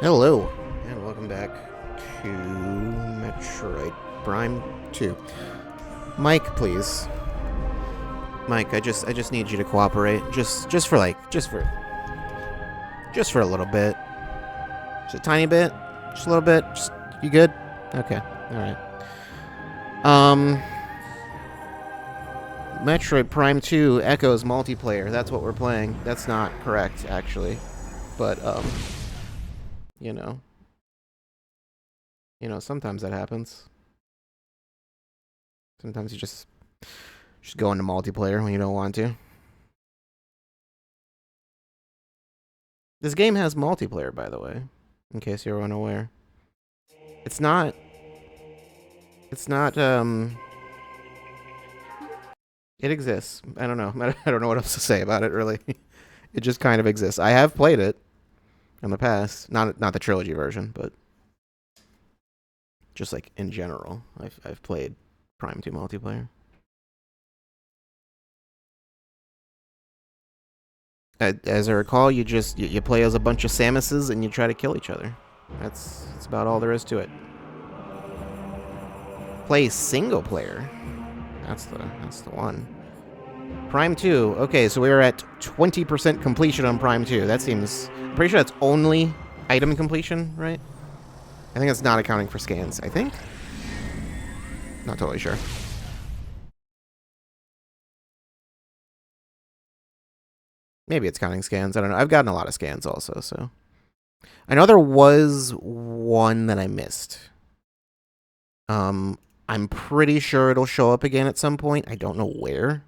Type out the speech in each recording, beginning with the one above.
Hello, and welcome back to Metroid Prime 2. Mike, please. Mike, I just need you to cooperate. Just for a little bit. Just a tiny bit. Just a little bit. Just you good? Okay. All right. Metroid Prime 2 Echoes multiplayer. That's what we're playing. That's not correct actually. But you know. Sometimes that happens. Sometimes you just go into multiplayer when you don't want to. This game has multiplayer, by the way, in case you're unaware. It's not. It's not. It exists. I don't know. I don't know what else to say about it. Really, it just kind of exists. I have played it in the past. Not the trilogy version, but just like in general, I've played Prime 2 multiplayer. As I recall, you play as a bunch of Samuses and you try to kill each other. That's about all there is to it. Play single player. That's the one. Prime 2. Okay, so we're at 20% completion on Prime 2. That seems... I'm pretty sure that's only item completion, right? I think it's not accounting for scans, I think. Not totally sure. Maybe it's counting scans. I don't know. I've gotten a lot of scans also, so... I know there was one that I missed. I'm pretty sure it'll show up again at some point. I don't know where.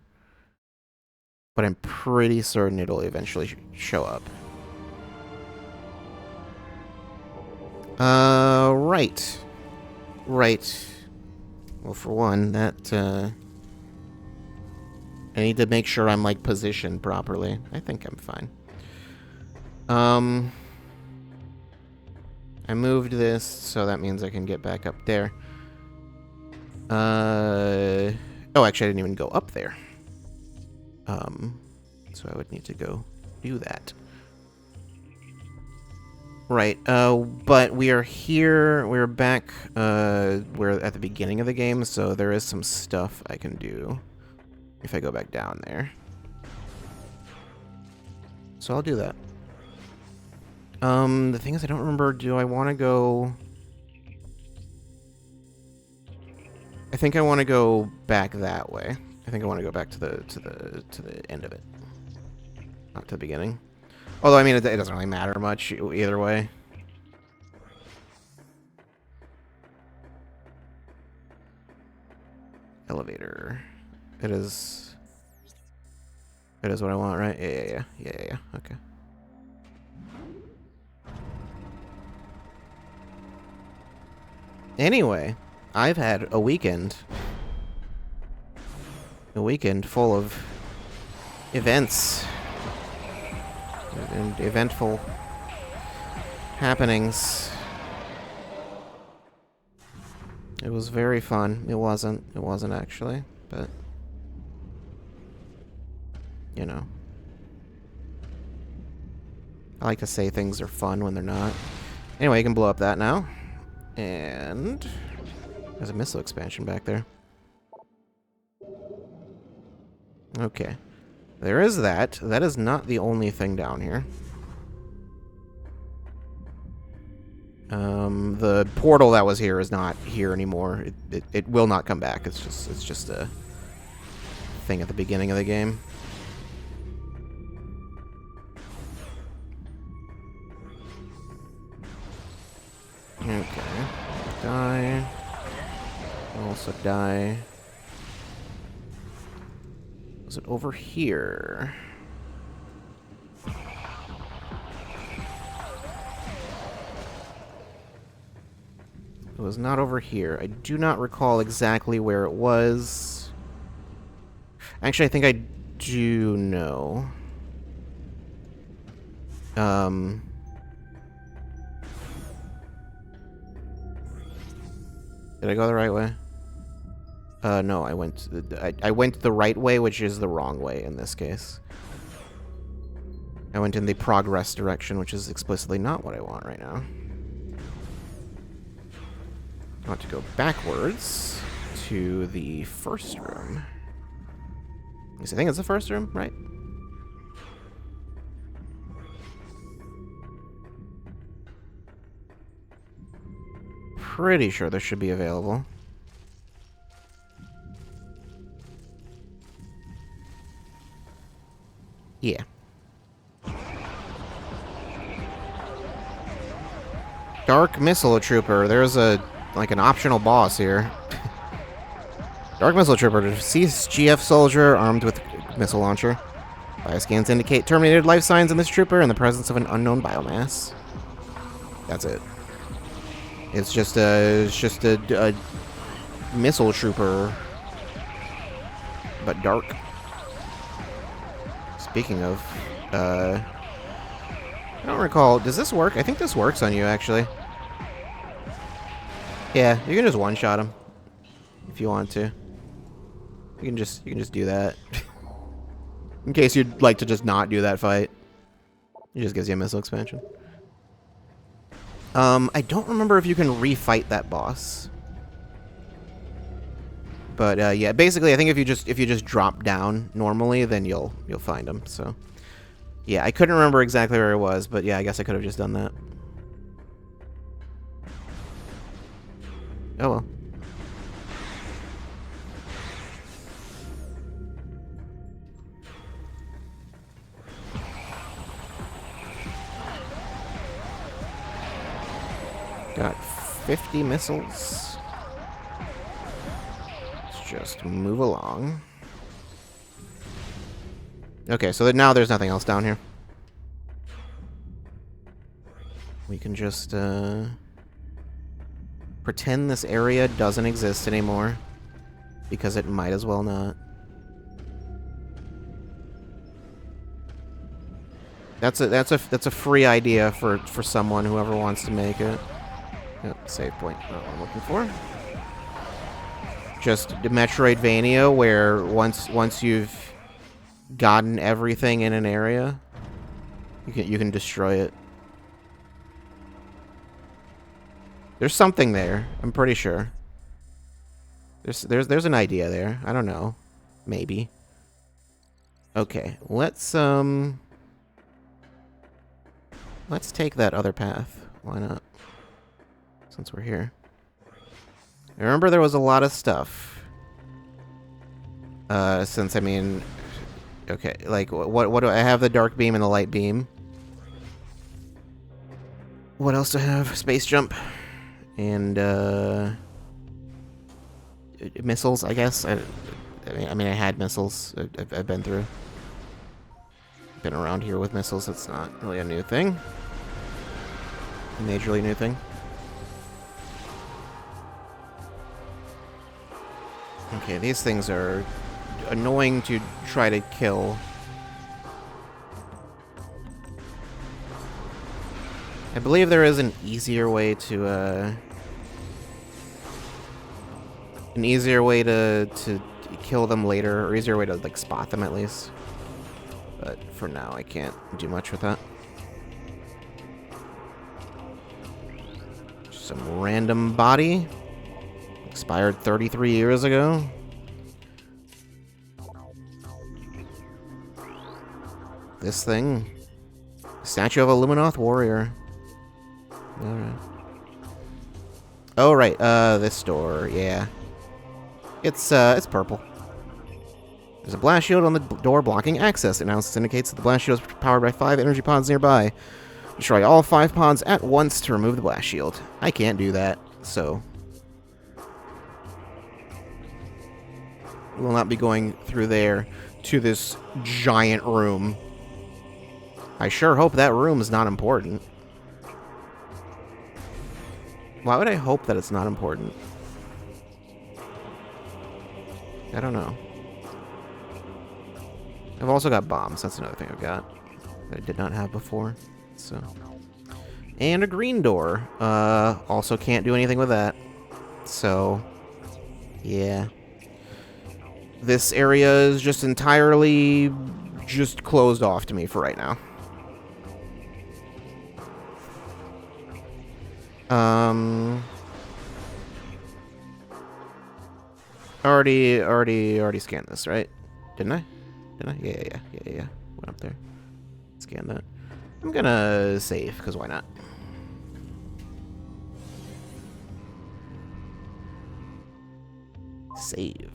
But I'm pretty certain it'll eventually show up. Right. Right. Well, for one, that, I need to make sure I'm, like, positioned properly. I think I'm fine. I moved this, so that means I can get back up there. Oh, actually, I didn't even go up there. So I would need to go do that. Right, but we are here, we're back, we're at the beginning of the game, so there is some stuff I can do if I go back down there. So I'll do that. The thing is, I don't remember, do I want to go... I think I want to go back that way. I think I want to go back to the end of it. Not to the beginning. Although, I mean, it doesn't really matter much either way. Elevator. It is what I want, right? Yeah. Okay. Anyway, I've had a weekend. A weekend full of events. And eventful happenings. It was very fun. It wasn't actually, but you know. I like to say things are fun when they're not. Anyway, you can blow up that now. And there's a missile expansion back there. Okay. There is that. That is not the only thing down here. The portal that was here is not here anymore. It will not come back. It's just a thing at the beginning of the game. Okay. Die. Also die. Was it over here? It was not over here. I do not recall exactly where it was. Actually, I think I do know. Did I go the right way? No, I went the right way, which is the wrong way in this case. I went in the progress direction, which is explicitly not what I want right now. I want to go backwards to the first room. I think it's the first room, right? Pretty sure this should be available. Yeah. Dark Missile Trooper. There's like an optional boss here. Dark Missile Trooper. Deceased GF soldier armed with missile launcher. Bioscans indicate terminated life signs in this trooper and the presence of an unknown biomass. That's it. It's just a missile trooper, but dark. Speaking of, I don't recall. Does this work? I think this works on you, actually. Yeah, you can just one-shot him if you want to. You can just do that. In case you'd like to just not do that fight. It just gives you a missile expansion. I don't remember if you can refight that boss. But yeah, basically I think if you just drop down normally, then you'll find him. So yeah, I couldn't remember exactly where it was, but yeah, I guess I could have just done that. Oh well. Got 50 missiles. Let's just move along. Okay, so now there's nothing else down here. We can just pretend this area doesn't exist anymore, because it might as well not. That's a free idea for someone, whoever wants to make it. Yep, save point. Not what I'm looking for. Just Metroidvania, where once you've gotten everything in an area, you can destroy it. There's something there. I'm pretty sure. There's an idea there. I don't know. Maybe. Okay, let's take that other path. Why not? Since we're here. I remember there was a lot of stuff. Since, I mean... Okay, like, what do I have? The dark beam and the light beam. What else do I have? Space jump. And, missiles, I guess. I mean, I had missiles. I've been through. Been around here with missiles. It's not really a new thing. A majorly new thing. Okay, these things are annoying to try to kill. I believe there is an easier way to kill them later, or easier way to like spot them at least. But for now, I can't do much with that. Some random body. Expired 33 years ago. This thing. Statue of a Luminoth warrior. Alright. Oh, right. This door. Yeah. It's purple. There's a blast shield on the door blocking access. It now indicates that the blast shield is powered by 5 energy pods nearby. Destroy all 5 pods at once to remove the blast shield. I can't do that, so... we will not be going through there to this giant room. I sure hope that room is not important. Why would I hope that it's not important? I don't know. I've also got bombs. That's another thing I've got that I did not have before. So, and a green door. Also can't do anything with that. So, yeah. This area is just entirely just closed off to me for right now. Already scanned this, right? Didn't I? Didn't I? Yeah. Went up there. Scan that. I'm gonna save, because why not? Save.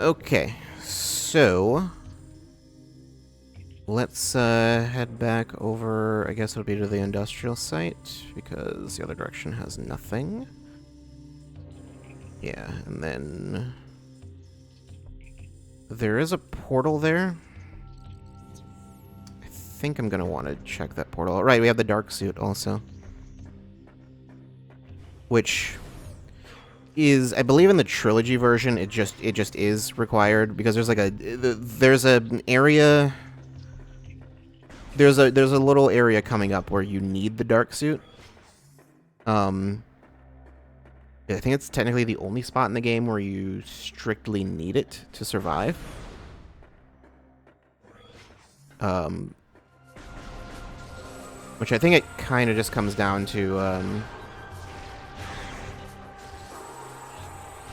Okay, so let's head back over, I guess it'll be to the industrial site, because the other direction has nothing. Yeah, and then there is a portal there. I think I'm gonna want to check that portal. Right, we have the dark suit also, which is, I believe in the trilogy version, it just is required, because there's like there's an area, there's a little area coming up where you need the dark suit. I think it's technically the only spot in the game where you strictly need it to survive. Which I think it kind of just comes down to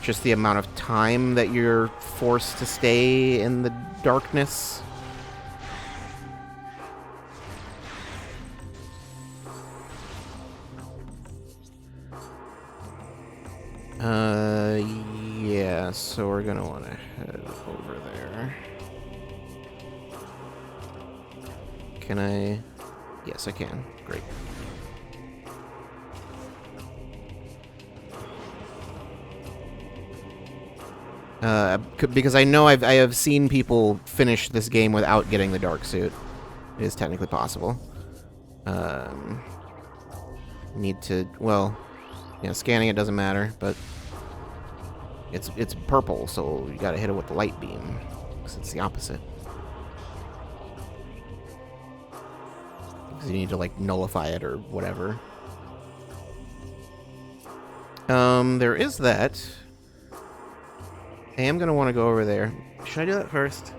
just the amount of time that you're forced to stay in the darkness. Yeah, so we're gonna want to head over there. Can I? Yes, I can. Great. Because I know I have seen people finish this game without getting the dark suit. It is technically possible. Need to, well, yeah, scanning it doesn't matter, but it's purple, so you gotta hit it with the light beam, because it's the opposite. Because you need to, like, nullify it or whatever. There is that. I am gonna want to go over there. Should I do that first?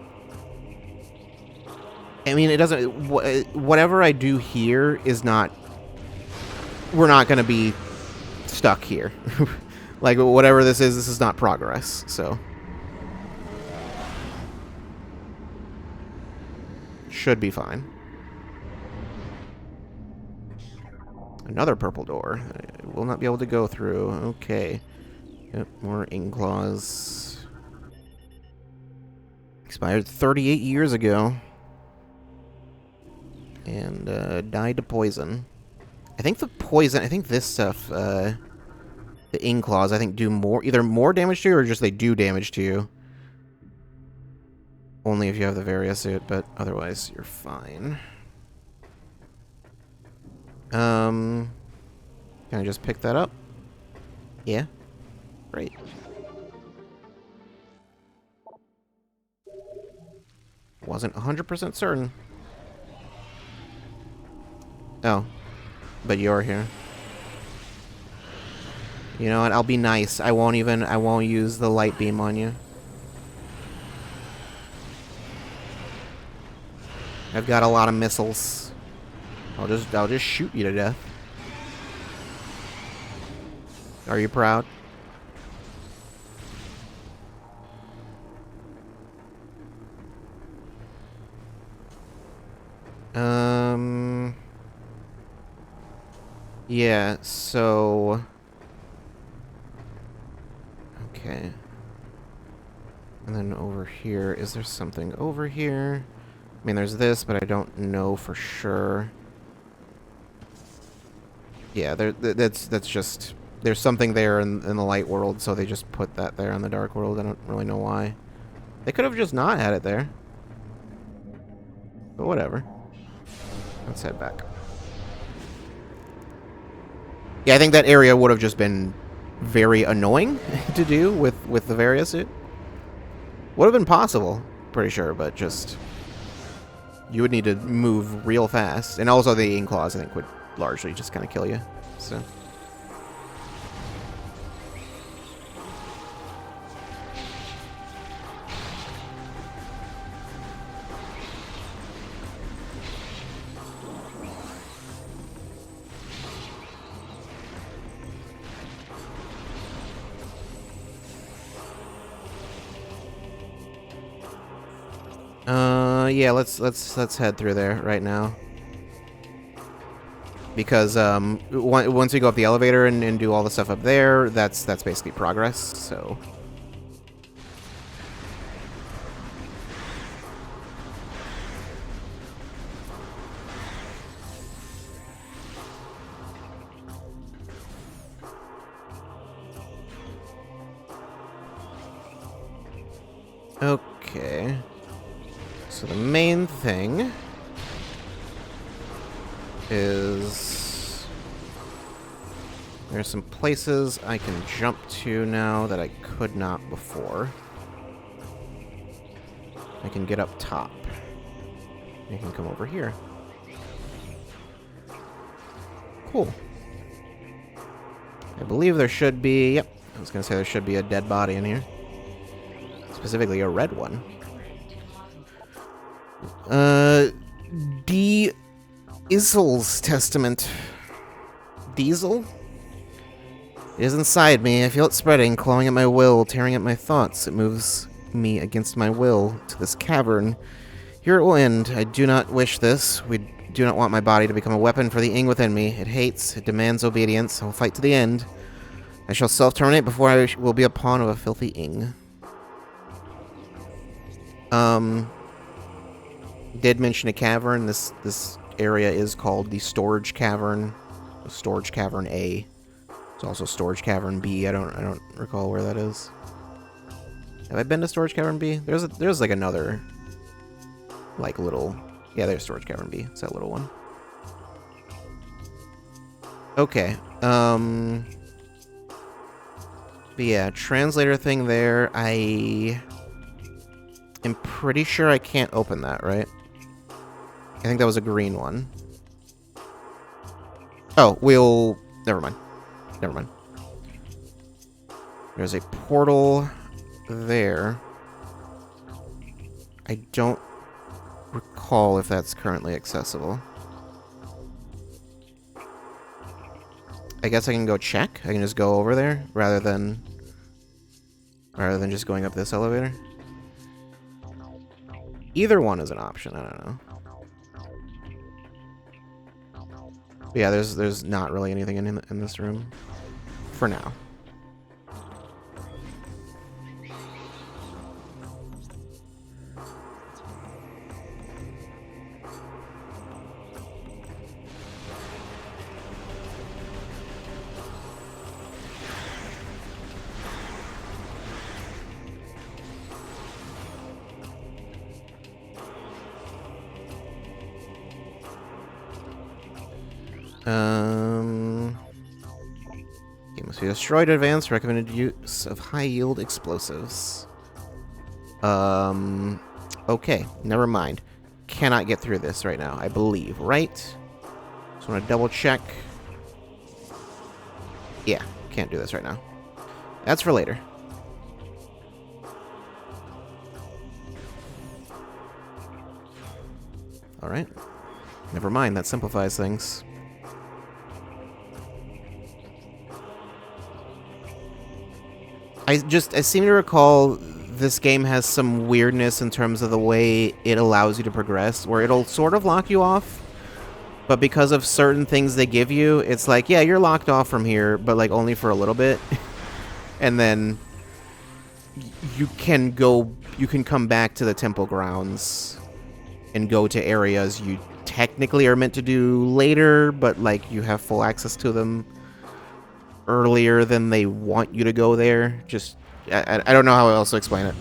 I mean, it doesn't... whatever I do here is not... We're not gonna be stuck here. Like, whatever this is not progress, so... Should be fine. Another purple door. I will not be able to go through. Okay. Yep, more Inkclaws. Expired 38 years ago. And, died to poison. I think the poison... I think this stuff, the Inkclaws, I think do more... Either more damage to you, or just they do damage to you. Only if you have the Varia suit, but otherwise you're fine. Can I just pick that up? Yeah. Great. Wasn't 100% certain. Oh. But you're here. You know what? I'll be nice. I won't use the light beam on you. I've got a lot of missiles. I'll just shoot you to death. Are you proud? Yeah, so... Okay. And then over here, is there something over here? I mean, there's this, but I don't know for sure. Yeah, that's just... There's something there in the light world, so they just put that there in the dark world. I don't really know why. They could have just not had it there. But whatever. Let's head back. Yeah, I think that area would have just been very annoying to do with the Varia suit. Would have been possible, pretty sure, but just... You would need to move real fast. And also the Inkclaws, I think, would largely just kind of kill you. So... Yeah, let's head through there right now. Because once we go up the elevator and do all the stuff up there, that's basically progress. So. Okay. So the main thing is there's some places I can jump to now that I could not before. I can get up top. I can come over here. Cool. I believe there should be... Yep, I was going to say there should be a dead body in here. Specifically a red one. Isel's Testament. Diesel? It is inside me. I feel it spreading, clawing at my will, tearing at my thoughts. It moves me against my will to this cavern. Here it will end. I do not wish this. We do not want my body to become a weapon for the Ing within me. It hates. It demands obedience. I will fight to the end. I shall self-terminate before I will be a pawn of a filthy Ing. Did mention a cavern. This area is called the Storage Cavern. Storage Cavern A. It's also Storage Cavern B. I don't recall where that is. Have I been to Storage Cavern B? There's like another like little... Yeah, there's Storage Cavern B. It's that little one. Okay. But yeah, translator thing there. I am pretty sure I can't open that, right? I think that was a green one. Oh, we'll... Never mind. Never mind. There's a portal there. I don't recall if that's currently accessible. I guess I can go check. I can just go over there rather than just going up this elevator. Either one is an option. I don't know. But yeah, there's not really anything in this room for now. It must be destroyed in advance. Recommended use of high-yield explosives. Okay, never mind. Cannot get through this right now, I believe, right? Just want to double-check. Yeah, can't do this right now. That's for later. Alright. Never mind, that simplifies things. I seem to recall this game has some weirdness in terms of the way it allows you to progress, where it'll sort of lock you off, but because of certain things they give you, it's like, yeah, you're locked off from here, but like only for a little bit. And then you can come back to the temple grounds and go to areas you technically are meant to do later, but like you have full access to them earlier than they want you to go there. Just, I don't know how else to explain it.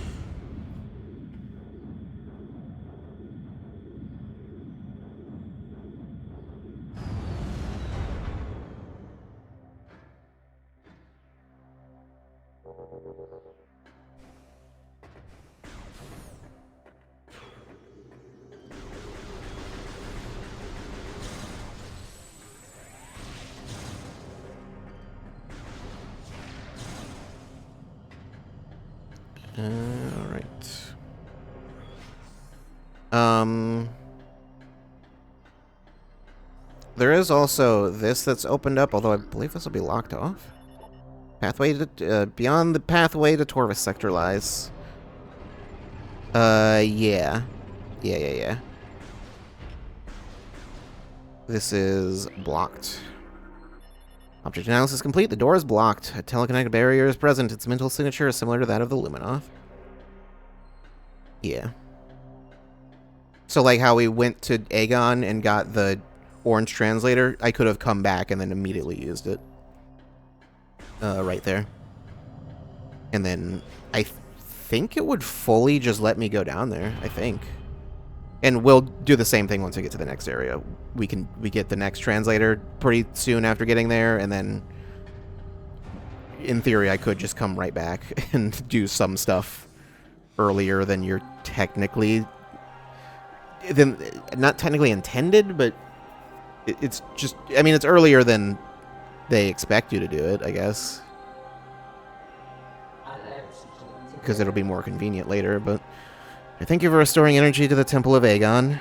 Alright. There is also this that's opened up, although I believe this will be locked off. Pathway to, beyond the pathway to Torvus sector lies. Yeah. Yeah. This is blocked. Object analysis complete. The door is blocked. A telekinetic barrier is present. Its mental signature is similar to that of the Luminoth. Yeah. So like how we went to Aegon and got the orange translator, I could have come back and then immediately used it. Right there. And then I think it would fully just let me go down there, I think. And we'll do the same thing once we get to the next area. We get the next translator pretty soon after getting there, and then in theory I could just come right back and do some stuff earlier than you're technically not technically intended, but it's just, I mean, it's earlier than they expect you to do it, I guess. Because it'll be more convenient later, but I thank you for restoring energy to the Temple of Aegon.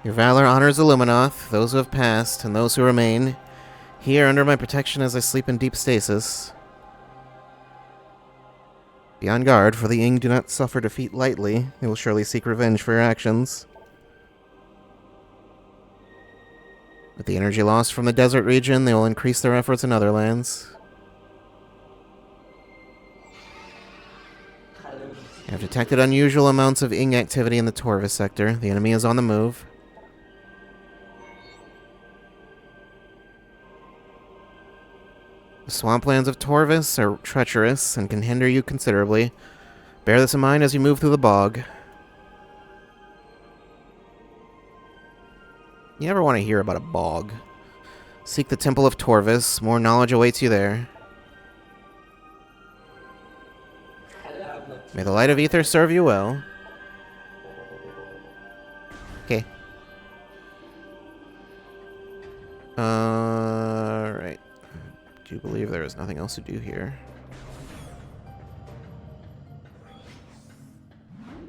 Your valor honors the Luminoth, those who have passed, and those who remain, here under my protection as I sleep in deep stasis. Be on guard, for the Ing do not suffer defeat lightly. They will surely seek revenge for your actions. With the energy lost from the desert region, they will increase their efforts in other lands. You have detected unusual amounts of Ing activity in the Torvis sector. The enemy is on the move. The swamplands of Torvis are treacherous and can hinder you considerably. Bear this in mind as you move through the bog. You never want to hear about a bog. Seek the Temple of Torvis. More knowledge awaits you there. May the light of ether serve you well. Okay. Alright. Do you believe there is nothing else to do here?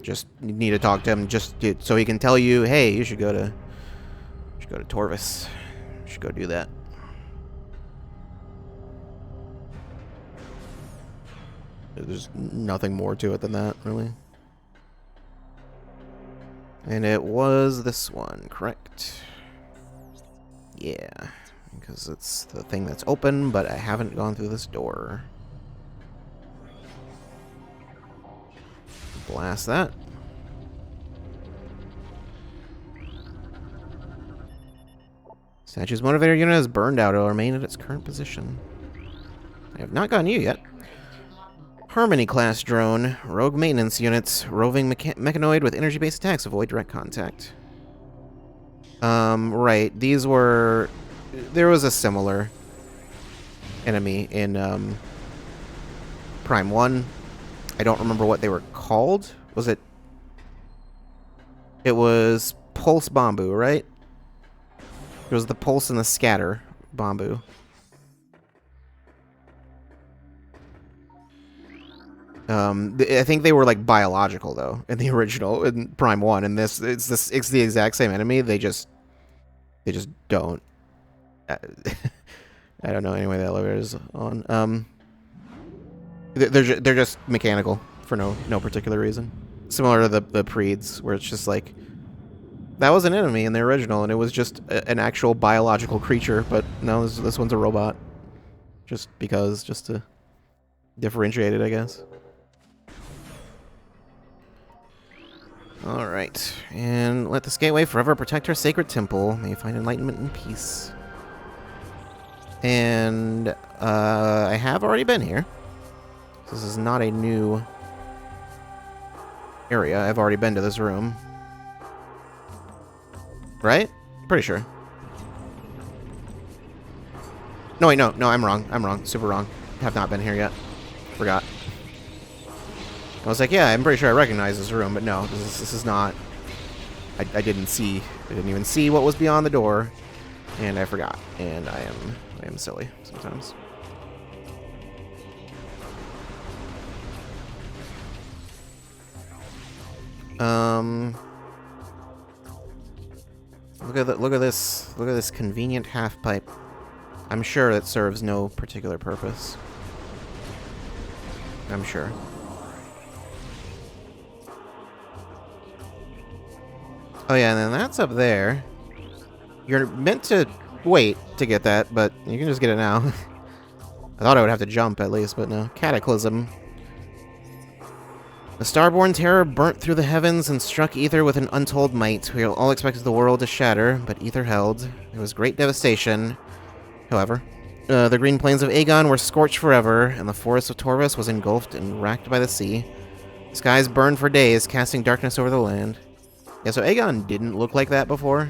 Just need to talk to him just so he can tell you, hey, you should go to Torvis. You should go do that. There's nothing more to it than that, really. And it was this one, correct? Yeah, because it's the thing that's open, but I haven't gone through this door. Blast that. Statue's motivator unit has burned out. It will remain at its current position. I have not gotten you yet. Harmony class drone. Rogue maintenance units. Roving mechanoid with energy-based attacks. Avoid direct contact. Right. These were... There was a similar enemy in Prime 1. I don't remember what they were called. Was it... It was Pulse Bamboo, right? It was the Pulse and the Scatter Bamboo. I think they were like biological though in the original in Prime 1, and it's the exact same enemy. They just don't. I don't know. Anyway, the elevator is on. They're just mechanical for no particular reason. Similar to the Preeds, where it's just like that was an enemy in the original, and it was just an actual biological creature. But no, this one's a robot, just to differentiate it, I guess. Alright, and let this gateway forever protect our sacred temple. May you find enlightenment and peace. And, I have already been here. This is not a new area. I've already been to this room. Right? Pretty sure. No, wait, no, I'm wrong. I'm wrong. Super wrong. Have not been here yet. Forgot. I was like, yeah, I'm pretty sure I recognize this room, but no, this is not. I didn't even see what was beyond the door, and I forgot, and I am silly sometimes. Look at this convenient half pipe. I'm sure it serves no particular purpose. I'm sure. Oh yeah, and then that's up there. You're meant to wait to get that, but you can just get it now. I thought I would have to jump at least, but no. Cataclysm. The starborn terror burnt through the heavens and struck Ether with an untold might. We all expected the world to shatter, but Ether held. It was great devastation. However, the green plains of Aegon were scorched forever, and the forest of Torvus was engulfed and racked by the sea. The skies burned for days, casting darkness over the land. Yeah, so Aegon didn't look like that before.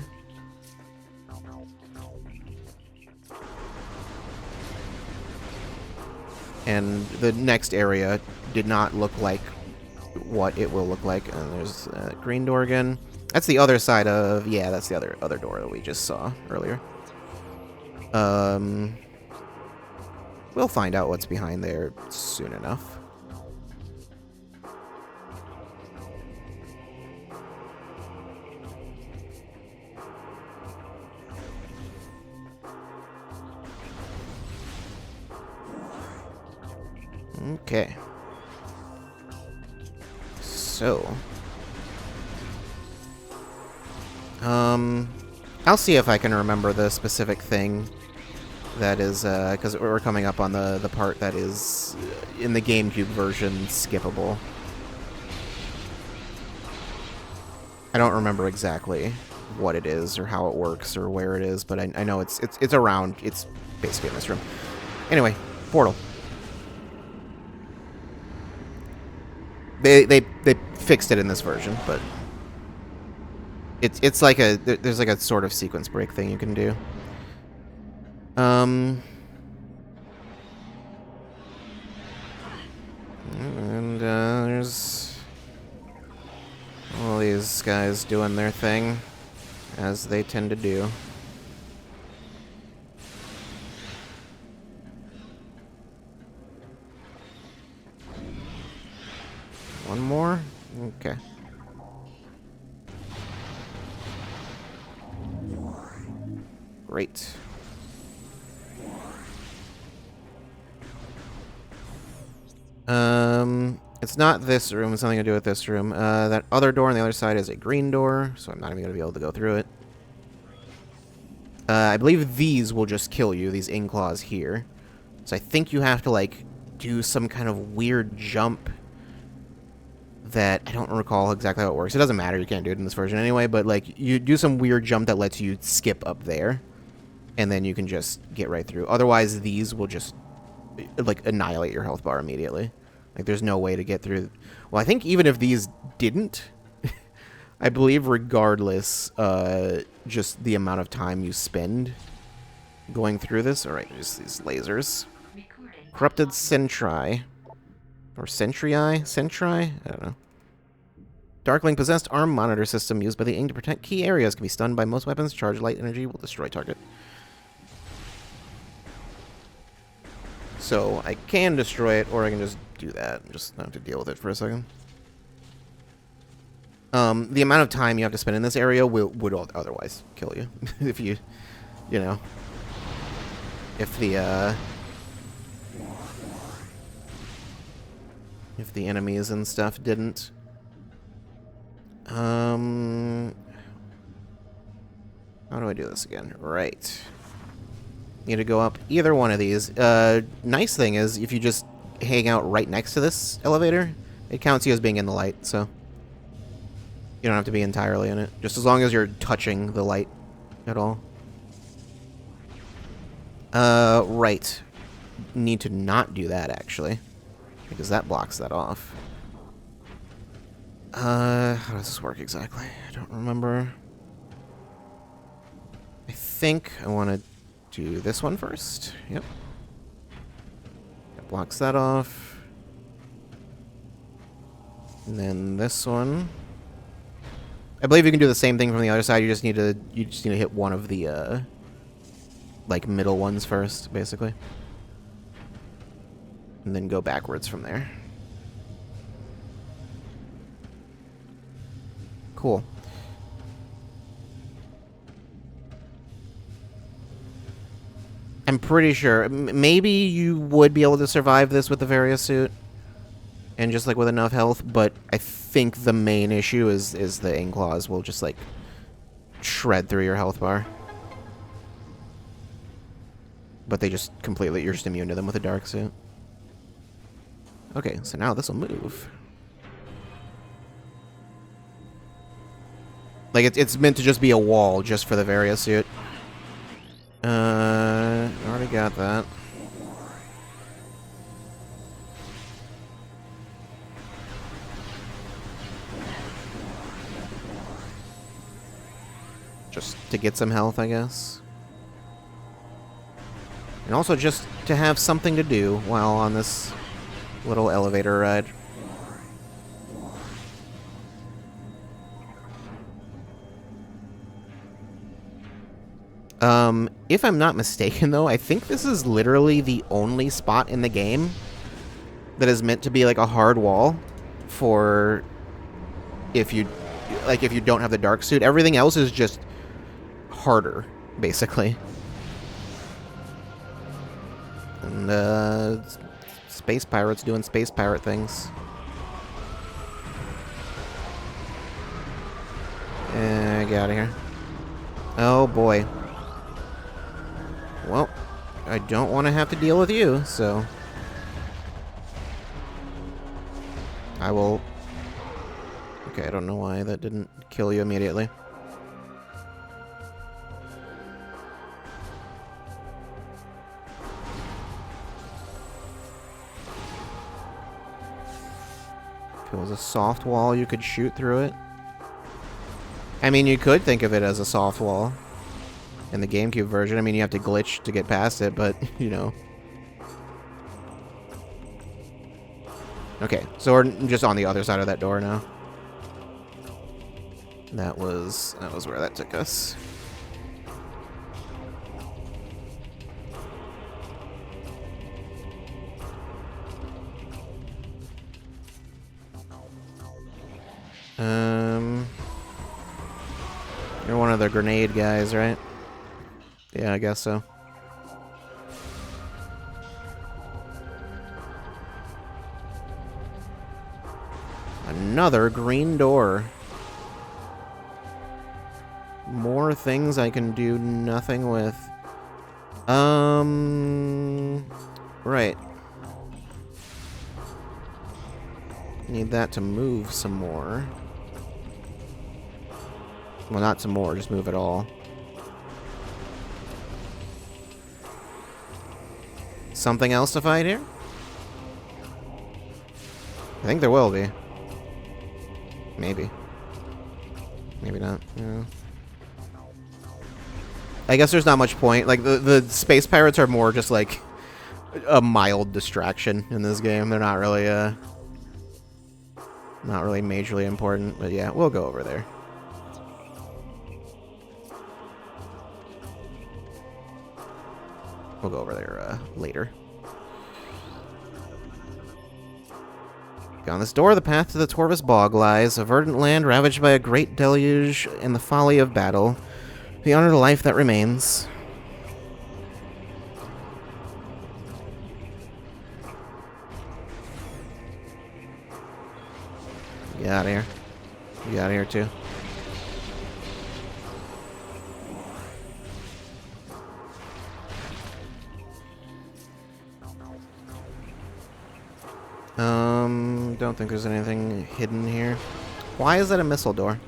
And the next area did not look like what it will look like. And there's green door again. That's the other side of... Yeah, that's the other door that we just saw earlier. We'll find out what's behind there soon enough. Okay. So... I'll see if I can remember the specific thing that is, because we're coming up on the part that is, in the GameCube version, skippable. I don't remember exactly what it is, or how it works, or where it is, but I know it's around. It's basically in this room. Anyway, portal. They fixed it in this version, but it's like there's like a sort of sequence break thing you can do. And there's all these guys doing their thing, as they tend to do. One more? Okay. Great. It's not this room. It's something to do with this room. That other door on the other side is a green door, so I'm not even going to be able to go through it. I believe these will just kill you, these in-claws here. So I think you have to, like, do some kind of weird jump that I don't recall exactly how it works. It doesn't matter. You can't do it in this version anyway, but, like, you do some weird jump that lets you skip up there, and then you can just get right through. Otherwise, these will just, like, annihilate your health bar immediately. Like, there's no way to get through. Well, I think even if these didn't, I believe regardless, just the amount of time you spend going through this. All right, there's these lasers. Corrupted Sentry. Or Sentry? I don't know. Darkling possessed arm monitor system used by the Ing to protect key areas. Can be stunned by most weapons. Charged light energy will destroy target. So I can destroy it, or I can just do that and just not have to deal with it for a second. The amount of time you have to spend in this area would otherwise kill you if you know, if the enemies and stuff didn't. How do I do this again? Right. Need to go up either one of these. Nice thing is, if you just hang out right next to this elevator, it counts you as being in the light, so you don't have to be entirely in it. Just as long as you're touching the light at all. Right. Need to not do that, actually, because that blocks that off. How does this work exactly? I don't remember. I think I want to do this one first. Yep. That blocks that off. And then this one. I believe you can do the same thing from the other side. You just need to hit one of the like middle ones first, basically. And then go backwards from there. Cool. I'm pretty sure. Maybe you would be able to survive this with the Varia suit. And just, like, with enough health. But I think the main issue is the Ing-Claws will just, like, shred through your health bar. But they just completely... You're just immune to them with a dark suit. Okay, so now this will move. Like, it's meant to just be a wall just for the Varia suit. Already got that. Just to get some health, I guess. And also just to have something to do while on this little elevator ride. If I'm not mistaken, though, I think this is literally the only spot in the game that is meant to be like a hard wall for if you don't have the dark suit. Everything else is just harder, basically. And space pirates doing space pirate things. Get out of here. Oh boy. Well, I don't want to have to deal with you, so I will... Okay, I don't know why that didn't kill you immediately. If it was a soft wall, you could shoot through it. I mean, you could think of it as a soft wall in the GameCube version. I mean, you have to glitch to get past it, but, you know. Okay, so we're just on the other side of that door now. That was where that took us. You're one of the grenade guys, right? Yeah, I guess so. Another green door. More things I can do nothing with. Right. Need that to move some more. Well, not some more, just move it all. Something else to fight here? I think there will be. Maybe. Maybe not. Yeah. I guess there's not much point. Like, the space pirates are more just, like, a mild distraction in this game. They're not really, not really majorly important. But yeah, we'll go over there. We'll go over there, later. Beyond this door, the path to the Torvus Bog lies, a verdant land ravaged by a great deluge and the folly of battle. The honor of the life that remains. Get out of here. Get out of here, too. Don't think there's anything hidden here. Why is that a missile door?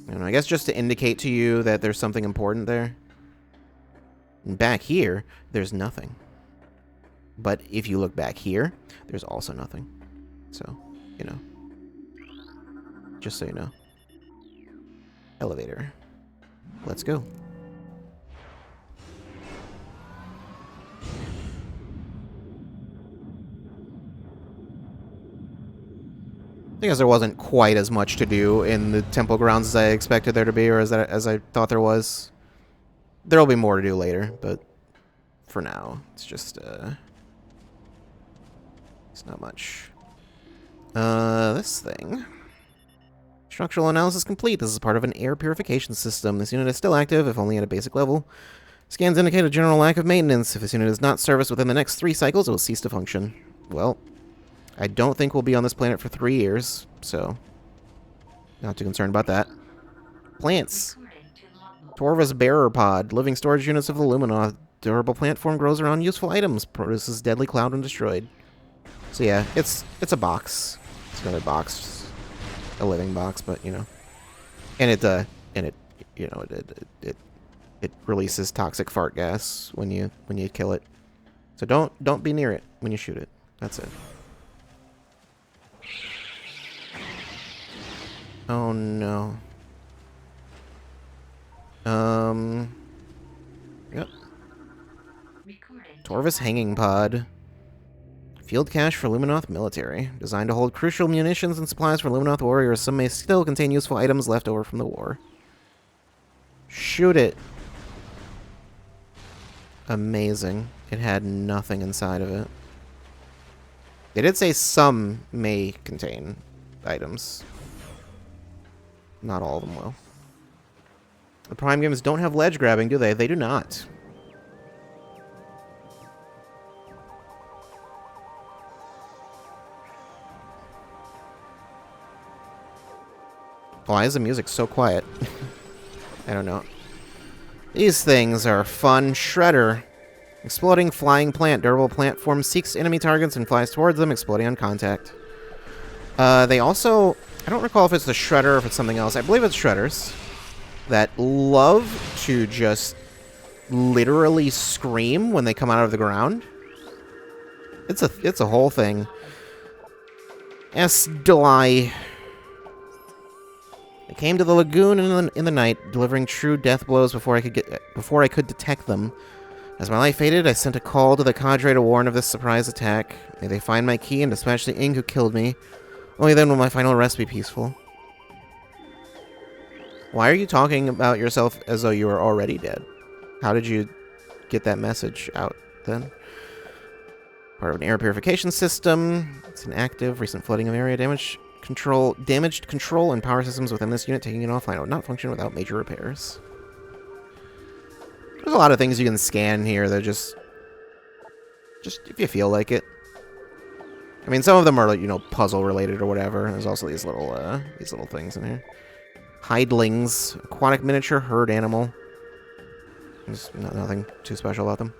I don't know, I guess just to indicate to you that there's something important there. And back here, there's nothing. But if you look back here, there's also nothing. So, you know. Just so you know. Elevator. Let's go. I guess there wasn't quite as much to do in the temple grounds as I expected there to be, or as I thought there was. There'll be more to do later, but for now, it's just, it's not much. This thing. Structural analysis complete. This is part of an air purification system. This unit is still active, if only at a basic level. Scans indicate a general lack of maintenance. If this unit is not serviced within the next 3 cycles, it will cease to function. Well, I don't think we'll be on this planet for 3 years, so not too concerned about that. Plants. Torva's Bearer Pod. Living storage units of the Luminoth. Durable plant form grows around useful items. Produces deadly cloud when destroyed. So yeah, it's a box. It's another box. A living box, but you know. And it you know, it releases toxic fart gas when you kill it. So don't be near it when you shoot it. That's it. Oh no. Yep. Torvis Hanging Pod. Field cache for Luminoth military. Designed to hold crucial munitions and supplies for Luminoth warriors. Some may still contain useful items left over from the war. Shoot it. Amazing. It had nothing inside of it. They did say some may contain items. Not all of them will. The Prime games don't have ledge grabbing, do they? They do not. Why is the music so quiet? I don't know. These things are fun. Shredder. Exploding flying plant. Durable plant form seeks enemy targets and flies towards them, exploding on contact. They also... I don't recall if it's the Shredder or if it's something else. I believe it's Shredders that love to just literally scream when they come out of the ground. It's a whole thing. S-Deli. I came to the lagoon in the night, delivering true death blows before I could detect them. As my life faded, I sent a call to the cadre to warn of this surprise attack. May they find my key and dispatch the Ing who killed me. Only then will my final rest be peaceful. Why are you talking about yourself as though you were already dead? How did you get that message out then? Part of an air purification system. It's inactive. Recent flooding of area damaged control and power systems within this unit, taking it offline. It would not function without major repairs. There's a lot of things you can scan here that just if you feel like it. I mean, some of them are, you know, puzzle related or whatever. There's also these little things in here. Hidlings, aquatic miniature herd animal. There's nothing too special about them.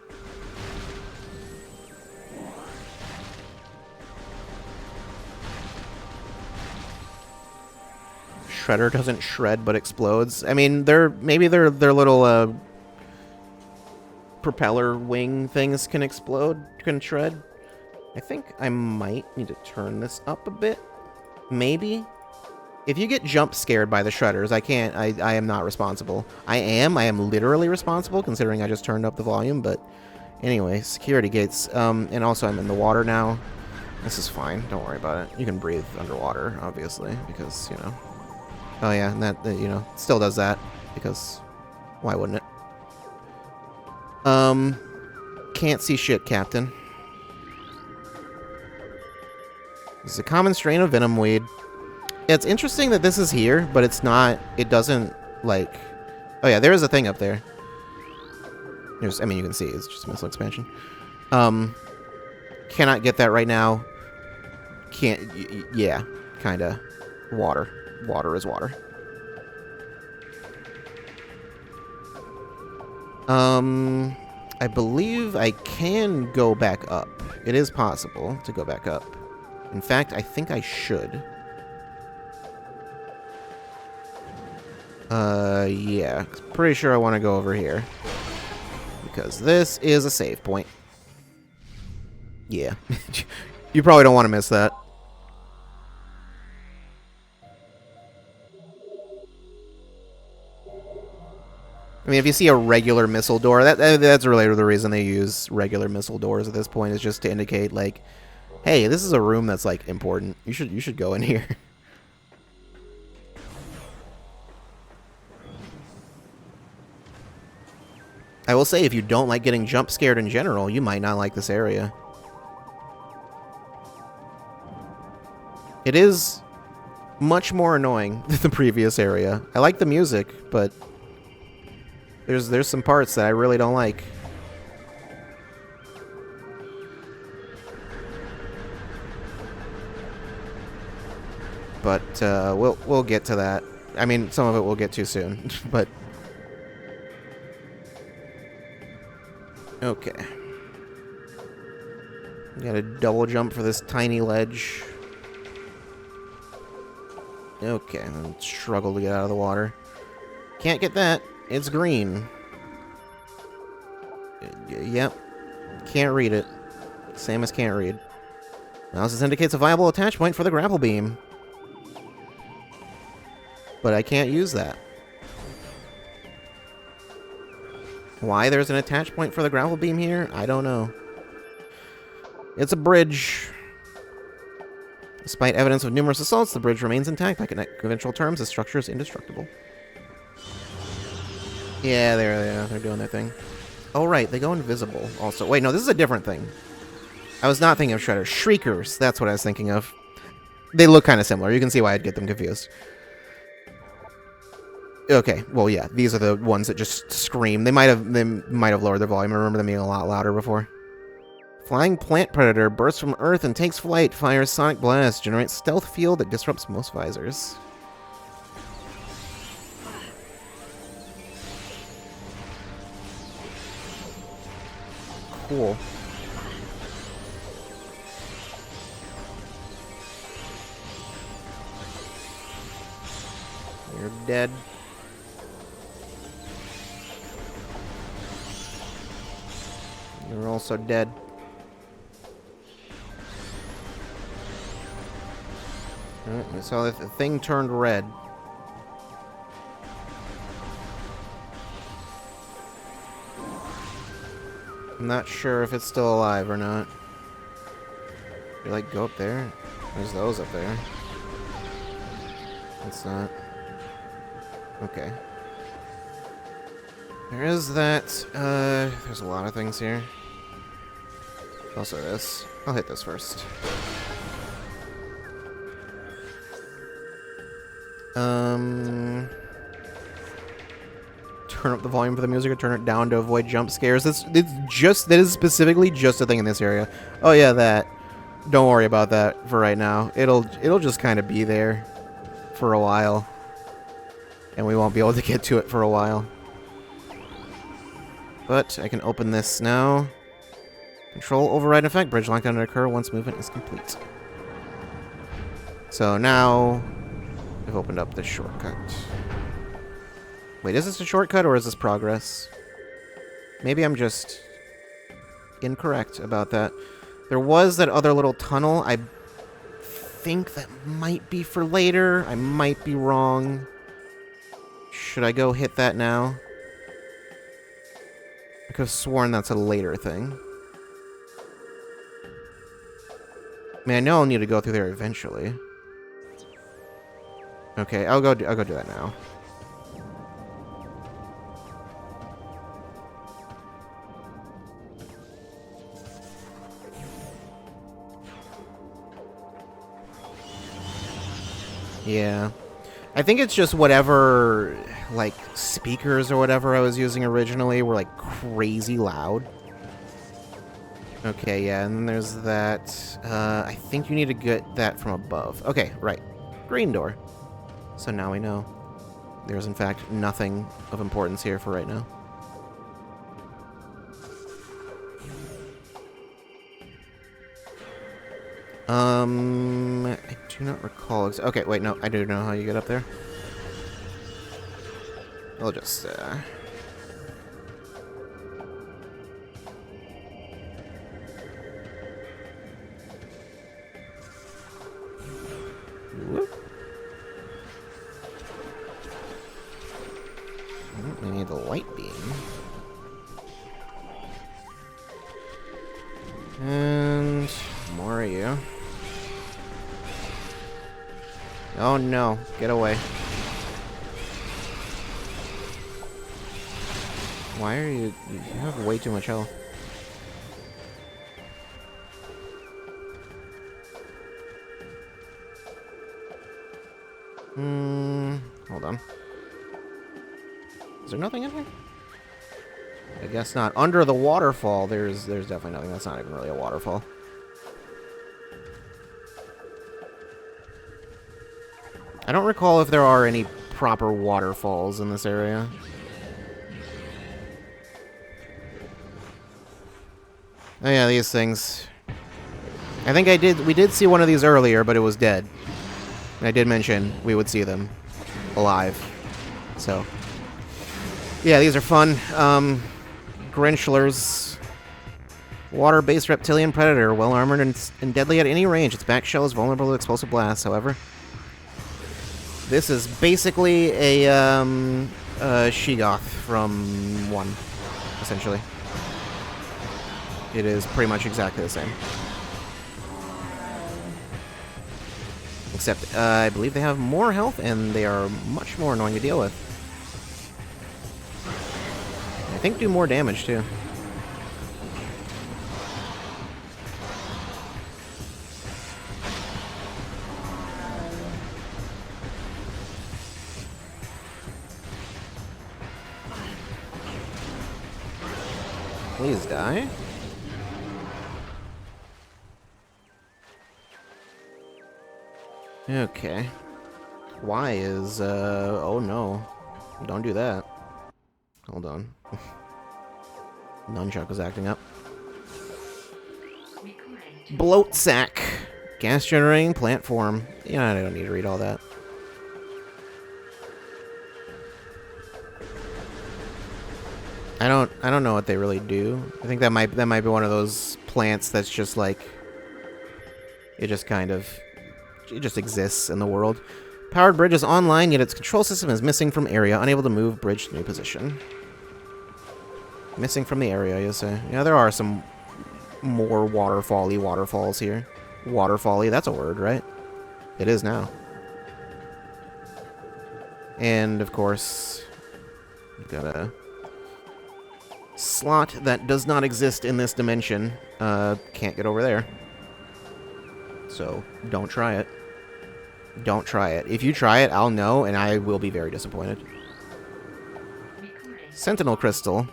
Shredder doesn't shred but explodes. I mean, maybe their little propeller wing things can explode, can shred. I think I might need to turn this up a bit. Maybe. If you get jump scared by the Shredders, I am not responsible. I am literally responsible, considering I just turned up the volume, but anyway, security gates. And also I'm in the water now. This is fine, don't worry about it. You can breathe underwater, obviously, because, you know. Oh yeah, and that, you know, still does that, because why wouldn't it? Can't see shit, Captain. This is a common strain of venom weed. It's interesting that this is here, but it's not, it doesn't, like... Oh yeah, there is a thing up there. I mean, you can see, it's just a missile expansion. Cannot get that right now. Can't, yeah, kinda. Water. Water is water. I believe I can go back up. It is possible to go back up. In fact, I think I should. Yeah. Pretty sure I want to go over here. Because this is a save point. Yeah. You probably don't want to miss that. I mean, if you see a regular missile door, that's really the reason they use regular missile doors at this point, is just to indicate, like, hey, this is a room that's, like, important. You should go in here. I will say, if you don't like getting jump scared in general, you might not like this area. It is much more annoying than the previous area. I like the music, but there's some parts that I really don't like. But we'll get to that I mean, some of it we'll get to soon, but... Okay. Got a double jump for this tiny ledge. Okay, and struggle to get out of the water. Can't get that. It's green. Yep. Can't read it. Samus can't read. Analysis indicates a viable attach point for the grapple beam. But I can't use that. Why there's an attach point for the grapple beam here? I don't know. It's a bridge. Despite evidence of numerous assaults, the bridge remains intact. By conventional terms, the structure is indestructible. Yeah, they're doing their thing. Oh, right, they go invisible also. Wait, no, this is a different thing. I was not thinking of Shredder. Shriekers, that's what I was thinking of. They look kind of similar. You can see why I'd get them confused. Okay, well, yeah, these are the ones that just scream. They might have lowered their volume. I remember them being a lot louder before. Flying plant predator bursts from Earth and takes flight. Fires sonic blast. Generates stealth field that disrupts most visors. Cool. You're dead. You're also dead. Alright, so the thing turned red. I'm not sure if it's still alive or not. You like go up there? There's those up there. It's not. Okay. There is that. There's a lot of things here. Also this. I'll hit this first. Turn up the volume for the music or turn it down to avoid jump scares. That is specifically just a thing in this area. Oh yeah, that. Don't worry about that for right now. It'll just kind of be there for a while. And we won't be able to get to it for a while. But I can open this now. Control override effect. Bridge lockdown to occur once movement is complete. So now I've opened up this shortcut. Wait, is this a shortcut or is this progress? Maybe I'm just incorrect about that. There was that other little tunnel. I think that might be for later. I might be wrong. Should I go hit that now? I could have sworn that's a later thing. I mean, I know I'll need to go through there eventually. Okay, I'll go do that now. Yeah. I think it's just whatever, like, speakers or whatever I was using originally were, like, crazy loud. Okay, yeah, and then there's that. I think you need to get that from above. Okay, right. Green door. So now we know. There's, in fact, nothing of importance here for right now. I do not recall. Okay, wait, no, I do know how you get up there. I'll just, whoop. We need the light beam. And more of you. Oh no, get away. Why are you have way too much health. Hold on. Is there nothing in here? I guess not. Under the waterfall, there's definitely nothing. That's not even really a waterfall. I don't recall if there are any proper waterfalls in this area. Oh yeah, these things. I think we did see one of these earlier, but it was dead. And I did mention we would see them alive. So, yeah, these are fun. Grinchlers. Water-based reptilian predator, well-armored and deadly at any range. Its back shell is vulnerable to explosive blasts, however. This is basically a Sheegoth from 1, essentially. It is pretty much exactly the same. Except, I believe they have more health, and they are much more annoying to deal with. I think do more damage, too. Please die. Okay. Y is, oh no. Don't do that. Hold on. Nunchuck was acting up. Bloat sack. Gas generating plant form. Yeah, I don't need to read all that. I don't know what they really do. I think that might be one of those plants that's just like it just exists in the world. Powered bridge is online, yet its control system is missing from area. Unable to move bridge to new position. Missing from the area, you say? Yeah, there are some more waterfalls here. Waterfally, that's a word, right? It is now. And of course, you've got a slot that does not exist in this dimension. Can't get over there. So, don't try it. Don't try it. If you try it, I'll know, and I will be very disappointed. Sentinel Crystal.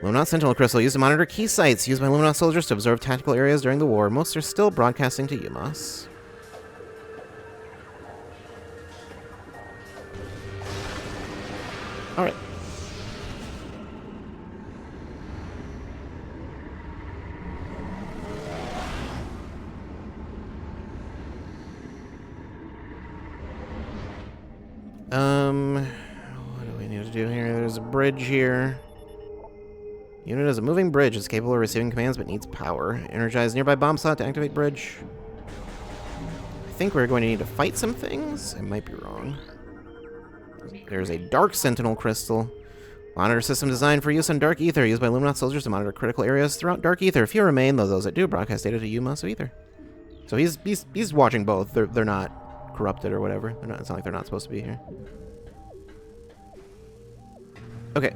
Luminous Sentinel Crystal used to monitor key sites used by Luminous soldiers to observe tactical areas during the war. Most are still broadcasting to UMAS. Alright. What do we need to do here? There's a bridge here. Unit is a moving bridge. It's capable of receiving commands but needs power. Energize nearby bomb slot to activate bridge. I think we're going to need to fight some things. I might be wrong. There's a Dark Sentinel Crystal. Monitor system designed for use on Dark Ether, used by Luminous soldiers to monitor critical areas throughout Dark Ether. Few remain, though those that do broadcast data to UMAS of Ether. So he's watching both. They're not corrupted or whatever. It's not like they're not supposed to be here. Okay.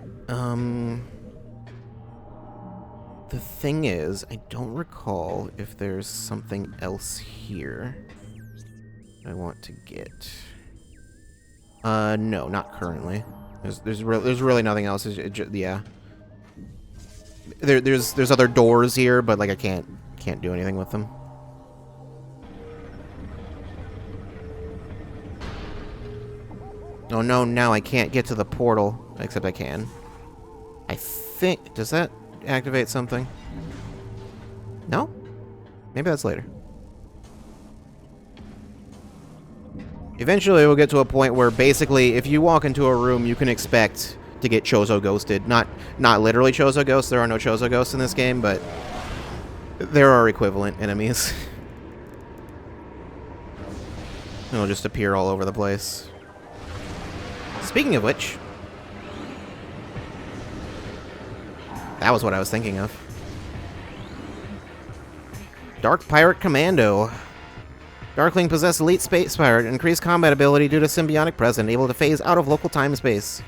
The thing is, I don't recall if there's something else here I want to get. No, not currently. There's really nothing else. Yeah. There's other doors here, but like I can't do anything with them. Oh no, now I can't get to the portal. Except I can. I think, does that activate something? No? Maybe that's later. Eventually we'll get to a point where basically if you walk into a room you can expect to get Chozo ghosted. Not literally Chozo ghosts, there are no Chozo ghosts in this game, but there are equivalent enemies. They'll just appear all over the place. Speaking of which, that was what I was thinking of. Dark Pirate Commando. Darkling possess elite space pirate, increased combat ability due to symbiotic present, able to phase out of local time space.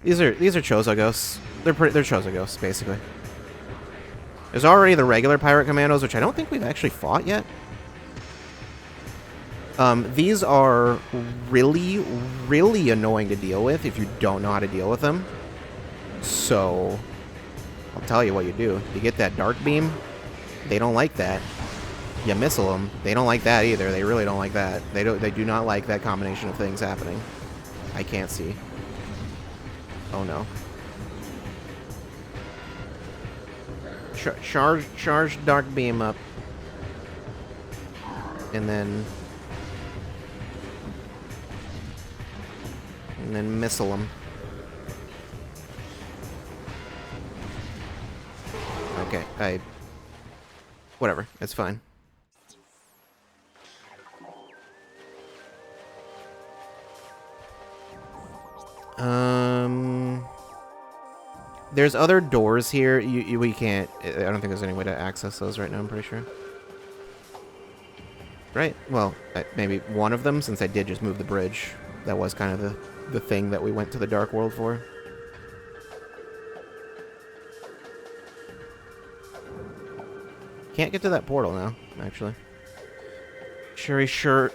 These are Chozo ghosts. They're Chozo ghosts, basically. There's already the regular pirate commandos, which I don't think we've actually fought yet. These are really, really annoying to deal with if you don't know how to deal with them. So, I'll tell you what you do. You get that dark beam. They don't like that. You missile them. They don't like that either. They really don't like that. They do not like that combination of things happening. I can't see. Oh no. Charge Dark Beam up. And then missile him. Okay, whatever, it's fine. There's other doors here. We can't. I don't think there's any way to access those right now. I'm pretty sure. Right. Well, maybe one of them, since I did just move the bridge. That was kind of the thing that we went to the Dark World for. Can't get to that portal now, actually. Sherry sure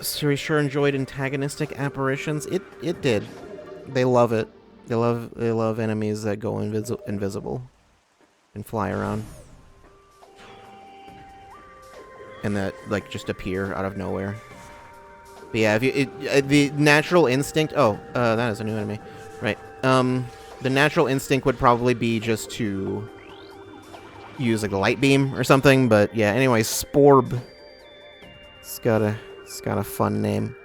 enjoyed antagonistic apparitions. It did. They love it. They love enemies that go invisible and fly around. And that like just appear out of nowhere. But yeah, if the natural instinct. Oh, that is a new enemy, right? The natural instinct would probably be just to use like a light beam or something. But yeah, anyway, Sporb. It's got a fun name.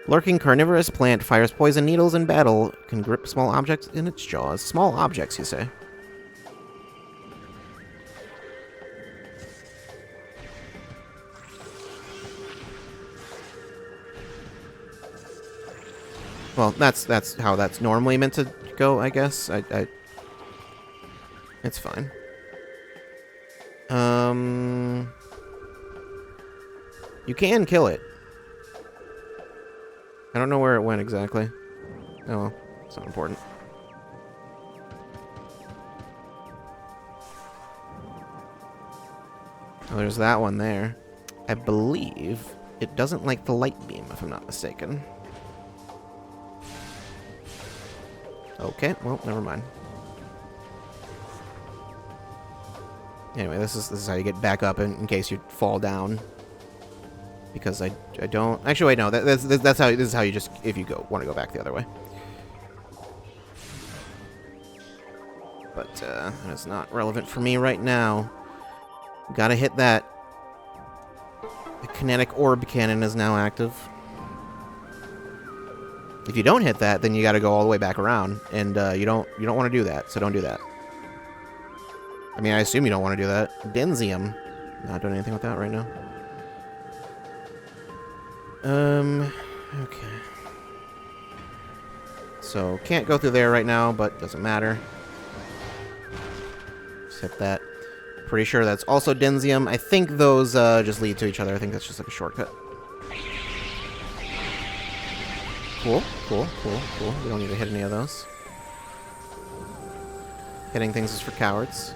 Lurking carnivorous plant fires poison needles in battle. Can grip small objects in its jaws. Small objects, you say? Well, that's how that's normally meant to go, I guess. It's fine. You can kill it. I don't know where it went exactly. Oh well, it's not important. Oh, there's that one there. I believe it doesn't like the light beam, if I'm not mistaken. Okay, well, never mind. Anyway, this is how you get back up in case you fall down. Because I don't actually wait, no, that's how this is how you just if you want to go back the other way. But that is not relevant for me right now. Gotta hit that. The kinetic orb cannon is now active. If you don't hit that, then you gotta go all the way back around, and you don't want to do that, so don't do that. I mean, I assume you don't want to do that. Denzium. Not doing anything with that right now. Okay. So, can't go through there right now, but doesn't matter. Just hit that. Pretty sure that's also Denzium. I think those just lead to each other. I think that's just like a shortcut. Cool, cool, cool, cool. We don't need to hit any of those. Hitting things is for cowards.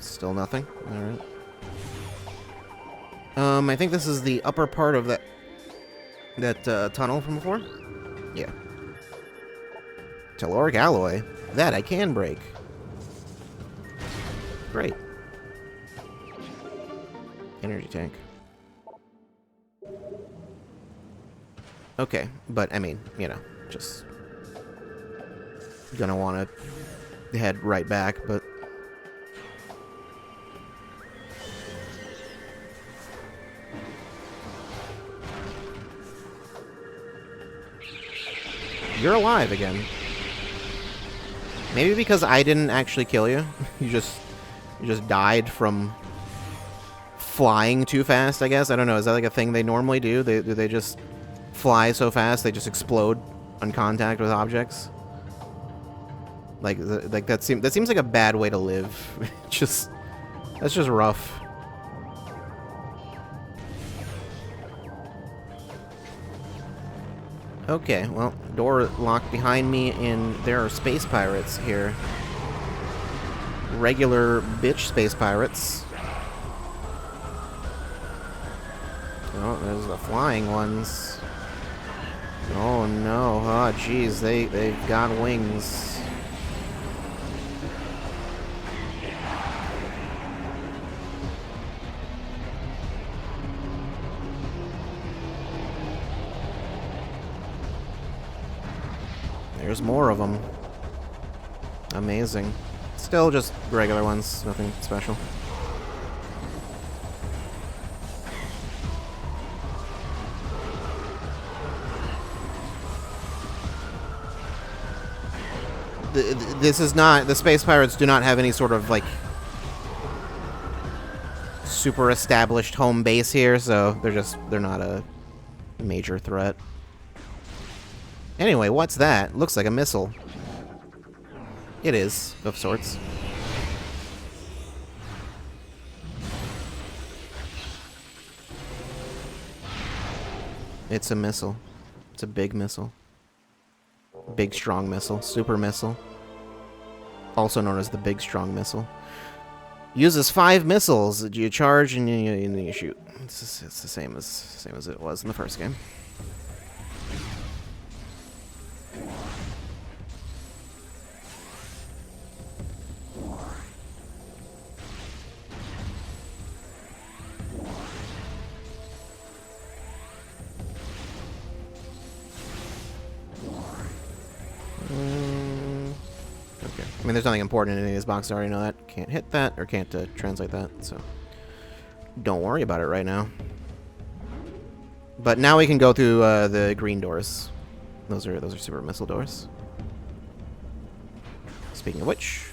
Still nothing. Alright. I think this is the upper part of that tunnel from before? Yeah. Telluric alloy. That I can break. Great. Energy tank. Okay, but I mean, you know, just gonna want to head right back, but you're alive again. Maybe because I didn't actually kill you. You just died from flying too fast, I guess. I don't know. Is that like a thing they normally do? Do they just fly so fast they just explode on contact with objects? Like that seems like a bad way to live. That's just rough. Okay, well, door locked behind me, and there are space pirates here. Regular bitch space pirates. Oh, there's the flying ones. Oh no, oh jeez, they've got wings. There's more of them. Amazing. Still just regular ones, nothing special. This is not... The Space Pirates do not have any sort of, like, super established home base here, so they're not a major threat. Anyway, what's that? Looks like a missile. It is, of sorts. It's a missile. It's a big missile. Big, strong missile. Super missile. Also known as the Big, Strong Missile. Uses 5 missiles that you charge and you shoot. It's the same as it was in the first game. Okay. I mean, there's nothing important in any of these boxes. I already know that. Can't hit that, or can't translate that, so don't worry about it right now. But now we can go through the green doors. Those are super missile doors. Speaking of which,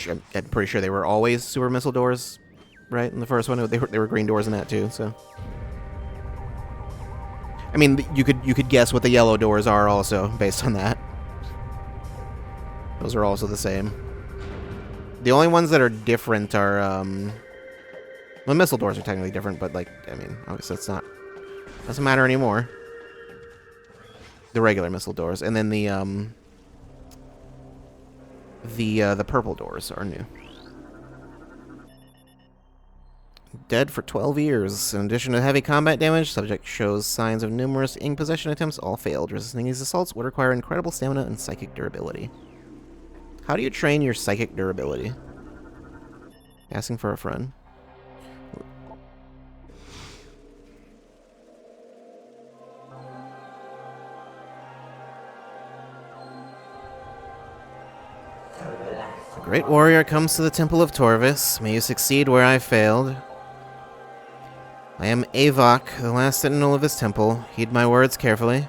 I'm pretty sure they were always super missile doors, right? In the first one, they were green doors in that too. So, I mean, you could guess what the yellow doors are also based on that. Those are also the same. The only ones that are different are well, missile doors are technically different, but like, I mean, obviously doesn't matter anymore. The regular missile doors, and then the purple doors are new. Dead for 12 years. In addition to heavy combat damage, subject shows signs of numerous ink possession attempts, all failed. Resisting these assaults would require incredible stamina and psychic durability. How do you train your psychic durability? Asking for a friend. The great warrior comes to the Temple of Torvis. May you succeed where I failed. I am Avok, the last sentinel of this temple. Heed my words carefully.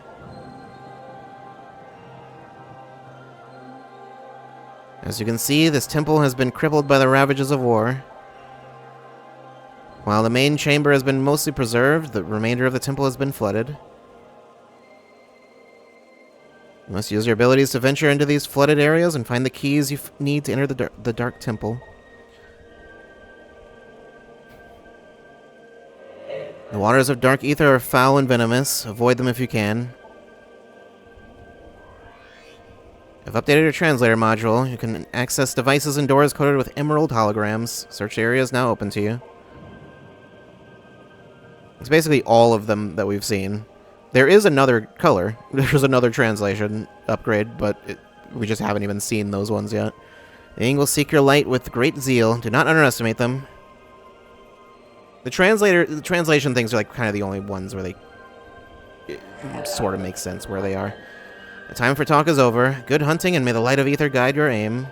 As you can see, this temple has been crippled by the ravages of war. While the main chamber has been mostly preserved, the remainder of the temple has been flooded. You must use your abilities to venture into these flooded areas and find the keys you need to enter the Dark Temple. The waters of Dark Ether are foul and venomous. Avoid them if you can. I've updated your translator module. You can access devices and doors coded with emerald holograms. Search area is now open to you. It's basically all of them that we've seen. There is another color. There's another translation upgrade, but we just haven't even seen those ones yet. The Ing will seek your light with great zeal. Do not underestimate them. The translation things are like kind of the only ones where it sort of makes sense where they are. The time for talk is over. Good hunting, and may the light of ether guide your aim.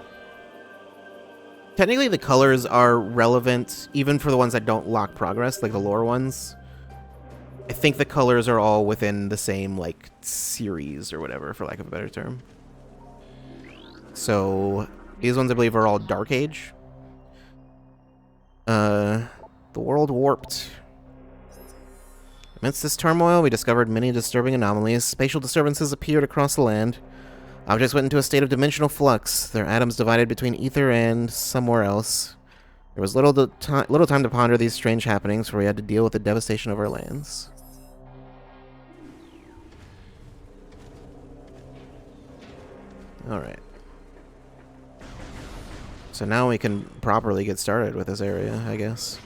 Technically, the colors are relevant, even for the ones that don't lock progress, like the lore ones. I think the colors are all within the same, like, series or whatever, for lack of a better term. So, these ones, I believe, are all Dark Age. The world warped. Amidst this turmoil, we discovered many disturbing anomalies. Spatial disturbances appeared across the land. Objects went into a state of dimensional flux. Their atoms divided between ether and somewhere else. There was little time to ponder these strange happenings, for we had to deal with the devastation of our lands. Alright. So now we can properly get started with this area, I guess.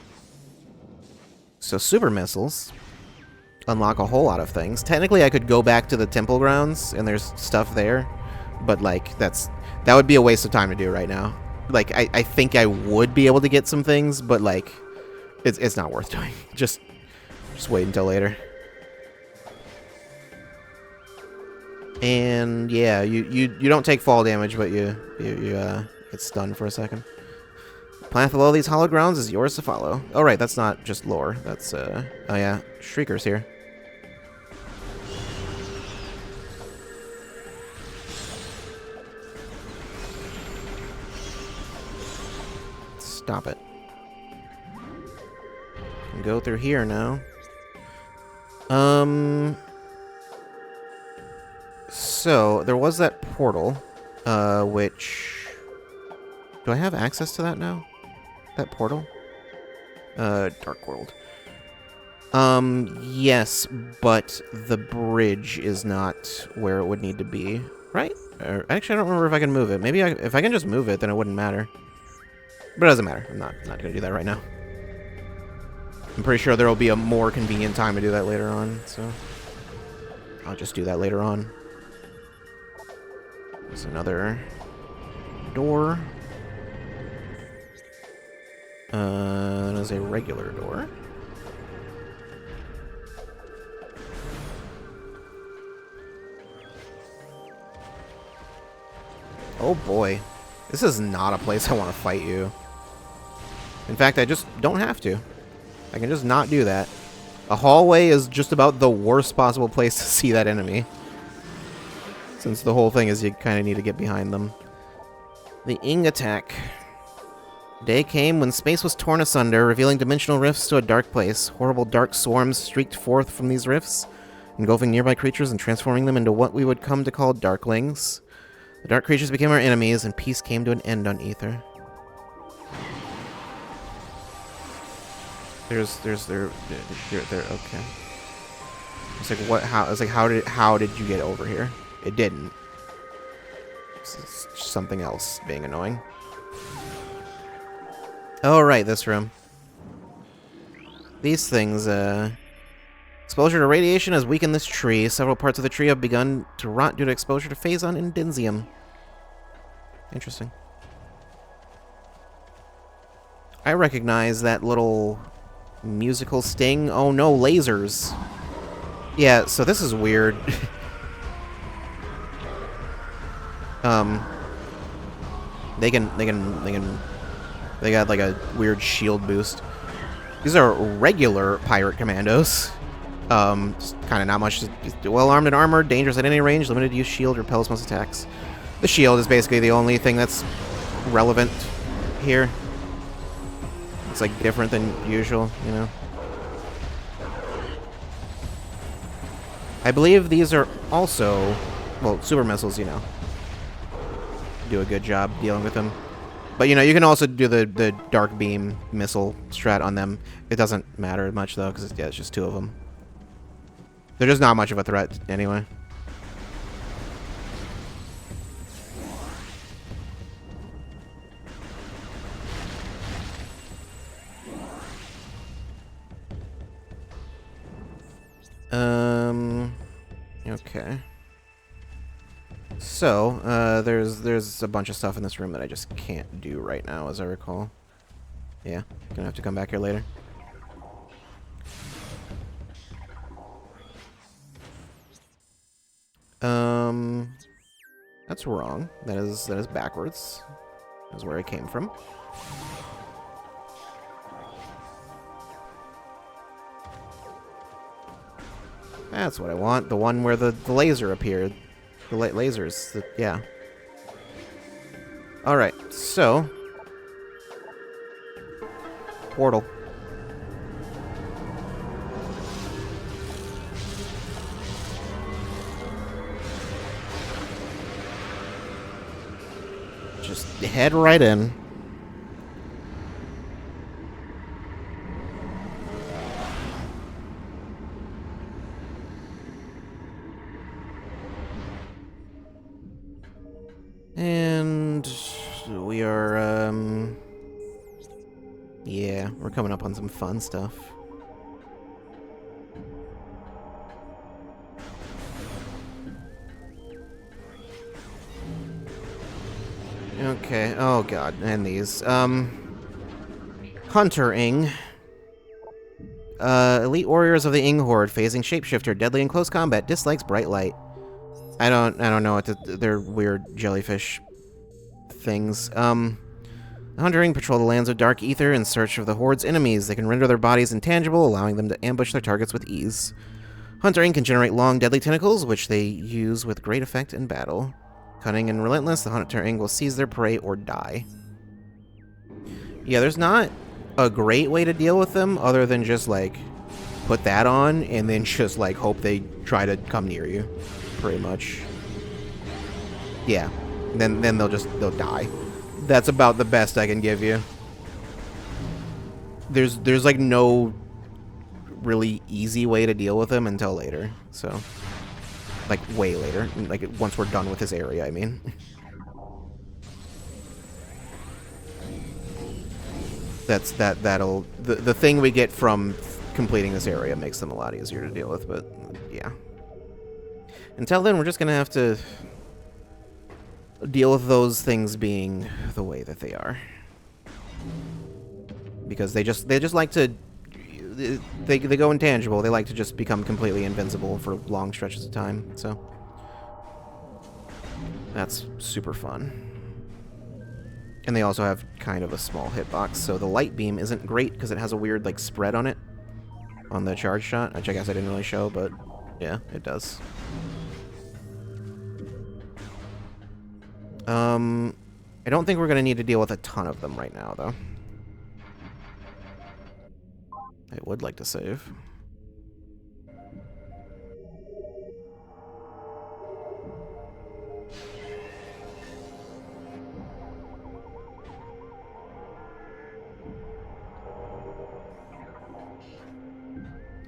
So super missiles unlock a whole lot of things. Technically, I could go back to the temple grounds, and there's stuff there, but like that would be a waste of time to do right now. Like I think I would be able to get some things, but like it's not worth doing. Just wait until later. And yeah, you don't take fall damage, but you get stunned for a second. Path below these hollow grounds is yours to follow. Oh right, that's not just lore. That's oh yeah, Shrieker's here. Stop it. Can go through here now. So there was that portal, which do I have access to that now? That portal? Dark World. Yes, but the bridge is not where it would need to be, right? Actually, I don't remember if I can move it. Maybe if I can just move it, then it wouldn't matter. But it doesn't matter. I'm not gonna do that right now. I'm pretty sure there will be a more convenient time to do that later on, so I'll just do that later on. There's another door. There's a regular door. Oh boy. This is not a place I want to fight you. In fact, I just don't have to. I can just not do that. A hallway is just about the worst possible place to see that enemy. Since the whole thing is you kind of need to get behind them. The Ing attack. Day came when space was torn asunder, revealing dimensional rifts to a dark place. Horrible dark swarms streaked forth from these rifts, engulfing nearby creatures and transforming them into what we would come to call darklings. The dark creatures became our enemies, and peace came to an end on Aether. There's there. Okay. It's like what? How? It's like how did you get over here? It didn't. It's something else being annoying. Oh right, this room. These things. Exposure to radiation has weakened this tree. Several parts of the tree have begun to rot due to exposure to phazon and densium. Interesting. I recognize that little musical sting. Oh no, lasers. Yeah, so this is weird. They got like a weird shield boost. These are regular pirate commandos. Just kind of not much. Just well armed and armored, dangerous at any range, limited use shield, repels most attacks. The shield is basically the only thing that's relevant here. It's like different than usual, you know. I believe these are also, well, super missiles, you know. Do a good job dealing with them. But, you know, you can also do the dark beam missile strat on them. It doesn't matter much, though, because yeah, it's just two of them. They're just not much of a threat, anyway. Okay. So, there's a bunch of stuff in this room that I just can't do right now, as I recall. Yeah, gonna have to come back here later. That's wrong. That is backwards. That's where I came from. That's what I want. The one where the laser appeared. The lasers. Yeah. Alright, so. Portal. Just head right in. And we are, yeah, we're coming up on some fun stuff. Okay, oh god, and these. Hunter Ing. Elite warriors of the Ing Horde, phasing shapeshifter, deadly in close combat, dislikes bright light. I don't know what they're weird jellyfish things. The Hunter Ring patrol the lands of Dark Ether in search of the Horde's enemies. They can render their bodies intangible, allowing them to ambush their targets with ease. Hunter Ring can generate long, deadly tentacles, which they use with great effect in battle. Cunning and relentless, the Hunter Ring will seize their prey or die. Yeah, there's not a great way to deal with them other than just, like, put that on and then just, like, hope they try to come near you. Pretty much. Yeah. Then they'll die. That's about the best I can give you. There's like no really easy way to deal with them until later. So, like way later, like once we're done with this area, I mean. That'll the thing we get from completing this area makes them a lot easier to deal with, but yeah. Until then, we're just gonna have to deal with those things being the way that they are, because they just like to they go intangible. They like to just become completely invincible for long stretches of time. So that's super fun. And they also have kind of a small hitbox, so the light beam isn't great because it has a weird like spread on it on the charge shot, which I guess I didn't really show, but yeah, it does. I don't think we're going to need to deal with a ton of them right now, though. I would like to save.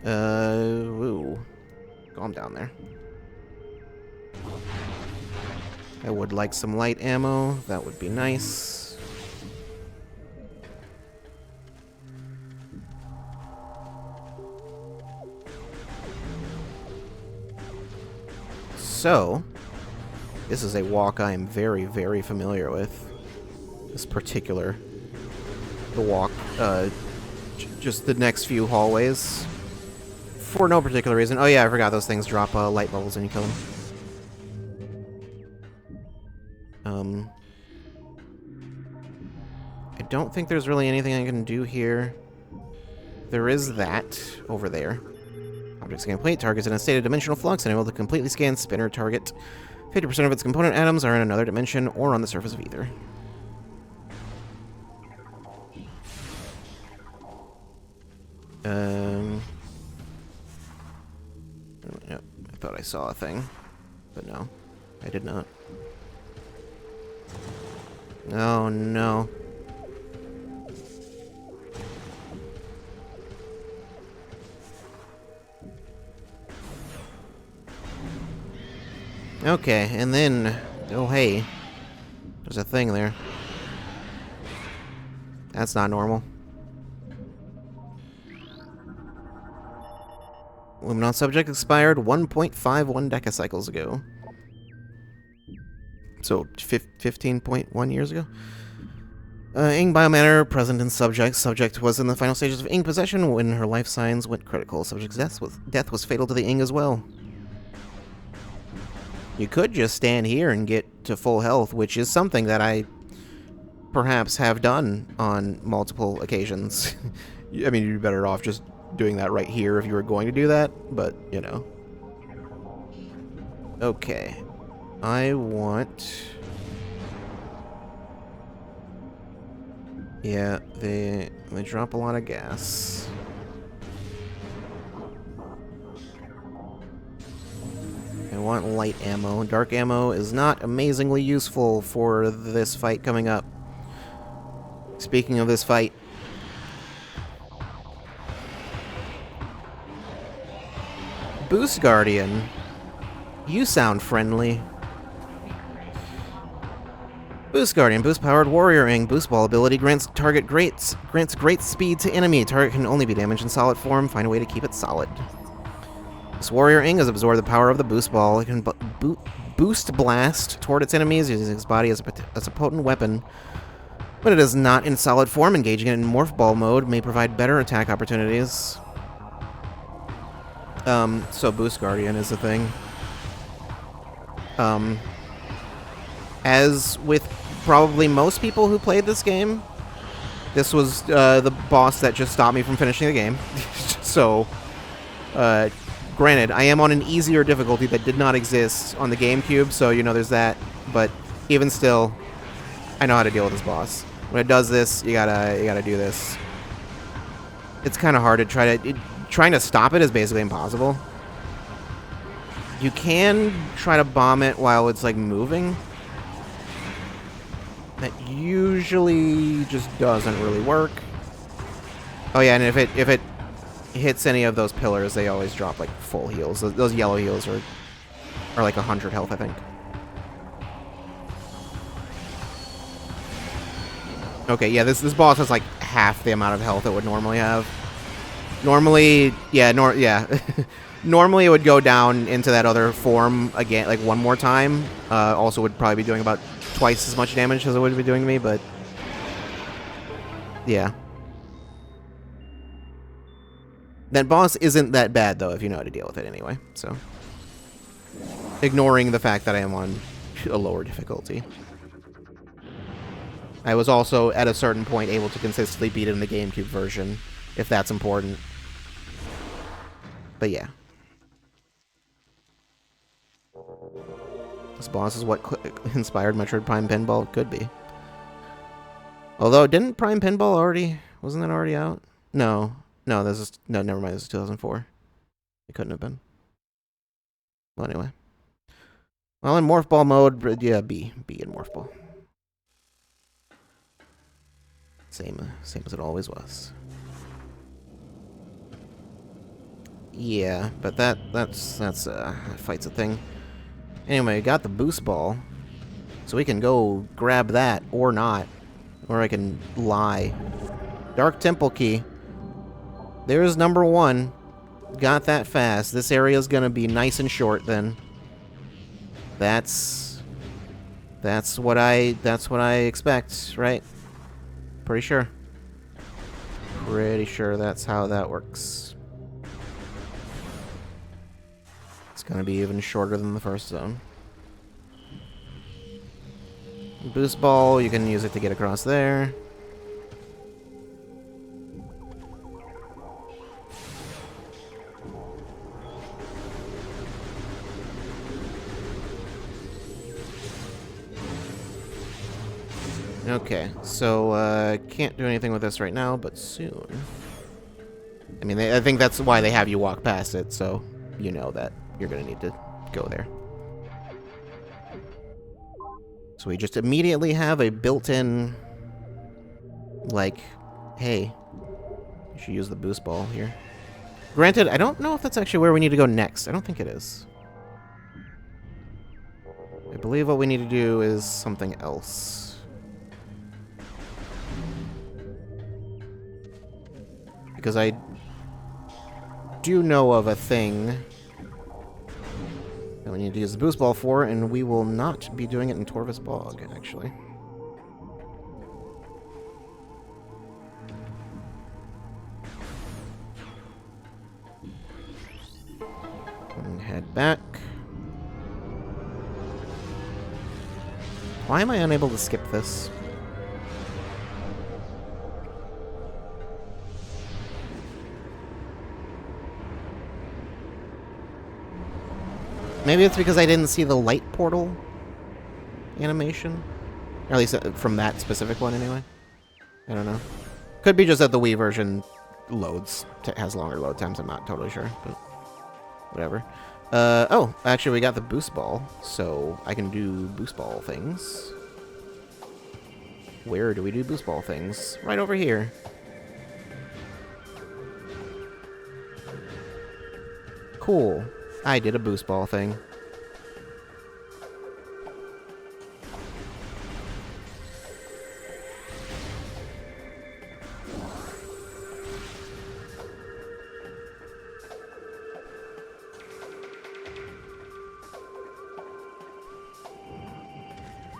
Ooh. Calm down there. I would like some light ammo. That would be nice. So, this is a walk I am very, very familiar with. This particular walk. Just the next few hallways. For no particular reason. Oh yeah, I forgot those things drop light bubbles when you kill them. I don't think there's really anything I can do here. There is that over there. Objects complete. Targets in a state of dimensional flux and able to completely scan spinner target. 50% of its component atoms are in another dimension or on the surface of ether. Yep, I thought I saw a thing, but no, I did not. Oh no. Okay, and then, oh hey, there's a thing there. That's not normal. Luminon subject expired 1.51 decacycles ago. So, 15.1 years ago. Ing biomatter present in subject. Subject was in the final stages of Ing possession when her life signs went critical. Subject's death was fatal to the Ing as well. You could just stand here and get to full health, which is something that I perhaps have done on multiple occasions. I mean, you'd be better off just doing that right here if you were going to do that, but, you know. Okay. I want... Yeah, they drop a lot of gas. I want light ammo. Dark ammo is not amazingly useful for this fight coming up. Speaking of this fight... Boost Guardian. You sound friendly. Boost Guardian, boost-powered warrior ing. Boost ball ability grants great speed to enemy. Target can only be damaged in solid form. Find a way to keep it solid. This warrior ing has absorbed the power of the boost ball. It can boost blast toward its enemies, using its body as a potent weapon. When it is not in solid form, engaging it in morph ball mode may provide better attack opportunities. So Boost Guardian is a thing. As with probably most people who played this game, this was the boss that just stopped me from finishing the game. So, granted, I am on an easier difficulty that did not exist on the GameCube, so, you know, there's that. But even still, I know how to deal with this boss. When it does this, you gotta do this. It's kind of hard to trying to stop it is basically impossible. You can try to bomb it while it's, like, moving. That usually just doesn't really work. Oh yeah, and if it hits any of those pillars, they always drop like full heals. Those yellow heals are like 100 health, I think. Okay, yeah, this boss has like half the amount of health it would normally have. Normally, yeah, normally it would go down into that other form again, like one more time. Also would probably be doing about twice as much damage as it would be doing to me, but yeah. That boss isn't that bad, though, if you know how to deal with it anyway, so. Ignoring the fact that I am on a lower difficulty. I was also, at a certain point, able to consistently beat it in the GameCube version, if that's important. But yeah. This boss is what inspired Metroid Prime Pinball? Could be. Although, didn't Prime Pinball already... Wasn't that already out? No. No, this is... No, never mind. This is 2004. It couldn't have been. Well, anyway. Well, in Morph Ball mode, yeah, B. B in Morph Ball. Same as it always was. Yeah, but that's fight's a thing. Anyway, got the boost ball, so we can go grab that or not, or I can lie. Dark Temple key. There's number 1. Got that fast. This area's gonna be nice and short then. That's what I expect, right? Pretty sure. Pretty sure that's how that works. It's gonna be even shorter than the first zone. Boost ball, you can use it to get across there. Okay, so, can't do anything with this right now, but soon. I mean, I think that's why they have you walk past it, so you know that you're gonna need to go there. So we just immediately have a built-in, like, hey, you should use the boost ball here. Granted, I don't know if that's actually where we need to go next. I don't think it is. I believe what we need to do is something else. Because I do know of a thing that we need to use the boost ball for, and we will not be doing it in Torvus Bog, actually. And head back. Why am I unable to skip this? Maybe it's because I didn't see the light portal animation. Or at least from that specific one, anyway. I don't know. Could be just that the Wii version loads. Has longer load times, I'm not totally sure, but whatever. Oh, actually we got the boost ball, so I can do boost ball things. Where do we do boost ball things? Right over here. Cool. I did a boost ball thing.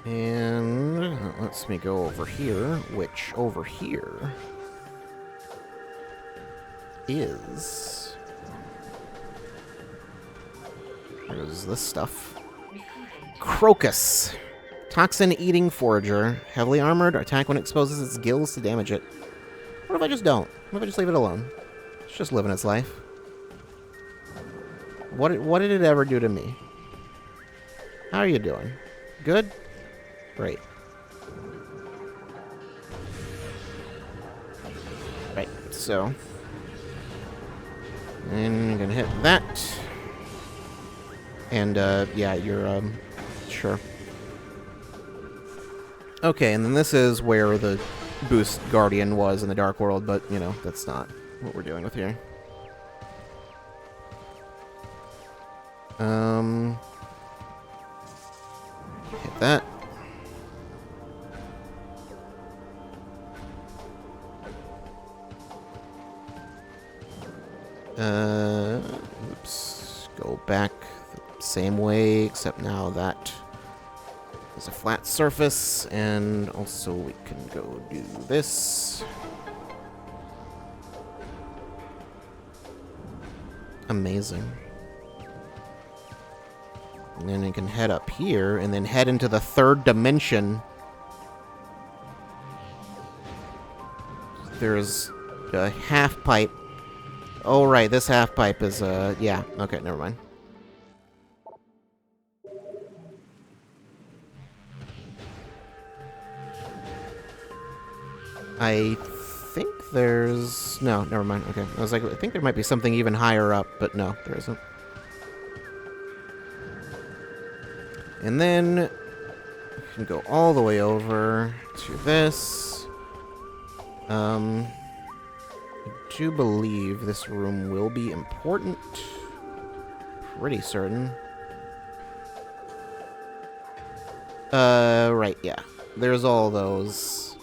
And let's me go over here, which over here is... There's this stuff. Crocus. Toxin-eating forager. Heavily armored. Attack when it exposes its gills to damage it. What if I just don't? What if I just leave it alone? It's just living its life. What did it ever do to me? How are you doing? Good? Great. Right, so... And I'm gonna hit that. And, yeah, you're, sure. Okay, and then this is where the boost guardian was in the Dark World, but, you know, that's not what we're dealing with here. Hit that. Oops. Go back the same way, except now that is a flat surface, and also we can go do this. Amazing. And then we can head up here, and then head into the third dimension. There's a half pipe. Oh, right, this half pipe is, yeah. Okay, never mind. I think there's... No, never mind. Okay, I was like, I think there might be something even higher up, but no, there isn't. And then we can go all the way over to this. I do believe this room will be important. Pretty certain. Right, yeah. There's all those.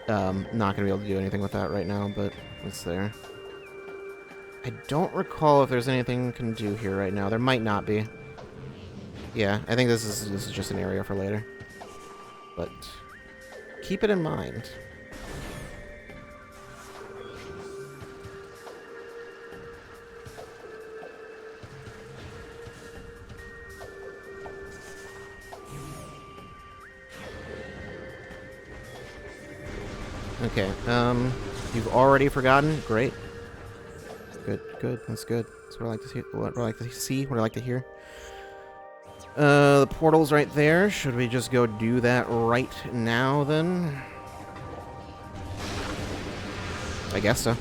Not gonna be able to do anything with that right now, but it's there. I don't recall if there's anything we can do here right now. There might not be. Yeah, I think this is just an area for later. But keep it in mind. Okay, you've already forgotten? Great. Good, good, that's good. That's what I like to see, what I like to see, what I like to hear. The portal's right there. Should we just go do that right now, then? I guess so.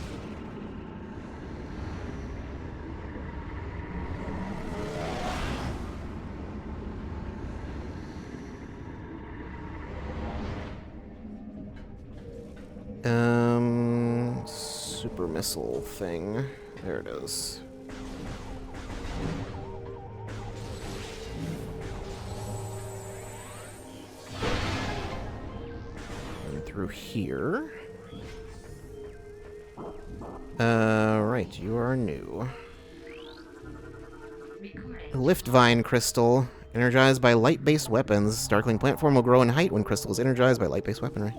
Super missile thing. There it is. And through here. Right, you are new. Lift Vine Crystal. Energized by light-based weapons. Darkling plant form will grow in height when crystal is energized by light-based weaponry.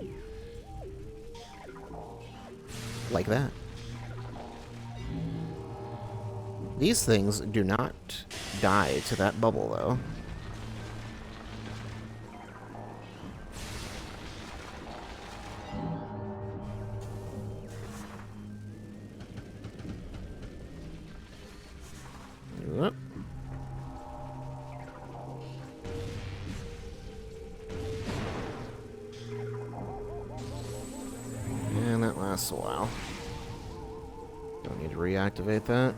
Like that. These things do not die to that bubble, though. Yep. And that lasts a while. Don't need to reactivate that.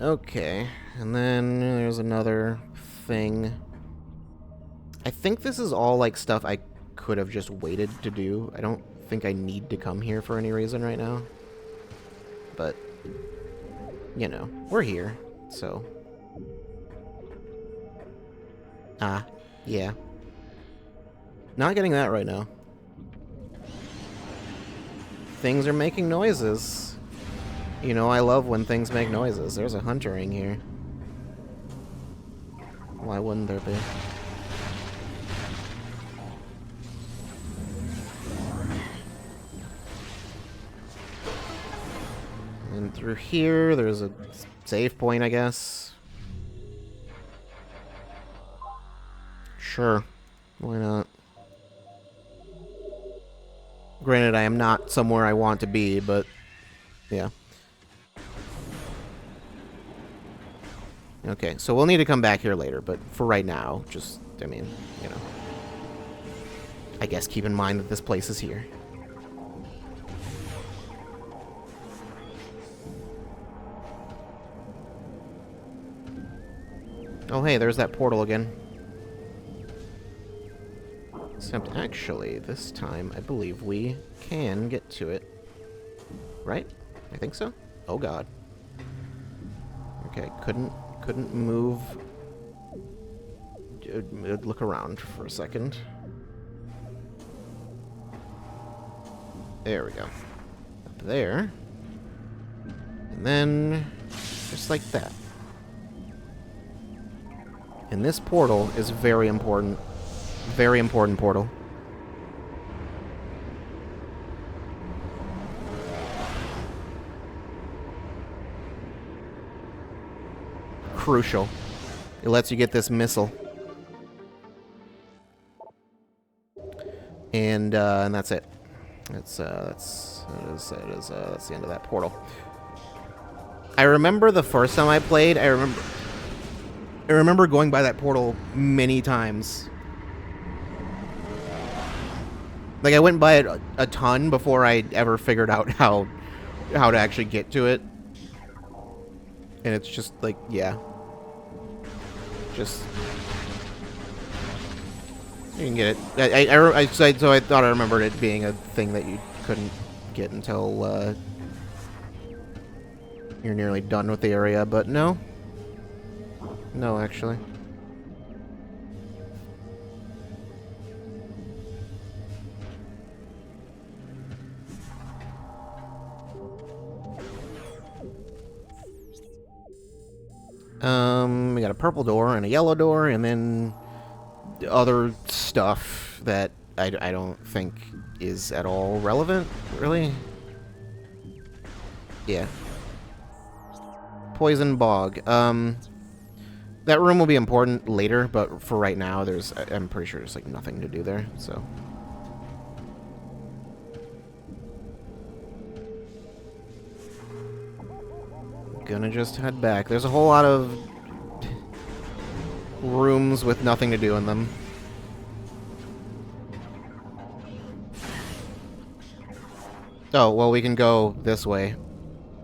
Okay, and then there's another thing. I think this is all, like, stuff I could have just waited to do. I don't think I need to come here for any reason right now. But, you know, we're here, so. Ah, yeah. Not getting that right now. Things are making noises. You know, I love when things make noises. There's a hunter ring here. Why wouldn't there be? And through here, there's a save point, I guess. Sure. Why not? Granted, I am not somewhere I want to be, but yeah. Okay, so we'll need to come back here later, but for right now, just, I mean, you know. I guess keep in mind that this place is here. Oh, hey, there's that portal again. Except, actually, this time, I believe we can get to it. Right? I think so? Oh, God. Okay, couldn't move. Look around for a second. There we go. Up there. And then, just like that. And this portal is very important. Very important portal. Crucial. It lets you get this missile. And that's it. That's the end of that portal. I remember the first time I played, I remember going by that portal many times. Like, I went by it a ton before I ever figured out how to actually get to it. And it's just like, yeah. Just... You can get it. So I thought I remembered it being a thing that you couldn't get until you're nearly done with the area, but no. No, actually. We got a purple door and a yellow door, and then other stuff that I don't think is at all relevant, really. Yeah. Poison Bog. That room will be important later, but for right now, I'm pretty sure there's, like, nothing to do there, so. Gonna just head back. There's a whole lot of rooms with nothing to do in them. Oh, well, we can go this way.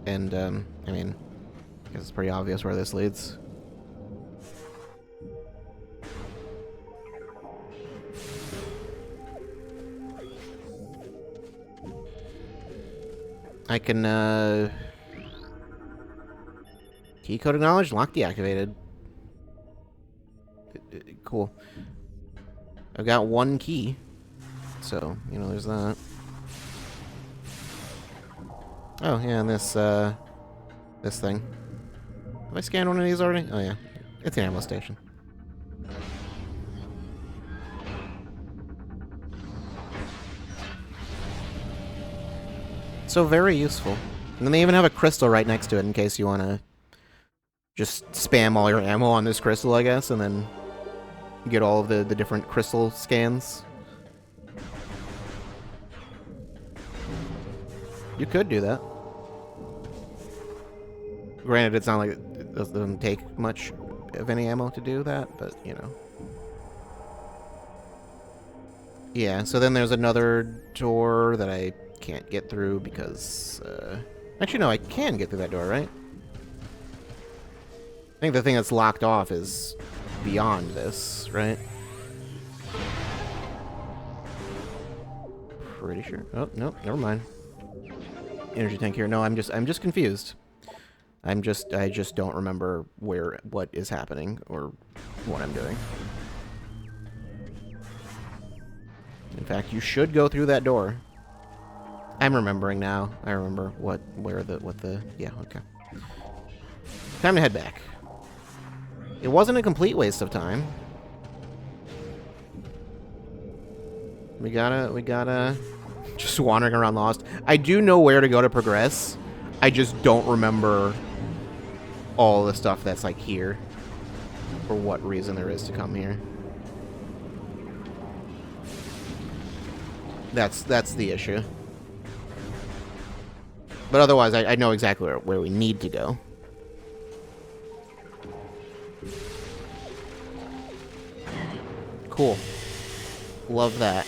And, I mean, I guess it's pretty obvious where this leads. I can, key code acknowledged, lock deactivated. Cool. I've got one key. So, you know, there's that. Oh, yeah, and this thing. Have I scanned one of these already? Oh, yeah. It's an ammo station. So very useful. And then they even have a crystal right next to it in case you want to just spam all your ammo on this crystal, I guess, and then get all of the different crystal scans. You could do that. Granted, it's not like it doesn't take much of any ammo to do that, but, you know. Yeah, so then there's another door that I can't get through because... Actually, no, I can get through that door, right? I think the thing that's locked off is beyond this, right? Pretty sure. Oh, no, never mind. Energy tank here. No, I'm just confused. I just don't remember what is happening or what I'm doing. In fact, you should go through that door. I'm remembering now. I remember yeah, okay. Time to head back. It wasn't a complete waste of time. We gotta just wandering around lost. I do know where to go to progress. I just don't remember all the stuff that's like here. For what reason there is to come here. That's the issue. But otherwise, I know exactly where we need to go. Cool. Love that.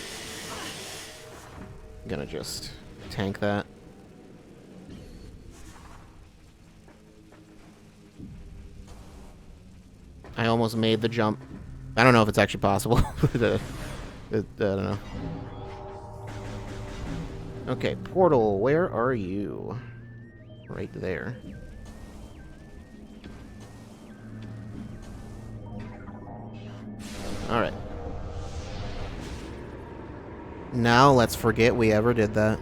I'm gonna just tank that. I almost made the jump. I don't know if it's actually possible. I don't know. Okay, portal, where are you? Right there. Alright. Now let's forget we ever did that.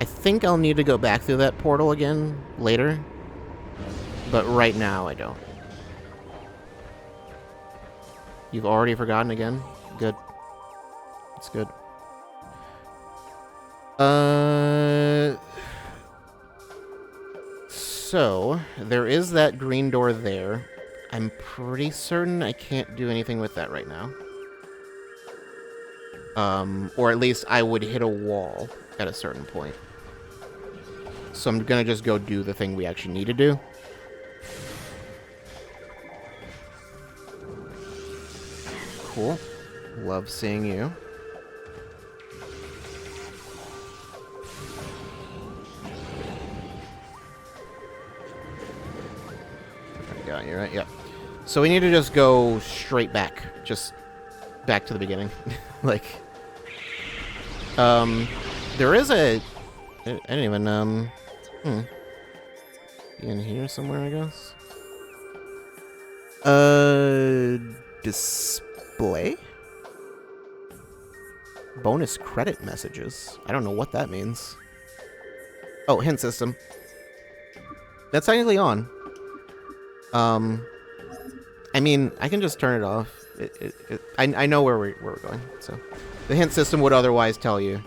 I think I'll need to go back through that portal again later. But right now, I don't. You've already forgotten again? Good. It's good. So, there is that green door there. I'm pretty certain I can't do anything with that right now. Or at least I would hit a wall at a certain point. So I'm gonna just go do the thing we actually need to do. Cool. Love seeing you. I got you, right? Yep. So we need to just go straight back. Just back to the beginning. Like... there is a... I didn't even, in here somewhere, I guess? Display? Bonus credit messages. I don't know what that means. Oh, hint system. That's technically on. I mean, I can just turn it off. I know where we're going, so... The hint system would otherwise tell you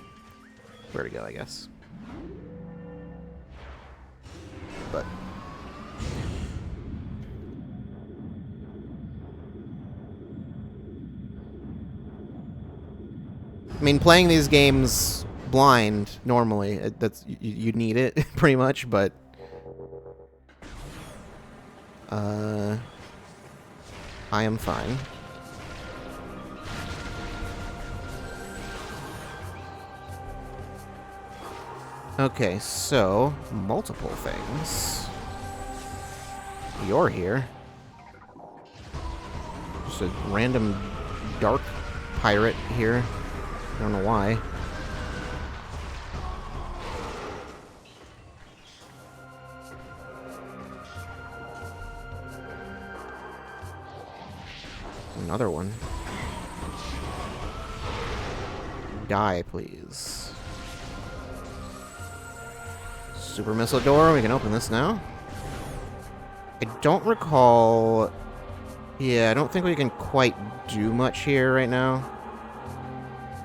where to go, I guess. But... I mean, playing these games blind, normally, that's you need it, pretty much, but... I am fine. Okay, so, multiple things. You're here. Just a random dark pirate here. I don't know why. Another one. Die, please. Super missile door. We can open this now. I don't recall... Yeah, I don't think we can quite do much here right now.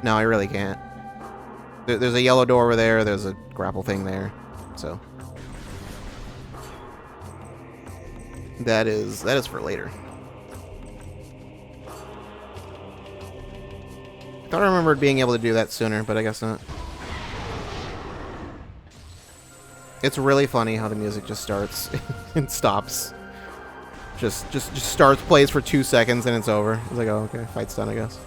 No, I really can't. There's a yellow door over there. There's a grapple thing there. So... That is for later. I thought I remembered being able to do that sooner, but I guess not. It's really funny how the music just starts and stops. Just starts, plays for 2 seconds, and it's over. It's like, oh, okay, fight's done, I guess.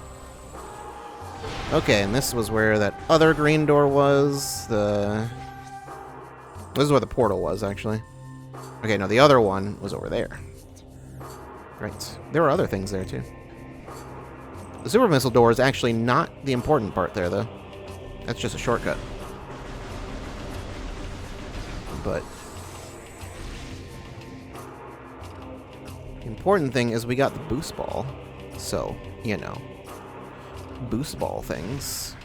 Okay, and this was where that other green door was. This is where the portal was, actually. Okay, no, the other one was over there. Right. There were other things there, too. The super missile door is actually not the important part there, though. That's just a shortcut. But the important thing is we got the boost ball. So, you know, boost ball things.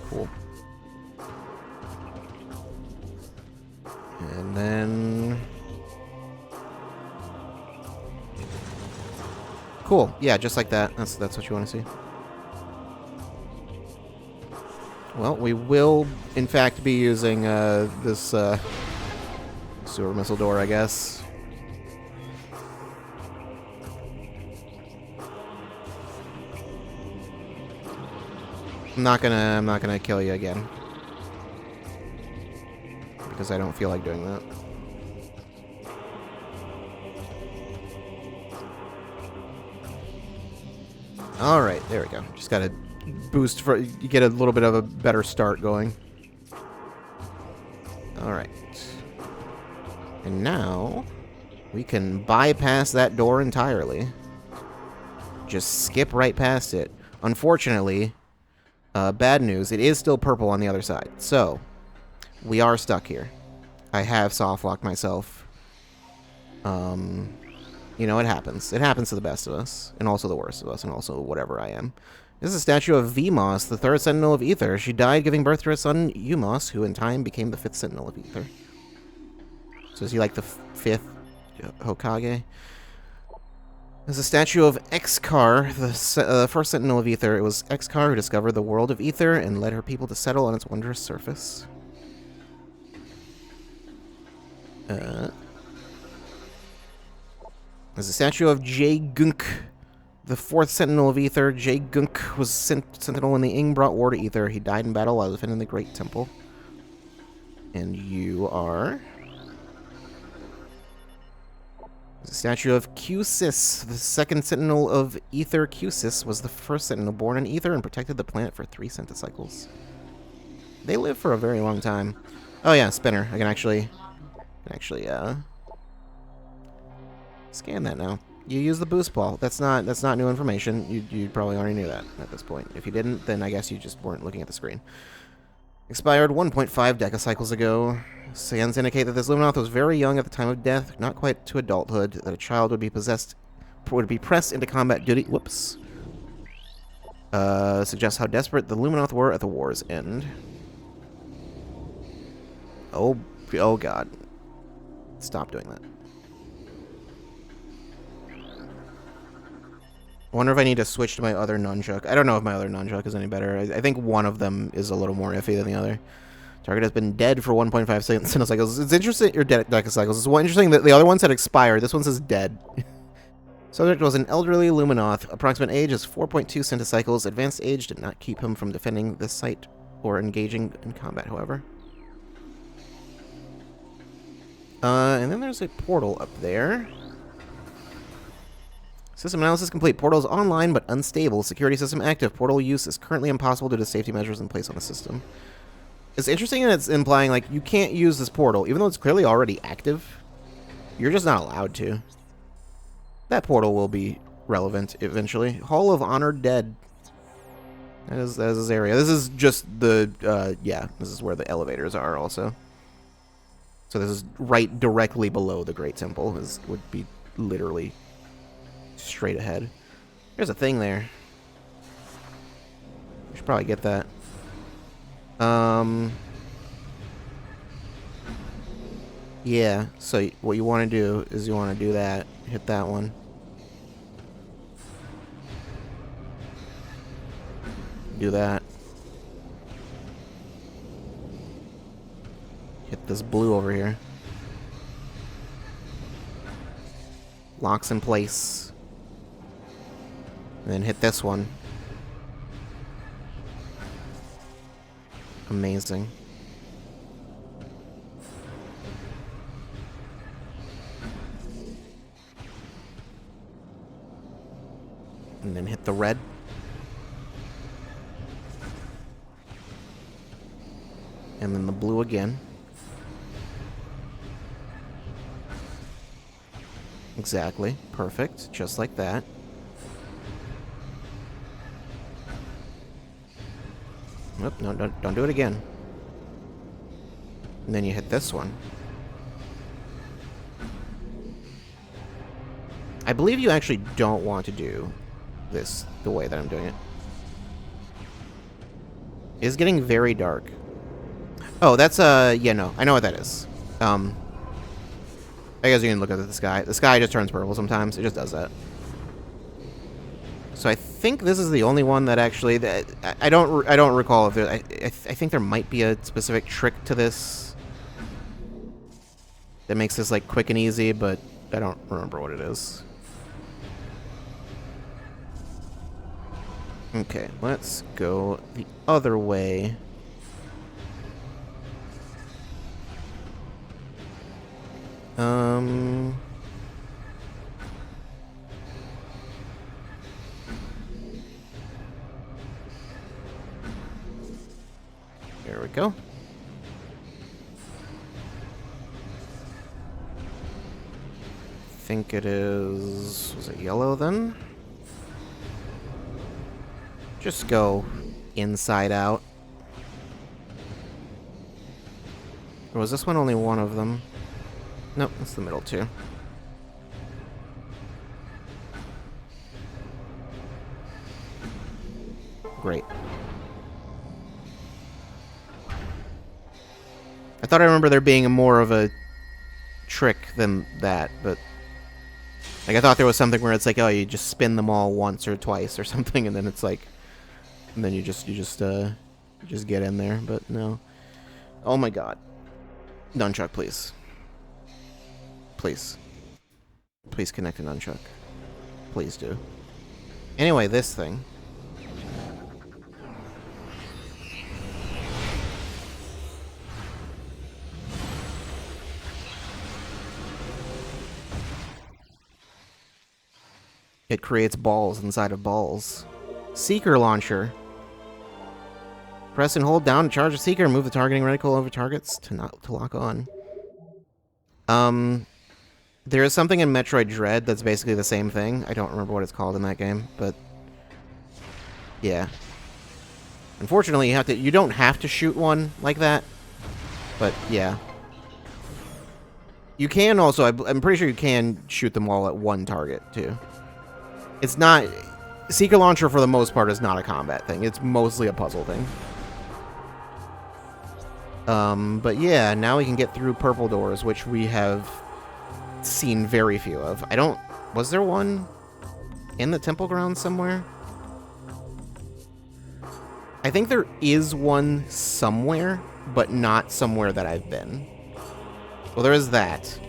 Cool. And then... Cool. Yeah, just like that. That's what you want to see. Well, we will, in fact, be using this sewer missile door, I guess. I'm not gonna kill you again. Because I don't feel like doing that. Alright, there we go. Just gotta boost for you get a little bit of a better start going. Alright. And now we can bypass that door entirely. Just skip right past it. Unfortunately, bad news, it is still purple on the other side. So, we are stuck here. I have soft-locked myself. You know, it happens. It happens to the best of us, and also the worst of us, and also whatever I am. This is a statue of Vmos, the third Sentinel of Ether. She died giving birth to her son, Umos, who in time became the fifth Sentinel of Ether. So is he like the fifth Hokage? There's a statue of Exkar, the first Sentinel of Ether. It was Exkar who discovered the world of Ether and led her people to settle on its wondrous surface. There's a statue of Jae-gunk, the fourth Sentinel of Ether. Jae-gunk was Sentinel when the Ing brought war to Ether. He died in battle while defending the Great Temple. And you are... There's a statue of Q-sis, the second Sentinel of Ether. Q-sis was the first Sentinel born in Ether and protected the planet for 3 centicycles. They live for a very long time. Oh yeah, spinner. I can actually scan that now. You use the boost ball. That's not new information. You probably already knew that at this point. If you didn't, then I guess you just weren't looking at the screen. Expired 1.5 decacycles ago. Scans indicate that this Luminoth was very young at the time of death, not quite to adulthood, that a child would be pressed into combat duty. Whoops. Suggests how desperate the Luminoth were at the war's end. Oh god. Stop doing that. I wonder if I need to switch to my other nunchuck. I don't know if my other nunchuck is any better. I think one of them is a little more iffy than the other. Target has been dead for 1.5 centicycles. It's interesting, or decacycles. It's interesting that the other one said expired. This one says dead. Subject was an elderly Luminoth. Approximate age is 4.2 centicycles. Advanced age did not keep him from defending this site or engaging in combat, however. And then there's a portal up there. System analysis complete. Portal is online but unstable. Security system active. Portal use is currently impossible due to safety measures in place on the system. It's interesting that it's implying, like, you can't use this portal. Even though it's clearly already active, you're just not allowed to. That portal will be relevant eventually. Hall of Honored Dead. That is this area. This is just the, yeah, this is where the elevators are also. So this is right directly below the Great Temple. This would be literally straight ahead. There's a thing there. We should probably get that. Yeah, so what you want to do is you want to do that. Hit that one. Do that. Hit this blue over here. Locks in place. And then hit this one. Amazing. And then hit the red. And then the blue again. Exactly. Perfect. Just like that. Nope, no, don't do it again. And then you hit this one. I believe you actually don't want to do this the way that I'm doing it. It's getting very dark. Oh, that's, yeah, no. I know what that is. I guess you can look at the sky. The sky just turns purple sometimes. It just does that. So I think think this is the only one that actually... I don't recall if there... I think there might be a specific trick to this that makes this, like, quick and easy, but I don't remember what it is. Okay, let's go the other way. There we go. I think it is... Was it yellow then? Just go inside out. Or was this one only one of them? Nope, it's the middle two. Great. I thought I remember there being more of a trick than that, but... Like, I thought there was something where it's like, oh, you just spin them all once or twice or something, and then it's like... And then you just get in there, but no. Oh my god. Nunchuck, please. Please. Please connect a nunchuck. Please do. Anyway, this thing. It creates balls inside of balls. Seeker launcher. Press and hold down to charge a seeker and move the targeting reticle over targets to lock on. There is something in Metroid Dread that's basically the same thing. I don't remember what it's called in that game, but yeah. Unfortunately, you don't have to shoot one like that, but yeah. You can also, I'm pretty sure you can shoot them all at one target too. It's not... Seeker Launcher, for the most part, is not a combat thing. It's mostly a puzzle thing. But yeah, now we can get through purple doors, which we have seen very few of. I don't... Was there one in the temple grounds somewhere? I think there is one somewhere, but not somewhere that I've been. Well, there is that.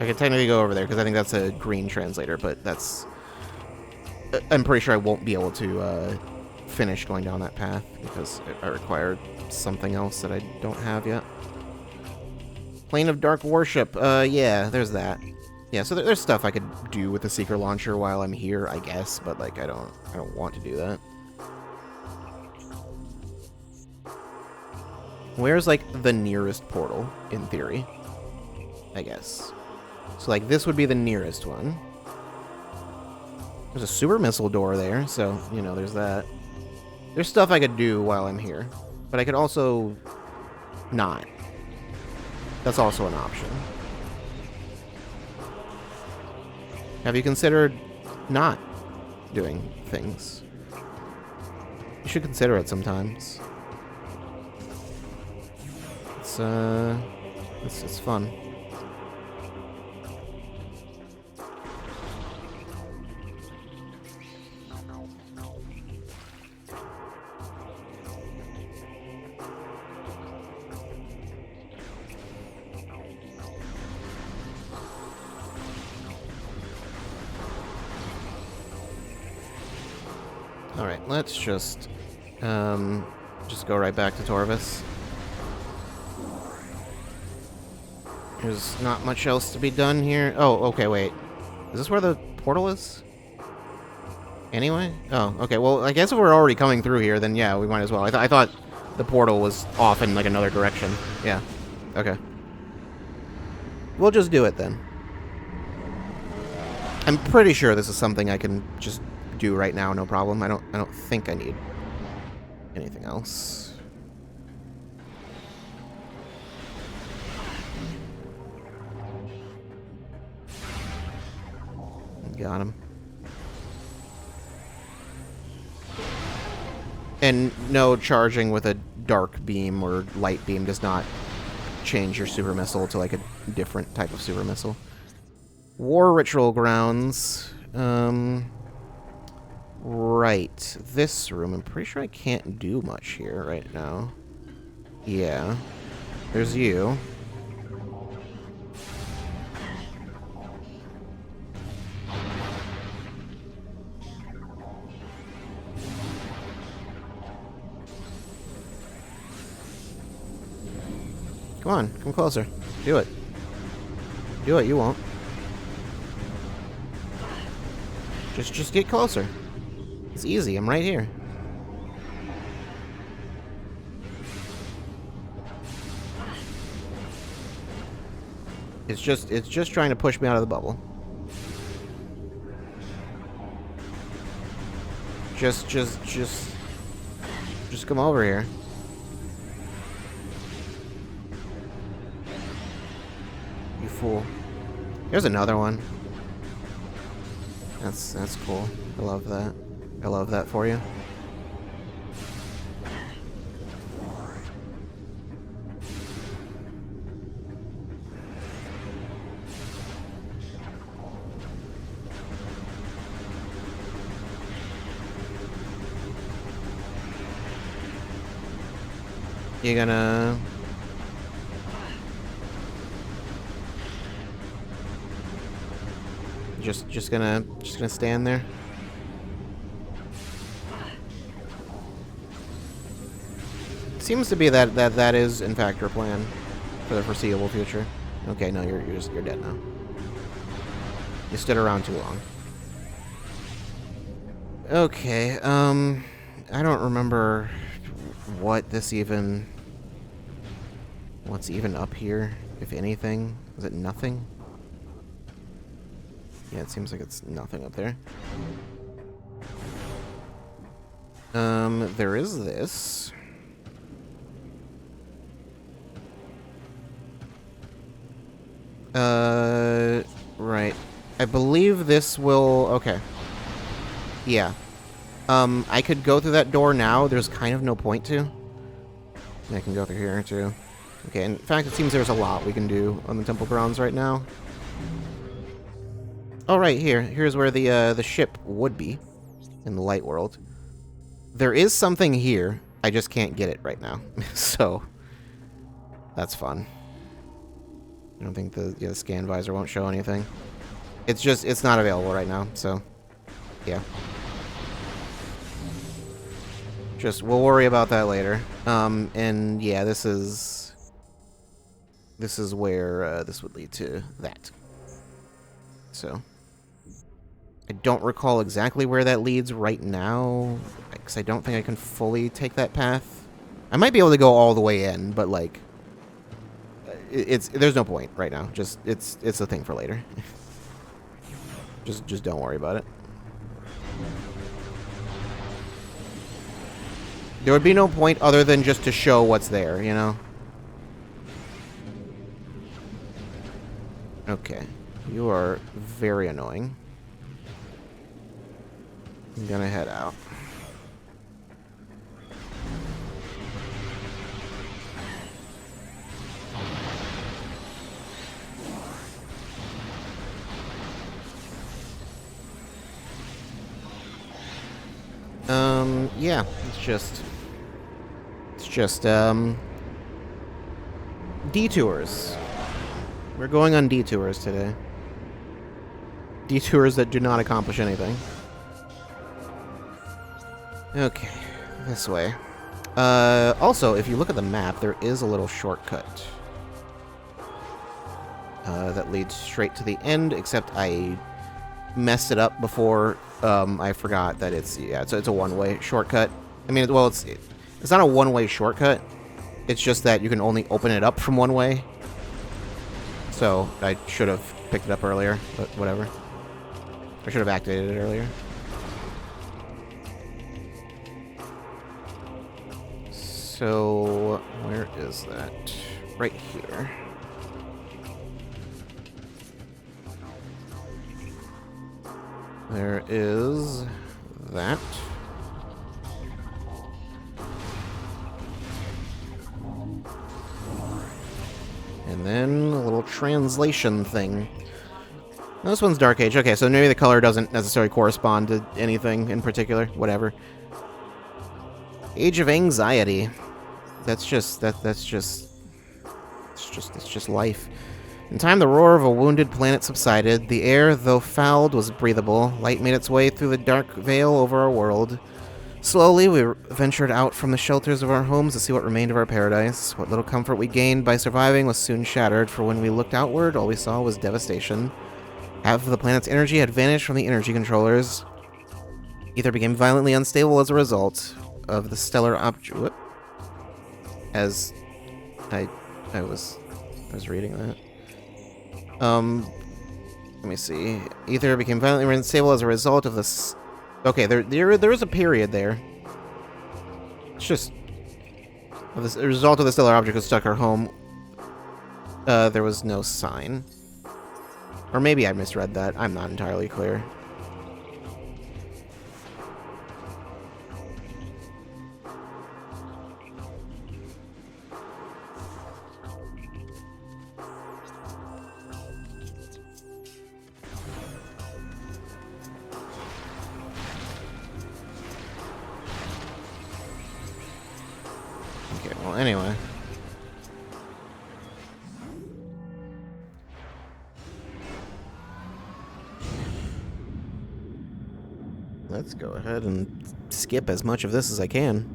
I could technically go over there, because I think that's a green translator, but that's... I'm pretty sure I won't be able to finish going down that path, because I require something else that I don't have yet. Plane of Dark Worship. Yeah, there's that. Yeah, so there's stuff I could do with the Seeker Launcher while I'm here, I guess, but, like, I don't want to do that. Where's, like, the nearest portal, in theory? I guess. So, like, this would be the nearest one. There's a super missile door there, so, you know, there's that. There's stuff I could do while I'm here, but I could also not. That's also an option. Have you considered not doing things? You should consider it sometimes. It's fun. Alright, let's just go right back to Torvis. There's not much else to be done here. Oh, okay, wait. Is this where the portal is? Anyway? Oh, okay, well, I guess if we're already coming through here, then yeah, we might as well. I thought the portal was off in, like, another direction. Yeah. Okay. We'll just do it, then. I'm pretty sure this is something I can just do right now, no problem. I don't think I need anything else. Got him. And no, charging with a dark beam or light beam does not change your super missile to, like, a different type of super missile. War Ritual Grounds. Right. This room, I'm pretty sure I can't do much here right now. Yeah. There's you. Come on, come closer. Do it. Do it, you won't. Just get closer. It's easy, I'm right here. It's just trying to push me out of the bubble. Just come over here. You fool. There's another one. That's cool. I love that. I love that for you. You gonna... Just gonna stand there? Seems to be that is in fact your plan for the foreseeable future. Okay, no, you're dead now. You stood around too long. Okay, I don't remember what's even up here, if anything. Is it nothing? Yeah, it seems like it's nothing up there. There is this. Right. I believe this will... Okay. Yeah. I could go through that door now. There's kind of no point to. I can go through here, too. Okay, in fact, it seems there's a lot we can do on the temple grounds right now. Oh, right, here. Here's where the ship would be in the light world. There is something here. I just can't get it right now. So, that's fun. I don't think the scan visor won't show anything. It's not available right now, so, yeah. We'll worry about that later. And yeah, this is where this would lead to that. So, I don't recall exactly where that leads right now, because I don't think I can fully take that path. I might be able to go all the way in, but like, there's no point right now. It's a thing for later. just don't worry about it. There would be no point other than just to show what's there, you know? Okay. You are very annoying. I'm gonna head out. Yeah, it's just detours. We're going on detours today. Detours that do not accomplish anything. Okay, this way. Also, if you look at the map, there is a little shortcut that leads straight to the end, except I messed it up before. I forgot that it's a one-way shortcut. I mean, well, it's not a one-way shortcut. It's just that you can only open it up from one way. So I should have picked it up earlier, but whatever. I should have activated it earlier. So where is that? Right here. There is that. And then a little translation thing. This one's Dark Age. Okay, so maybe the color doesn't necessarily correspond to anything in particular. Whatever. Age of Anxiety. That's just life. In time, the roar of a wounded planet subsided. The air, though fouled, was breathable. Light made its way through the dark veil over our world. Slowly, we ventured out from the shelters of our homes to see what remained of our paradise. What little comfort we gained by surviving was soon shattered, for when we looked outward, all we saw was devastation. Half of the planet's energy had vanished from the energy controllers. Ether became violently unstable as a result of the stellar object. As I was reading that. Let me see. Ether became violently unstable as a result of this. Okay, there is a period there. It's just the result of the stellar object was stuck our home. There was no sign. Or maybe I misread that. I'm not entirely clear. Okay, well, anyway. Let's go ahead and skip as much of this as I can.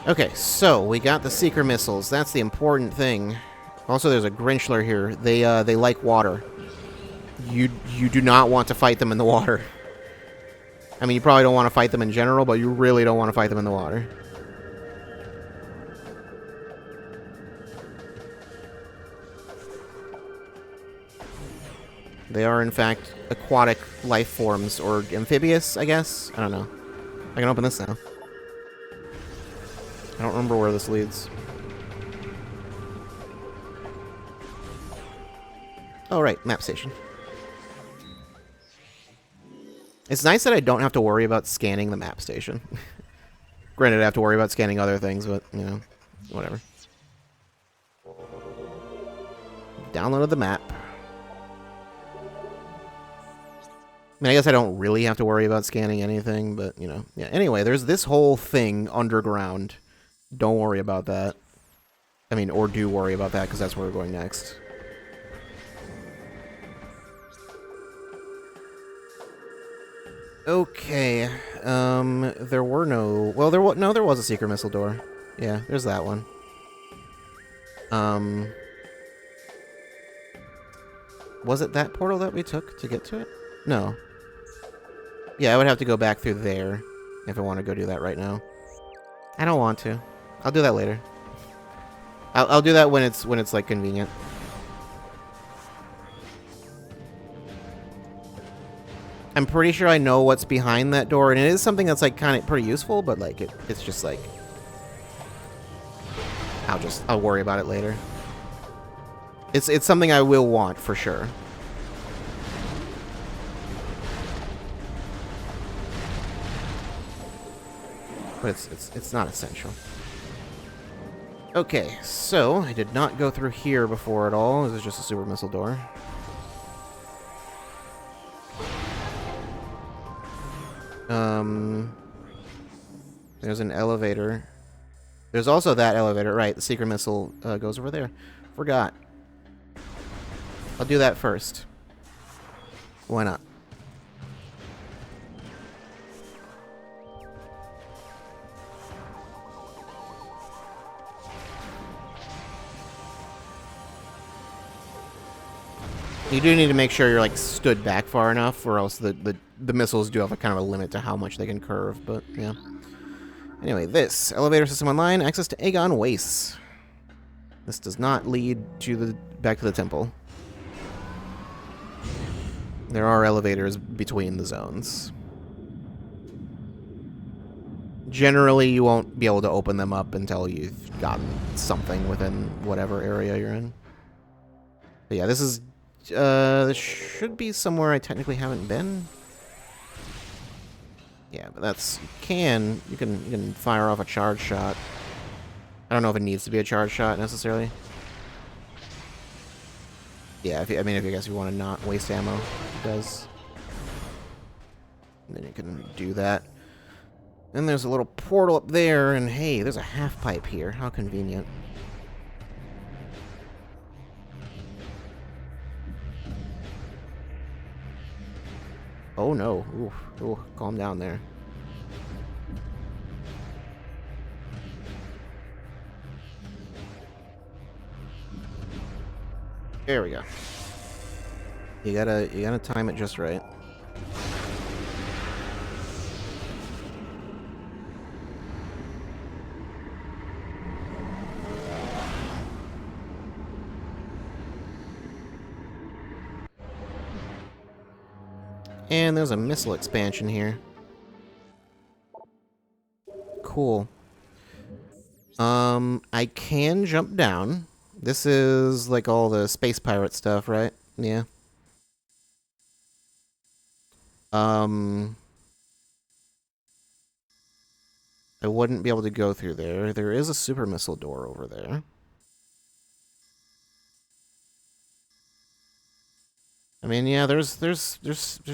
Okay, so we got the seeker missiles. That's the important thing. Also, there's a Grinchler here. They like water. You do not want to fight them in the water. I mean, you probably don't want to fight them in general, but you really don't want to fight them in the water. They are, in fact, aquatic life forms, or amphibious, I guess? I don't know. I can open this now. I don't remember where this leads. Oh, right. Map station. It's nice that I don't have to worry about scanning the map station. Granted, I have to worry about scanning other things, but, you know, whatever. Downloaded the map. I mean, I guess I don't really have to worry about scanning anything, but, you know. Yeah, anyway, there's this whole thing underground. Don't worry about that. I mean, or do worry about that, because that's where we're going next. Okay, there were no... Well, there was a secret missile door. Yeah, there's that one. Was it that portal that we took to get to it? No. Yeah, I would have to go back through there if I want to go do that right now. I don't want to. I'll do that later. I'll do that when it's like convenient. I'm pretty sure I know what's behind that door, and it is something that's like kind of pretty useful, but like it's just like I'll worry about it later. It's something I will want for sure. But it's not essential. Okay, so I did not go through here before at all. This is just a super missile door. There's an elevator. There's also that elevator. Right, the secret missile goes over there. Forgot. I'll do that first. Why not? You do need to make sure you're like stood back far enough, or else the missiles do have a kind of a limit to how much they can curve, but yeah. Anyway, this elevator system online, access to Aegon Wastes. This does not lead to back to the temple. There are elevators between the zones. Generally, you won't be able to open them up until you've gotten something within whatever area you're in. But yeah, this should be somewhere I technically haven't been. Yeah, but that's... You can fire off a charge shot. I don't know if it needs to be a charge shot, necessarily. Yeah, if I guess you want to not waste ammo, it does. And then you can do that. Then there's a little portal up there, and hey, there's a half pipe here. How convenient. Oh no. Ooh, calm down there. There we go. You gotta time it just right. And there's a missile expansion here. Cool. I can jump down. This is like all the space pirate stuff, right? Yeah. I wouldn't be able to go through there. There is a super missile door over there. I mean, yeah, there's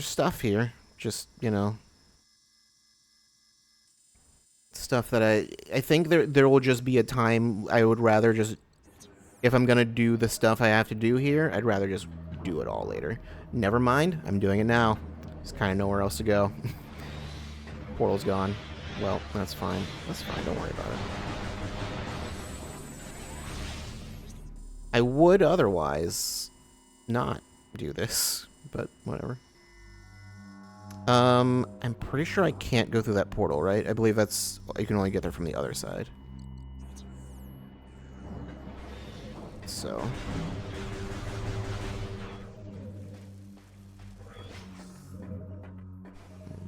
stuff here. Just, you know, stuff that I think there will just be a time I would rather just, if I'm gonna do the stuff I have to do here, I'd rather just do it all later. Never mind, I'm doing it now. Just kind of nowhere else to go. Portal's gone. Well, that's fine. That's fine, don't worry about it. I would otherwise not do this, but whatever. I'm pretty sure I can't go through that portal, right? I believe that's... you can only get there from the other side. So...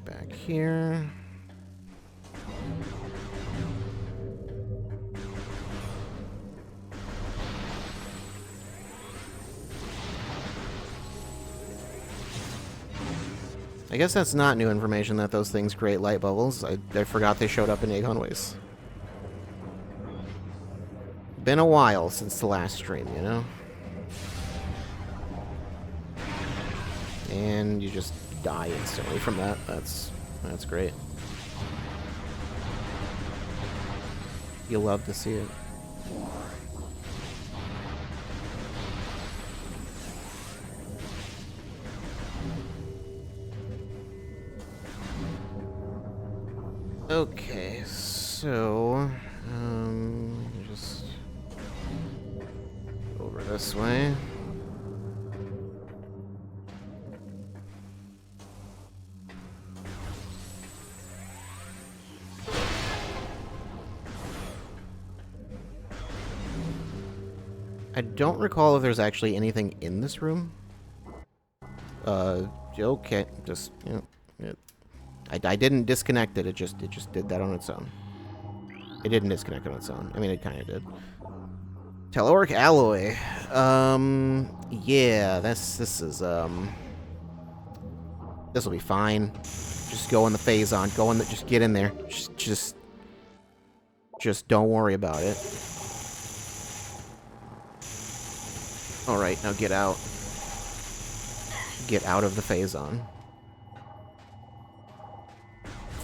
back here... I guess that's not new information that those things create light bubbles. I forgot they showed up in Aegon Waste. Been a while since the last stream, you know? And you just die instantly from that. That's great. You'll love to see it. Okay, so just over this way. I don't recall if there's actually anything in this room. Okay, just, you know, I didn't disconnect it, it just did that on its own. It didn't disconnect on its own. I mean, it kind of did. Telluric alloy. Yeah, this is, this will be fine. Just go in the phase on. Go in the, just get in there. Just don't worry about it. Alright, now get out. Get out of the Phazon.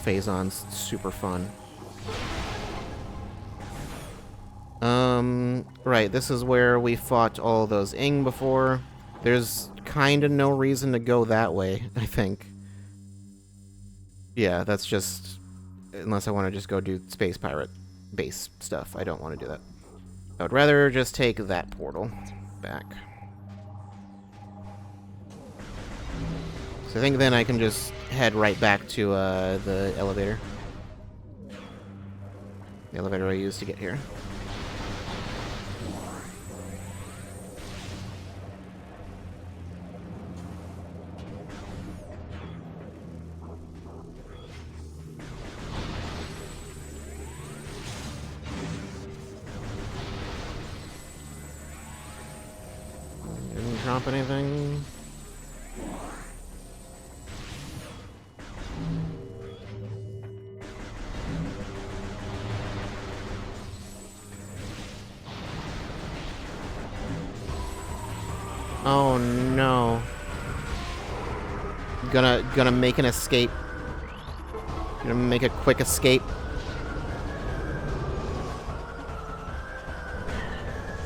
Phazon's super fun. Right, this is where we fought all those Ing before. There's kinda no reason to go that way, I think. Yeah, that's just... unless I want to just go do Space Pirate base stuff. I don't want to do that. I would rather just take that portal back. So I think then I can just head right back to the elevator. The elevator I used to get here. drop anything? Oh no. Gonna make an escape. Gonna make a quick escape.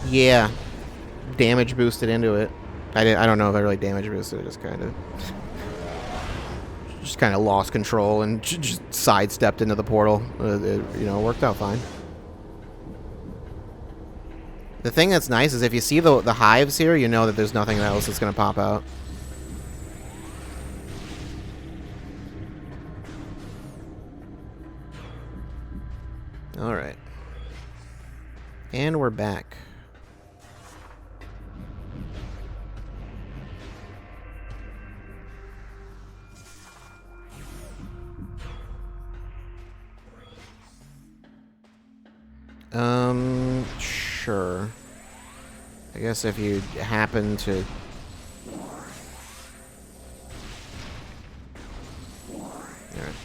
Yeah. Damage boosted into it. I don't know if I really damage boosted it, just kind of lost control and just sidestepped into the portal. It, you know, worked out fine. The thing that's nice is if you see the hives here, you know that there's nothing else that's going to pop out. Alright. And we're back. Sure. I guess if you happen to... Alright.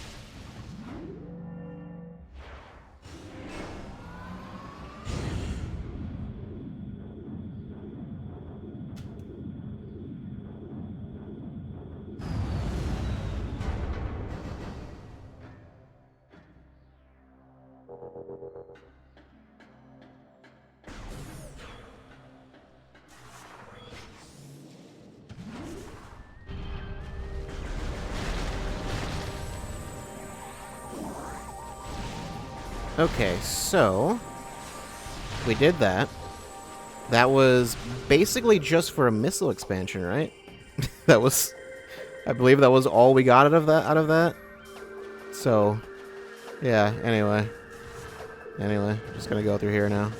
Okay, so we did that. That was basically just for a missile expansion, right? That was, I believe that was all we got out of that. So, yeah, anyway, just gonna go through here now.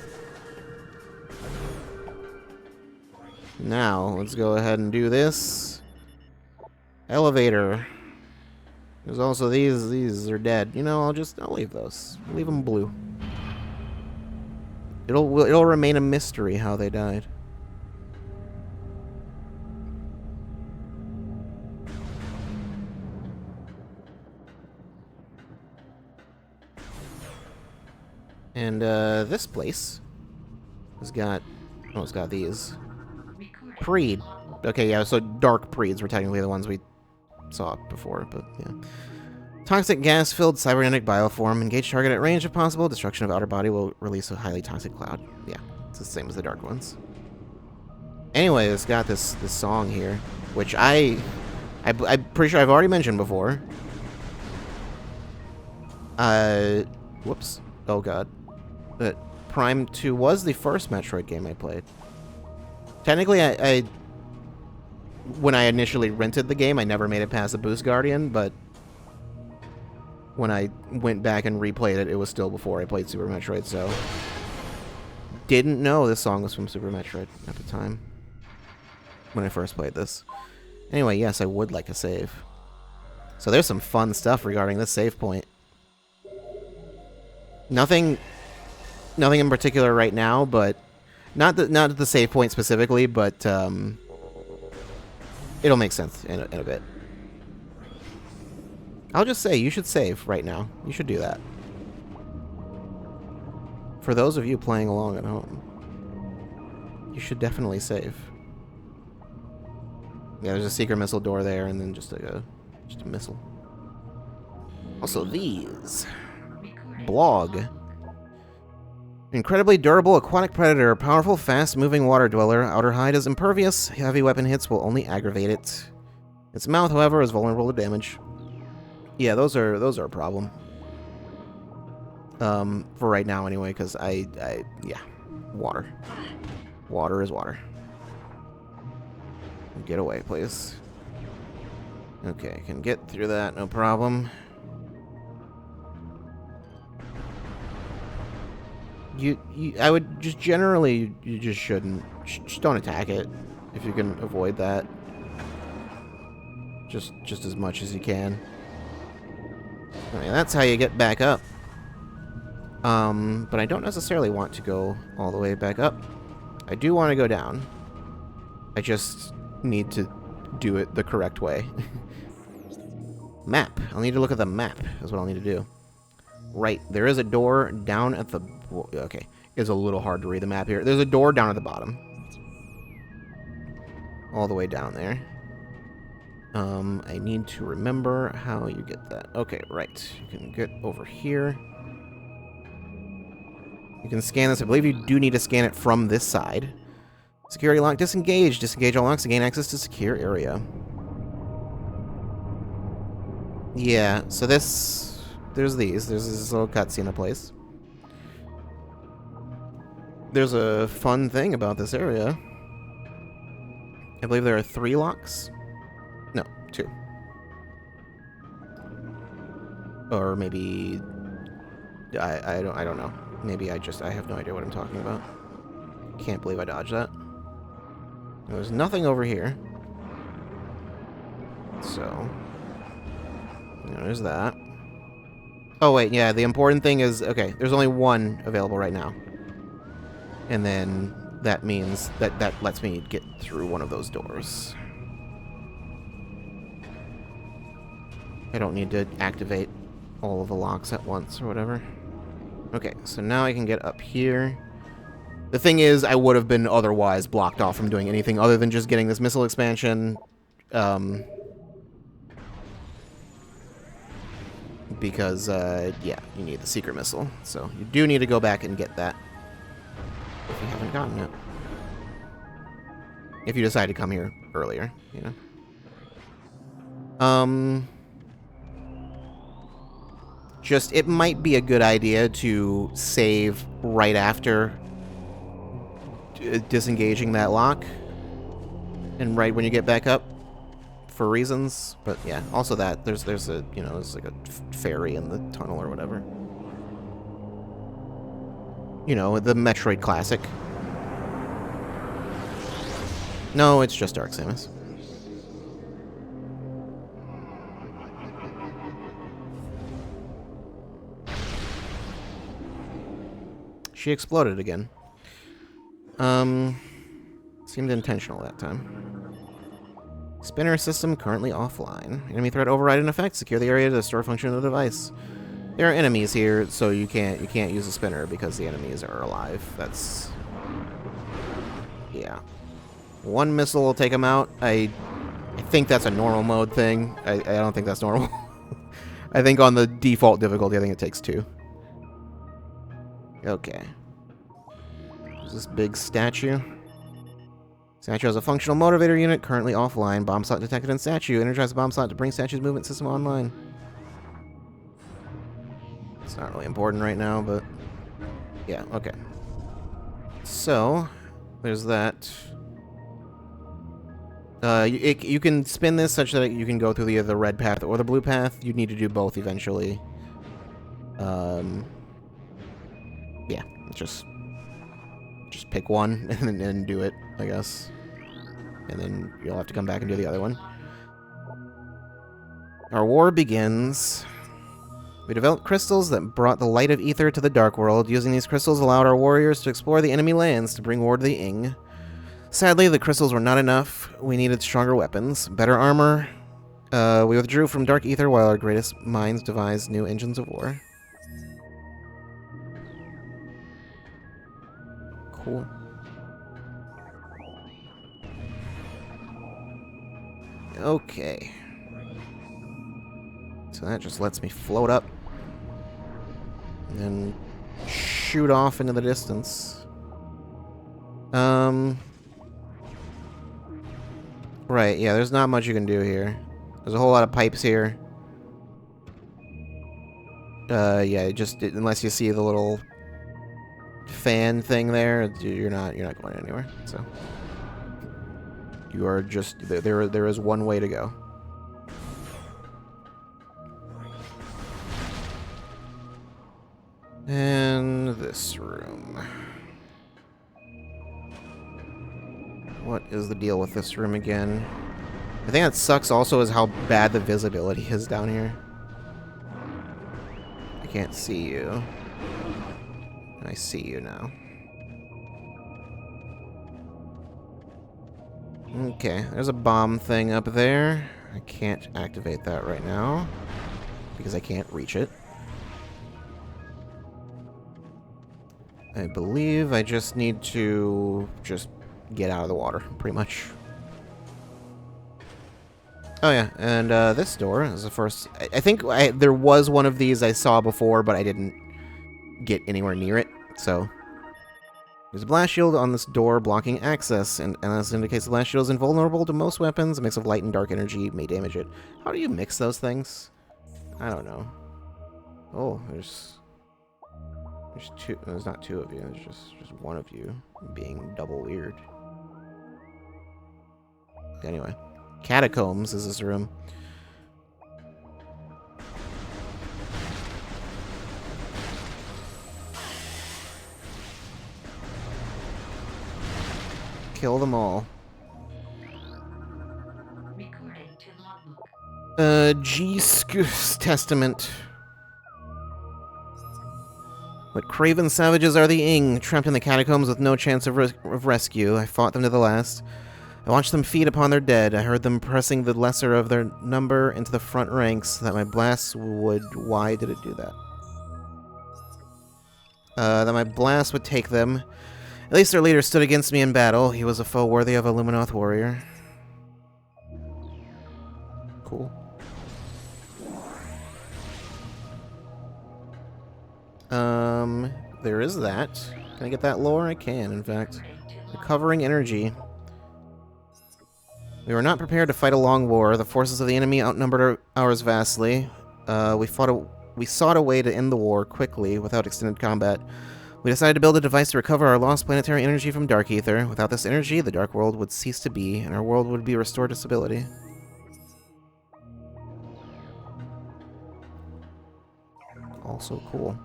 Now, let's go ahead and do this. Elevator. There's also these are dead. You know, I'll leave those. Leave them blue. It'll remain a mystery how they died. And this place has got it's got these. Preed. Okay, yeah, so dark Preeds were technically the ones we saw before, but yeah. Toxic gas-filled cybernetic bioform. Engage target at range if possible. Destruction of outer body will release a highly toxic cloud. Yeah, it's the same as the dark ones. Anyway, it's got this song here, which I'm pretty sure I've already mentioned before. Whoops. Oh god. But Prime 2 was the first Metroid game I played. Technically, when I initially rented the game, I never made it past the Boost Guardian, but when I went back and replayed it, it was still before I played Super Metroid, so didn't know this song was from Super Metroid at the time when I first played this. Anyway, yes, I would like a save. So there's some fun stuff regarding this save point. Nothing in particular right now, but not the save point specifically, but it'll make sense in a bit. I'll just say, you should save right now. You should do that. For those of you playing along at home, you should definitely save. Yeah, there's a secret missile door there, and then just a missile. Also, these. Blog. Incredibly durable aquatic predator, powerful, fast-moving water dweller. Outer hide is impervious. Heavy weapon hits will only aggravate it. Its mouth, however, is vulnerable to damage. Yeah, those are a problem. For right now anyway, because yeah, water. Water is water. Get away, please. Okay, can get through that, no problem. I would just generally, you just shouldn't. Just don't attack it if you can avoid that. Just as much as you can. Okay, that's how you get back up. But I don't necessarily want to go all the way back up. I do want to go down. I just need to do it the correct way. Map. I'll need to look at the map, is what I'll need to do. Right, there is a door down at the... Okay, it's a little hard to read the map here. There's a door down at the bottom. All the way down there. I need to remember how you get that. Okay, right. You can get over here. You can scan this. I believe you do need to scan it from this side. Security lock. Disengage. Disengage all locks to gain access to secure area. Yeah, so this... There's these. There's this little cutscene place. There's a fun thing about this area. I believe there are 3 locks. No, 2. Or maybe... I don't know. Maybe I have no idea what I'm talking about. Can't believe I dodged that. There's nothing over here. So... there's that. Oh, wait, yeah, the important thing is... Okay, there's only 1 available right now. And then that means that lets me get through one of those doors. I don't need to activate all of the locks at once or whatever. Okay, so now I can get up here. The thing is, I would have been otherwise blocked off from doing anything other than just getting this missile expansion. Because, yeah, you need the secret missile. So you do need to go back and get that. If you haven't gotten it. If you decide to come here earlier, you know. Just, it might be a good idea to save right after disengaging that lock. And right when you get back up. For reasons. But yeah, also that. There's a, you know, there's like a ferry in the tunnel or whatever. You know, the Metroid classic. No, it's just Dark Samus. She exploded again. Seemed intentional that time. Spinner system currently offline. Enemy threat override in effect. Secure the area to store function of the device. There are enemies here, so you can't use a spinner because the enemies are alive. That's... yeah. 1 missile will take them out. I think that's a normal mode thing. I don't think that's normal. I think on the default difficulty, I think it takes 2. Okay. There's this big statue. Statue has a functional motivator unit, currently offline. Bomb slot detected in statue. Energize the bomb slot to bring statue's movement system online. It's not really important right now, but... yeah, okay. So, there's that. You can spin this such that you can go through the red path or the blue path. You need to do both eventually. Yeah, just pick one and then do it, I guess. And then you'll have to come back and do the other one. Our war begins. We developed crystals that brought the light of ether to the dark world. Using these crystals allowed our warriors to explore the enemy lands to bring war to the Ing. Sadly, the crystals were not enough. We needed stronger weapons, better armor. We withdrew from dark ether while our greatest minds devised new engines of war. Cool. Okay. So that just lets me float up. And then shoot off into the distance. Right, yeah, there's not much you can do here. There's a whole lot of pipes here. Yeah, just unless you see the little fan thing there, you're not going anywhere. So you are just there is one way to go. And this room. What is the deal with this room again? I think that sucks also is how bad the visibility is down here. I can't see you. I see you now. Okay, there's a bomb thing up there. I can't activate that right now because I can't reach it. I believe I just need to just get out of the water, pretty much. Oh yeah, and this door is the first... I think there was one of these I saw before, but I didn't get anywhere near it, so... There's a blast shield on this door blocking access, and this indicates the blast shield is invulnerable to most weapons. A mix of light and dark energy may damage it. How do you mix those things? I don't know. Oh, there's two. There's not two of you. There's just one of you being double weird. Anyway, catacombs is this room. Kill them all. G-Scoos Testament. What craven savages are the Ing, trapped in the catacombs with no chance of rescue. I fought them to the last. I watched them feed upon their dead. I heard them pressing the lesser of their number into the front ranks, that my blast would... Why did it do that? That my blast would take them. At least their leader stood against me in battle. He was a foe worthy of a Luminoth warrior. Cool. There is that. Can I get that lore? I can, in fact. Recovering energy. We were not prepared to fight a long war. The forces of the enemy outnumbered ours vastly. We sought a way to end the war quickly, without extended combat. We decided to build a device to recover our lost planetary energy from Dark Ether. Without this energy, the Dark World would cease to be, and our world would be restored to stability. Also cool.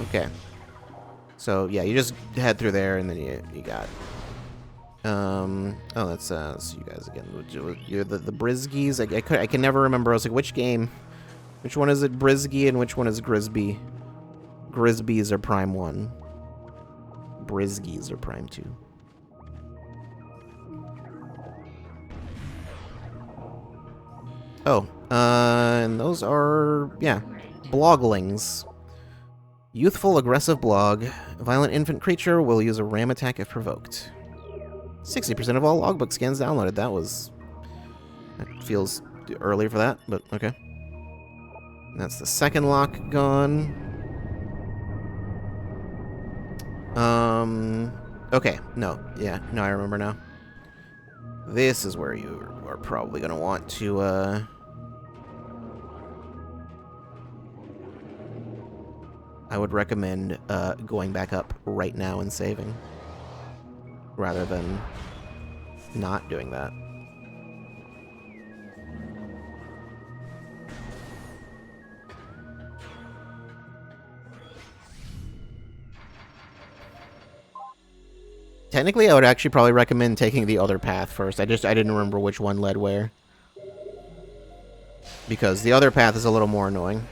Okay. So, yeah, you just head through there, and then you got... oh, that's you guys again. You're the Brisgies. I can never remember. I was like, which game? Which one is it Brisgy, and which one is Grisby? Grisbys are Prime 1. Brisgies are Prime 2. Oh, and those are, yeah, bloglings. Youthful, aggressive blog. A violent infant creature will use a ram attack if provoked. 60% of all logbook scans downloaded. That feels early for that, but okay. That's the second lock gone. Okay, no, yeah, no, I remember now. This is where you are probably gonna want to, I would recommend, going back up right now and saving, rather than not doing that. Technically, I would actually probably recommend taking the other path first. I didn't remember which one led where. Because the other path is a little more annoying.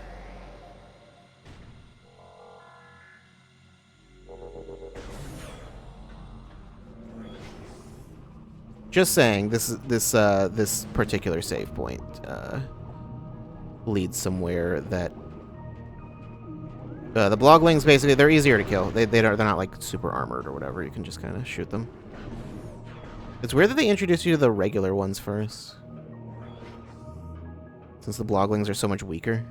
Just saying, this particular save point leads somewhere that the bloglings basically they're easier to kill. They're not like super armored or whatever. You can just kind of shoot them. It's weird that they introduce you to the regular ones first, since the bloglings are so much weaker.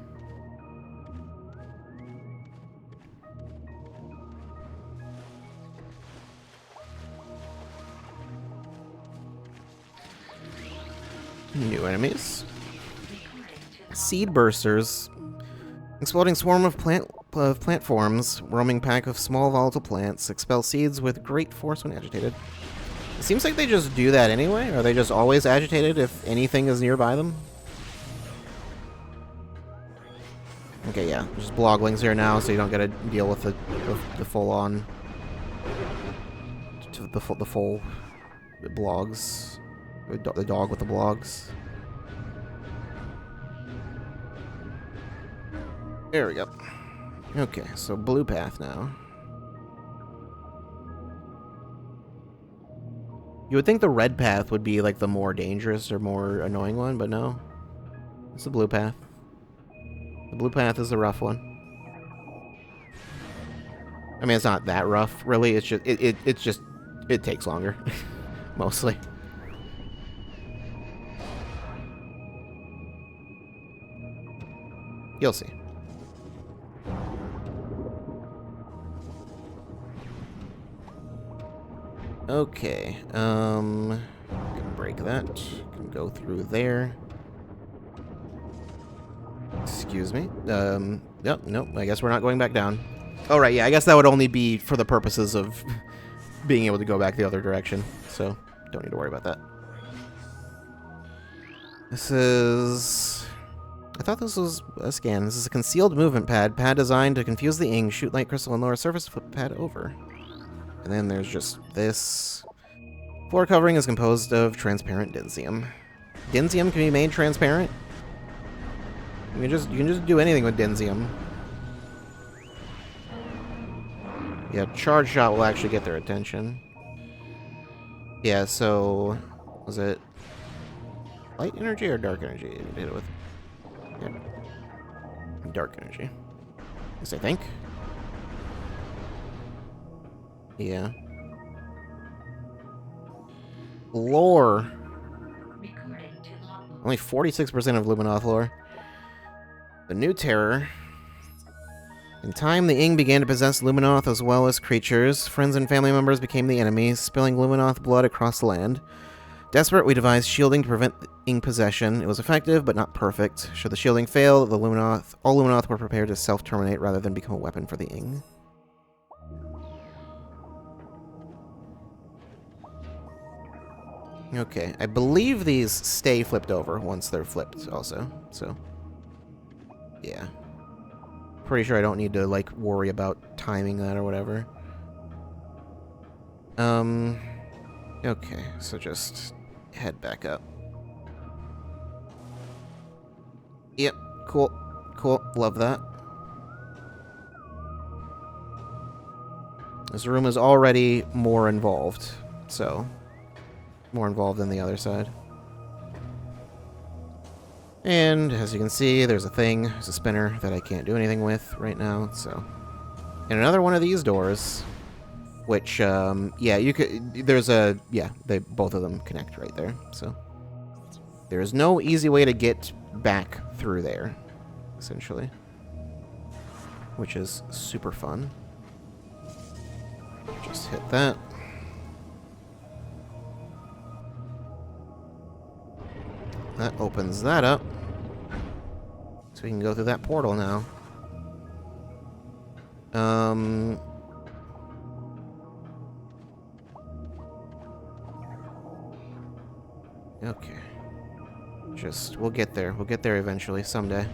New enemies. Seed bursters. Exploding swarm of plant forms. Roaming pack of small volatile plants. Expel seeds with great force when agitated. It seems like they just do that anyway. Are they just always agitated if anything is nearby them? Okay, yeah. There's bloglings here now, so you don't gotta deal with the full-on... the full blogs. The dog with the blogs. There we go. Okay, so blue path now. You would think the red path would be like the more dangerous or more annoying one, but no. It's the blue path. The blue path is the rough one. I mean, it's not that rough, really. It's just it takes longer, mostly. You'll see. Okay, can break that. Can go through there. Excuse me. Yep, nope, I guess we're not going back down. Oh, right, yeah, I guess that would only be for the purposes of being able to go back the other direction, so don't need to worry about that. This is... I thought this was a scan. This is a concealed movement pad. Pad designed to confuse the ing, shoot light crystal and lower surface, flip pad over. And then there's just this. Floor covering is composed of transparent densium. Densium can be made transparent. You can just do anything with densium. Yeah, charge shot will actually get their attention. Yeah, so was it light energy or dark energy you hit it with? Yeah. Dark energy. Yes, I think. Yeah. Lore. Only 46% of Luminoth lore. The new terror. In time, the Ing began to possess Luminoth as well as creatures. Friends and family members became the enemies, spilling Luminoth blood across the land. Desperate, we devised shielding to prevent Ing possession. It was effective, but not perfect. Should the shielding fail, all Luminoth were prepared to self-terminate rather than become a weapon for the Ing. Okay, I believe these stay flipped over once they're flipped also, so... yeah. Pretty sure I don't need to, like, worry about timing that or whatever. Okay, so just head back up. Yep, cool, cool, love that. This room is already more involved, so... more involved than the other side. And, as you can see, there's a thing, there's a spinner that I can't do anything with right now, so... and another one of these doors, which, yeah, you could... there's a... yeah, both of them connect right there, so... there's no easy way to get back through there, essentially. Which is super fun. Just hit that. That opens that up. So we can go through that portal now. Okay. We'll get there. We'll get there eventually, someday.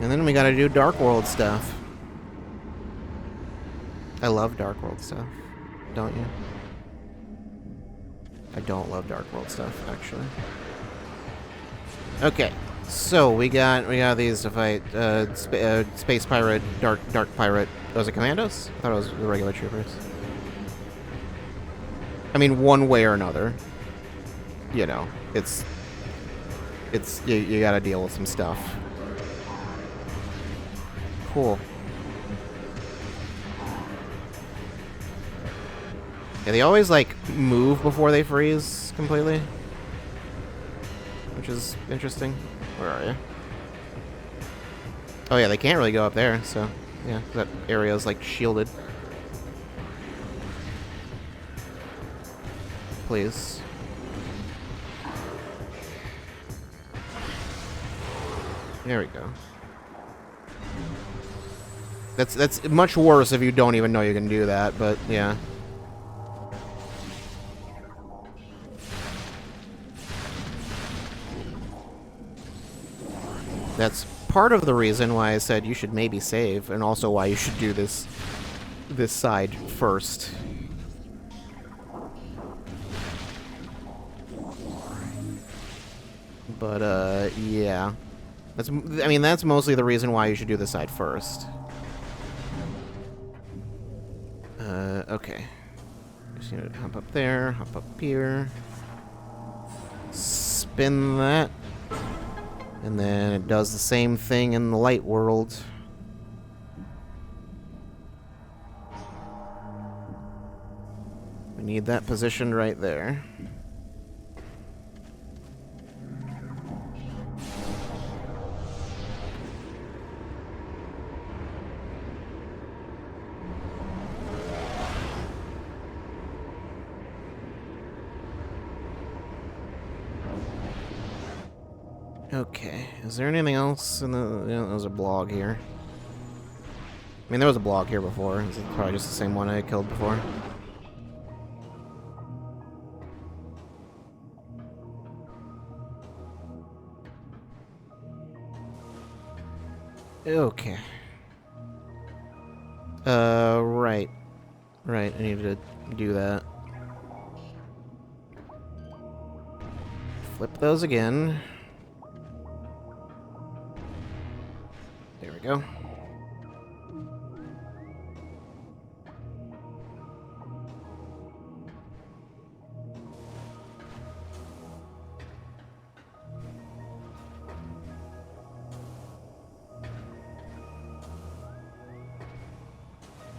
And then we gotta do Dark World stuff. I love Dark World stuff, don't you? I don't love Dark World stuff, actually. Okay, so we got these to fight. Space Pirate, Dark Pirate. Was it Commandos? I thought it was the regular troopers. I mean, one way or another. You know, it's you gotta deal with some stuff. Cool. Yeah, they always, like, move before they freeze completely. Which is interesting. Where are you? Oh, yeah, they can't really go up there, so... yeah, that area is, like, shielded. Please. There we go. That's much worse if you don't even know you can do that, but, yeah. That's part of the reason why I said you should maybe save, and also why you should do this side first. But, yeah. I mean, that's mostly the reason why you should do the side first. Okay. Just need to hop up there, hop up here. Spin that. And then it does the same thing in the light world. We need that positioned right there. Okay, is there anything else in the... there's a blog here. I mean, there was a blog here before. It's probably just the same one I killed before. Okay. Right. Right, I need to do that. Flip those again. There we go.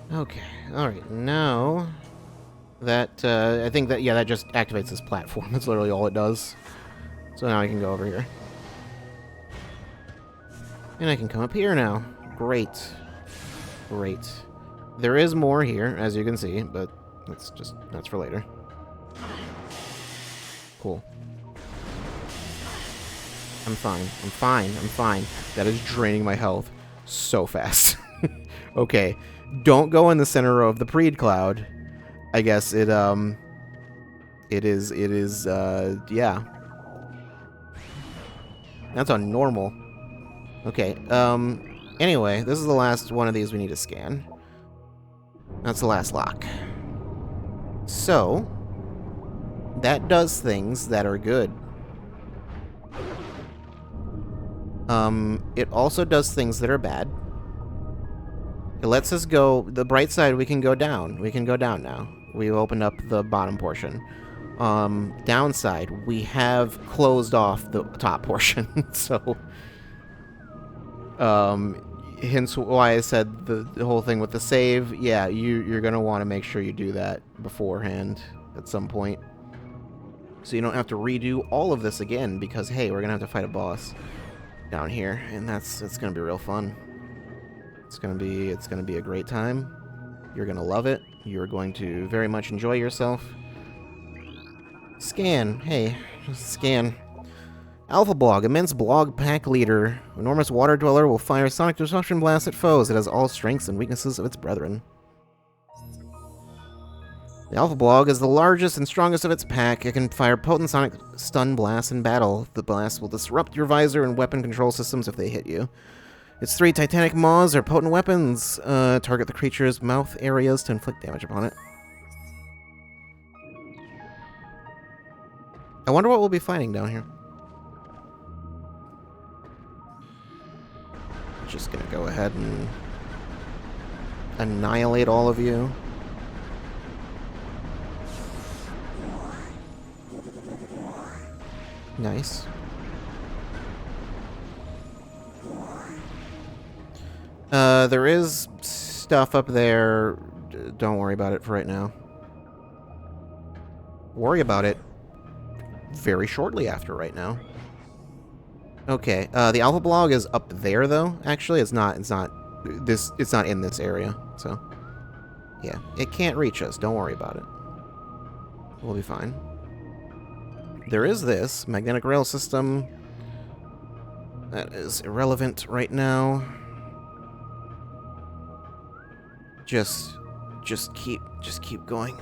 Okay, alright, now that, I think that, yeah, that just activates this platform. That's literally all it does. So now I can go over here. And I can come up here now. Great. Great. There is more here, as you can see, but that's for later. Cool. I'm fine. I'm fine. I'm fine. That is draining my health so fast. Okay. Don't go in the center of the Preed cloud. I guess it is, yeah. That's on normal. Okay, anyway, this is the last one of these we need to scan. That's the last lock. So, that does things that are good. It also does things that are bad. It lets us go, the bright side, we can go down. We can go down now. We've opened up the bottom portion. Downside, we have closed off the top portion, so... hence why I said the whole thing with the save. Yeah, you're gonna want to make sure you do that beforehand at some point. So you don't have to redo all of this again, because, hey, we're gonna have to fight a boss down here, and it's gonna be real fun. It's gonna be a great time. You're gonna love it. You're going to very much enjoy yourself. Scan. Hey, just scan. Alpha Blog, immense blog pack leader. Enormous water dweller will fire sonic disruption blasts at foes. It has all strengths and weaknesses of its brethren. The Alpha Blog is the largest and strongest of its pack. It can fire potent sonic stun blasts in battle. The blasts will disrupt your visor and weapon control systems if they hit you. Its 3 titanic maws are potent weapons. Target the creature's mouth areas to inflict damage upon it. I wonder what we'll be fighting down here. Just gonna go ahead and annihilate all of you. Nice. There is stuff up there. Don't worry about it for right now. Worry about it very shortly after right now. Okay, the Alpha Blog is up there though. Actually, it's not in this area. So, yeah, it can't reach us. Don't worry about it. We'll be fine. There is this magnetic rail system. That is irrelevant right now. Just keep going.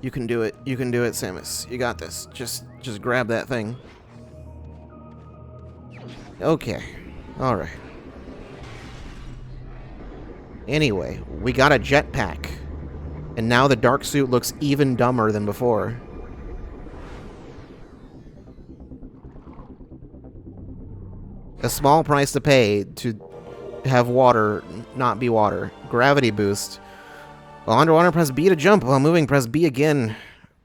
You can do it. You can do it, Samus. You got this. Just grab that thing. Okay. All right. Anyway, we got a jetpack. And now the dark suit looks even dumber than before. A small price to pay to have water not be water. Gravity boost. While underwater, press B to jump. While moving, press B again.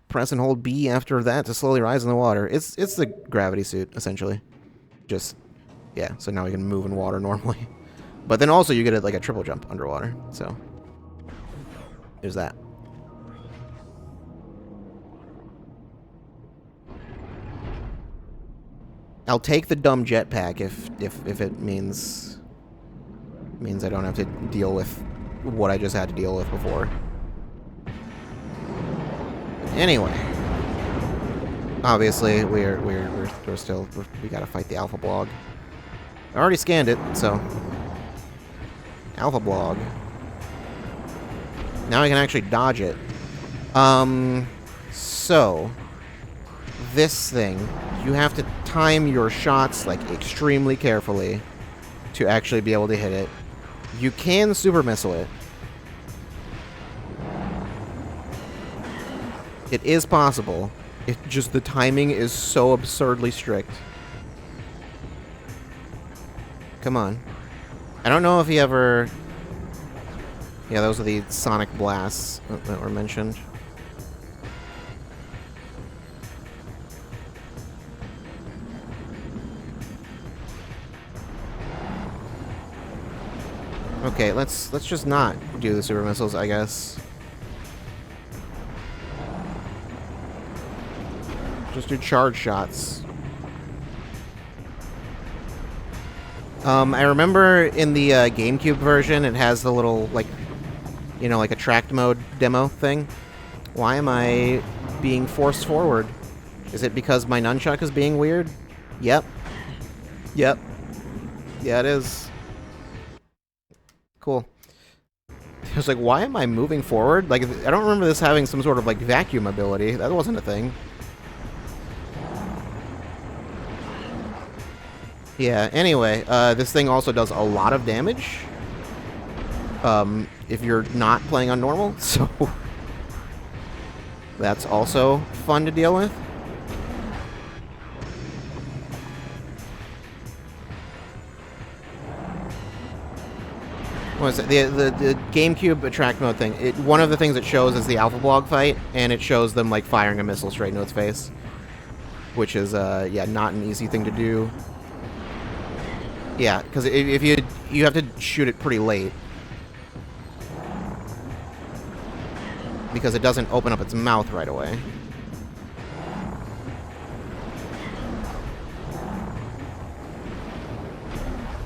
Press and hold B after that to slowly rise in the water. It's the gravity suit, essentially. Just, yeah, so now we can move in water normally. But then also you get like a triple jump underwater, so there's that. I'll take the dumb jetpack if it means I don't have to deal with what I just had to deal with before. Anyway, obviously we gotta fight the alpha blog. I already scanned it, so alpha blog. Now I can actually dodge it. So this thing, you have to time your shots like extremely carefully to actually be able to hit it. You can super missile it. It is possible. It just, the timing is so absurdly strict. Come on. I don't know if he ever... Yeah, those are the sonic blasts that were mentioned. Okay, let's just not do the super missiles, I guess. Just do charge shots. I remember in the GameCube version, it has the little, like, you know, like attract mode demo thing. Why am I being forced forward? Is it because my nunchuck is being weird? Yep. Yep. Yeah, it is. Cool. I was like, why am I moving forward? Like, I don't remember this having some sort of, like, vacuum ability. That wasn't a thing. Yeah, anyway, this thing also does a lot of damage. If you're not playing on normal, so... that's also fun to deal with. What was it? The GameCube attract mode thing. One of the things it shows is the Alpha Blog fight, and it shows them, like, firing a missile straight into its face. Which is, yeah, not an easy thing to do. Yeah, because if you have to shoot it pretty late. Because it doesn't open up its mouth right away.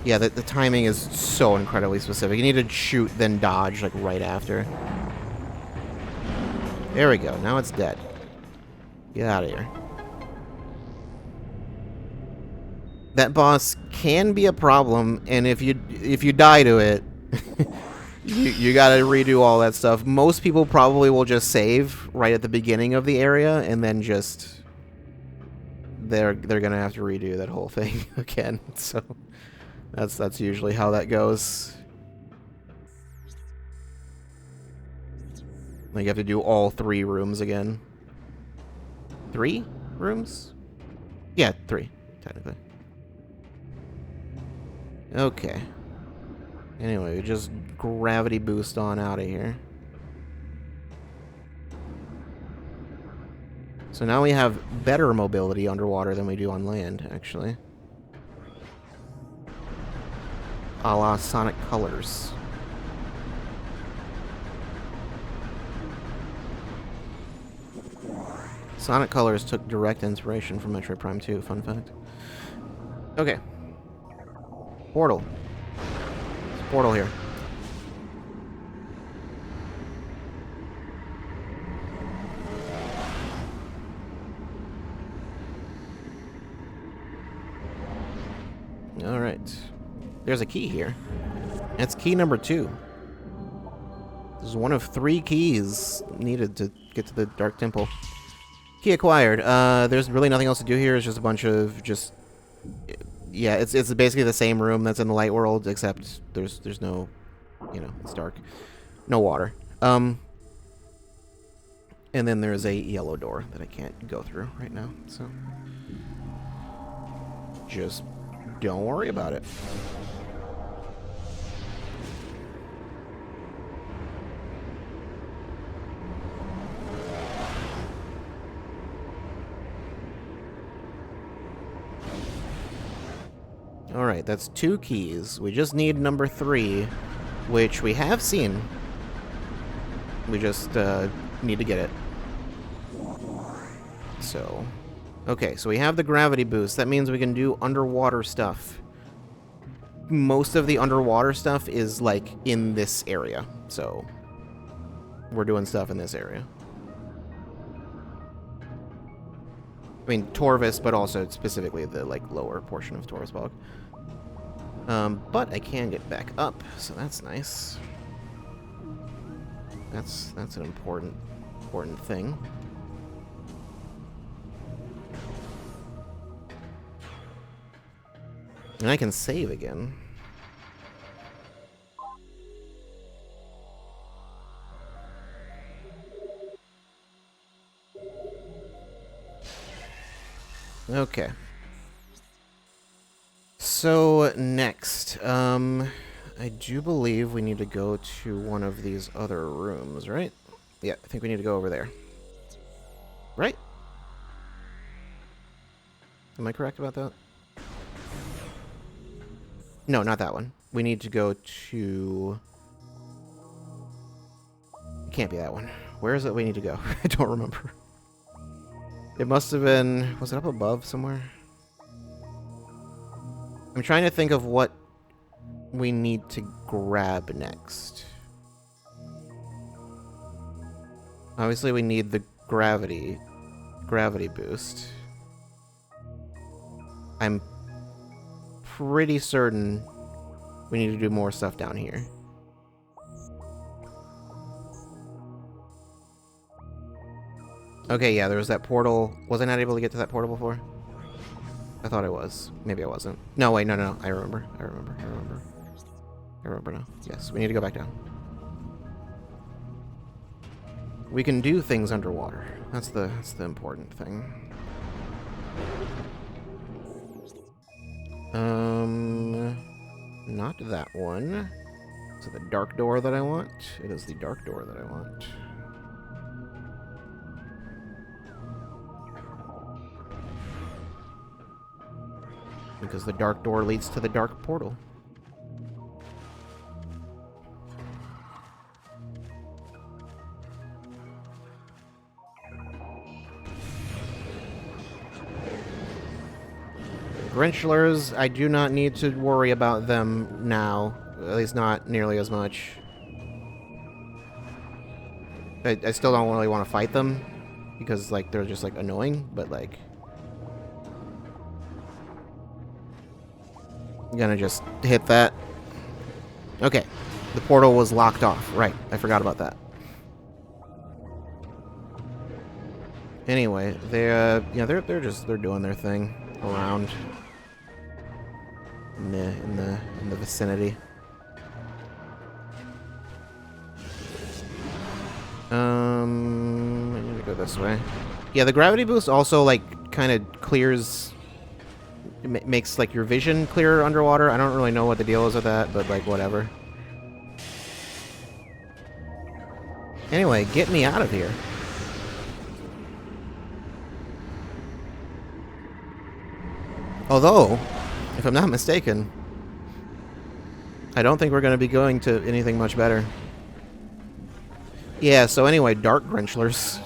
Yeah, the timing is so incredibly specific. You need to shoot, then dodge, like, right after. There we go. Now it's dead. Get out of here. That boss can be a problem, and if you die to it, you gotta redo all that stuff. Most people probably will just save right at the beginning of the area, and then just they're gonna have to redo that whole thing again. So that's usually how that goes. Like, you have to do all 3 rooms again. 3 rooms? Yeah, 3 technically. Okay. Anyway, we just gravity boost on out of here. So now we have better mobility underwater than we do on land, actually. A la Sonic Colors. Sonic Colors took direct inspiration from Metroid Prime 2, fun fact. Okay. Portal. There's a portal here. Alright. There's a key here. It's key number 2. This is one of 3 keys needed to get to the Dark Temple. Key acquired. There's really nothing else to do here. It's just a bunch of just... Yeah, it's basically the same room that's in the light world, except there's no... You know, it's dark. No water. And then there's a yellow door that I can't go through right now, so... Just Don't worry about it. Alright, that's 2 keys. We just need number 3, which we have seen. We just need to get it. So, okay, so we have the gravity boost. That means we can do underwater stuff. Most of the underwater stuff is, like, in this area. So, we're doing stuff in this area. I mean, Torvis, but also specifically the, like, lower portion of Torvis Bog. But I can get back up, so that's nice. That's an important thing. And I can save again. Okay. So, next, I do believe we need to go to one of these other rooms, right? Yeah, I think we need to go over there. Right? Am I correct about that? No, not that one. We need to go to... It can't be that one. Where is it we need to go? I don't remember. It must have been... Was it up above somewhere? I'm trying to think of what we need to grab next. Obviously, we need the gravity boost. I'm pretty certain we need to do more stuff down here. Okay, yeah, there was that portal. Was I not able to get to that portal before? I thought I was. Maybe I wasn't. No, wait, no. I remember now. Yes, we need to go back down. We can do things underwater. That's the important thing. Not that one. Is it the dark door that I want? It is the dark door that I want. Because the dark door leads to the dark portal. Grinchlers, I do not need to worry about them now. At least not nearly as much. I still don't really want to fight them. Because, like, they're just, like, annoying. But, like... I'm gonna just hit that. Okay. The portal was locked off. Right. I forgot about that. Anyway, they're doing their thing around in the vicinity. I need to go this way. Yeah, the gravity boost also, like, kind of clears... It makes, like, your vision clearer underwater. I don't really know what the deal is with that, but, like, whatever. Anyway, get me out of here. Although, if I'm not mistaken, I don't think we're going to be going to anything much better. Yeah, so anyway, Dark Grinchlers.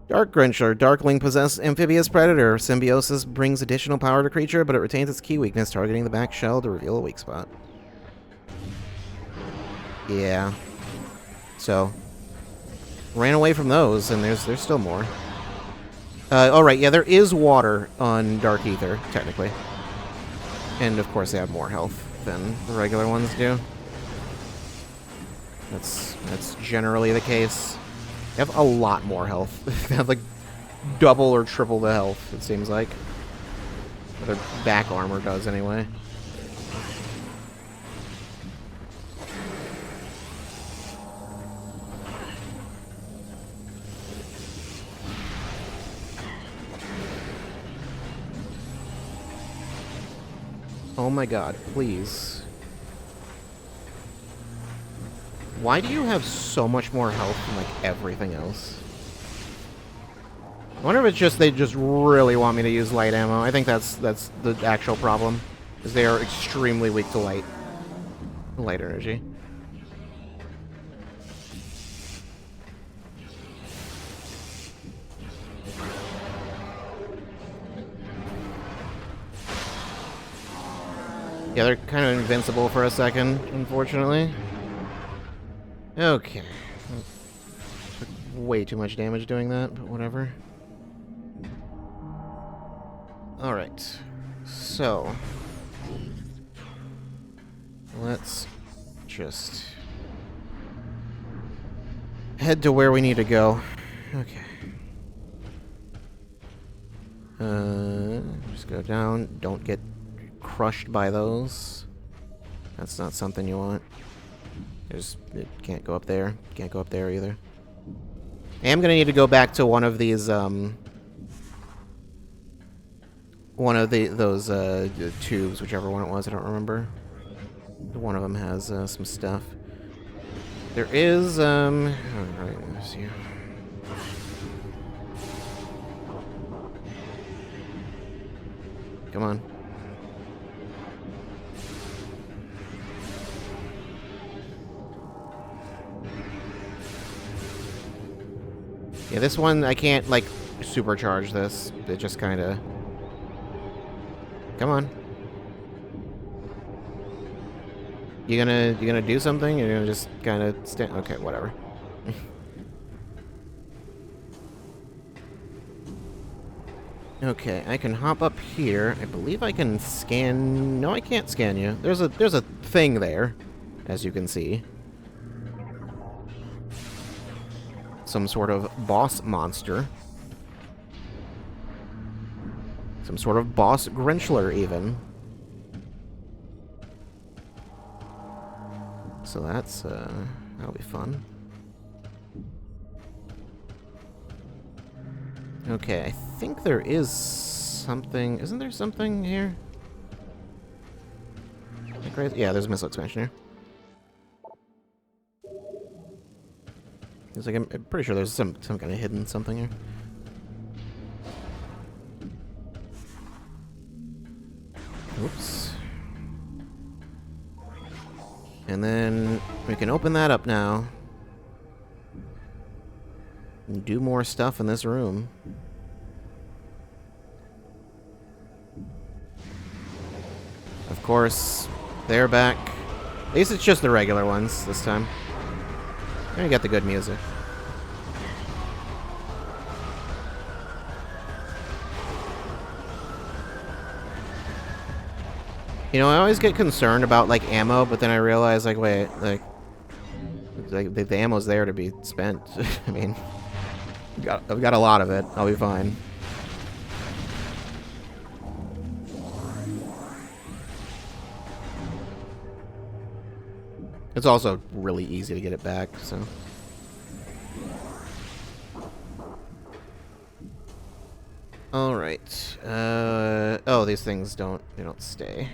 Dark Grinchler. Darkling possessed amphibious predator. Symbiosis brings additional power to creature, but it retains its key weakness, targeting the back shell to reveal a weak spot. Yeah. So, ran away from those, and there's still more. Alright, yeah, there is water on Dark Ether, technically. And, of course, they have more health than the regular ones do. That's generally the case. They have a lot more health. They have, like, double or triple the health, it seems like. Or their back armor does, anyway. Oh my god, please. Why do you have so much more health than, like, everything else? I wonder if it's just they just really want me to use light ammo. I think that's the actual problem, is they are extremely weak to light energy. Yeah, they're kind of invincible for a second, unfortunately. Okay. Took way too much damage doing that, but whatever. Alright. So. Let's just head to where we need to go. Okay. Just go down. Don't get crushed by those. That's not something you want. It can't go up there. Can't go up there either. I am gonna need to go back to one of these, those tubes, whichever one it was, I don't remember. One of them has, some stuff. There is, oh, right, let's see. Come on. Yeah, this one, I can't, like, supercharge this. It just kind of... Come on. You gonna do something? You're gonna just kind of stand... Okay, whatever. Okay, I can hop up here. I believe I can scan... No, I can't scan you. There's a thing there, as you can see. Some sort of boss monster. Some sort of boss Grinchler, even. So that's, that'll be fun. Okay, I think there is something... Isn't there something here? Like right, yeah, there's a missile expansion here. It's like, I'm pretty sure there's some kind of hidden something here. Oops. And then we can open that up now. And do more stuff in this room. Of course, they're back. At least it's just the regular ones this time. And we got the good music. You know, I always get concerned about, like, ammo, but then I realize, like, wait, like the ammo's there to be spent. I mean, I've got a lot of it. I'll be fine. It's also really easy to get it back, so... Alright. Oh, these things don't stay.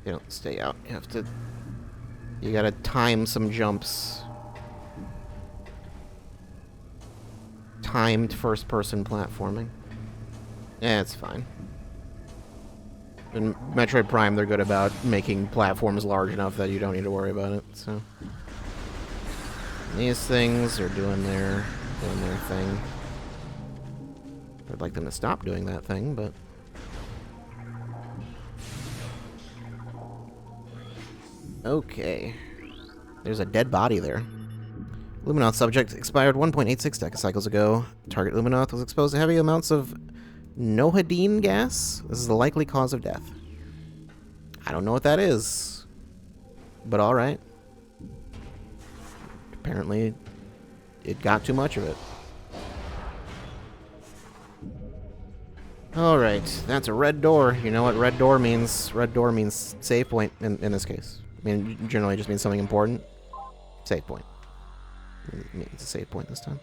They don't stay out. You have to... You gotta time some jumps. Timed first-person platforming. Yeah, it's fine. In Metroid Prime, they're good about making platforms large enough that you don't need to worry about it, so... These things are doing their thing. I'd like them to stop doing that thing, but... Okay. There's a dead body there. Luminoth subject expired 1.86 decacycles ago. Target Luminoth was exposed to heavy amounts of nohadine gas. This is the likely cause of death. I don't know what that is, but alright. Apparently, it got too much of it. Alright, that's a red door. You know what red door means? Red door means save point in this case. I mean, generally it just means something important. Save point. It means a save point this time.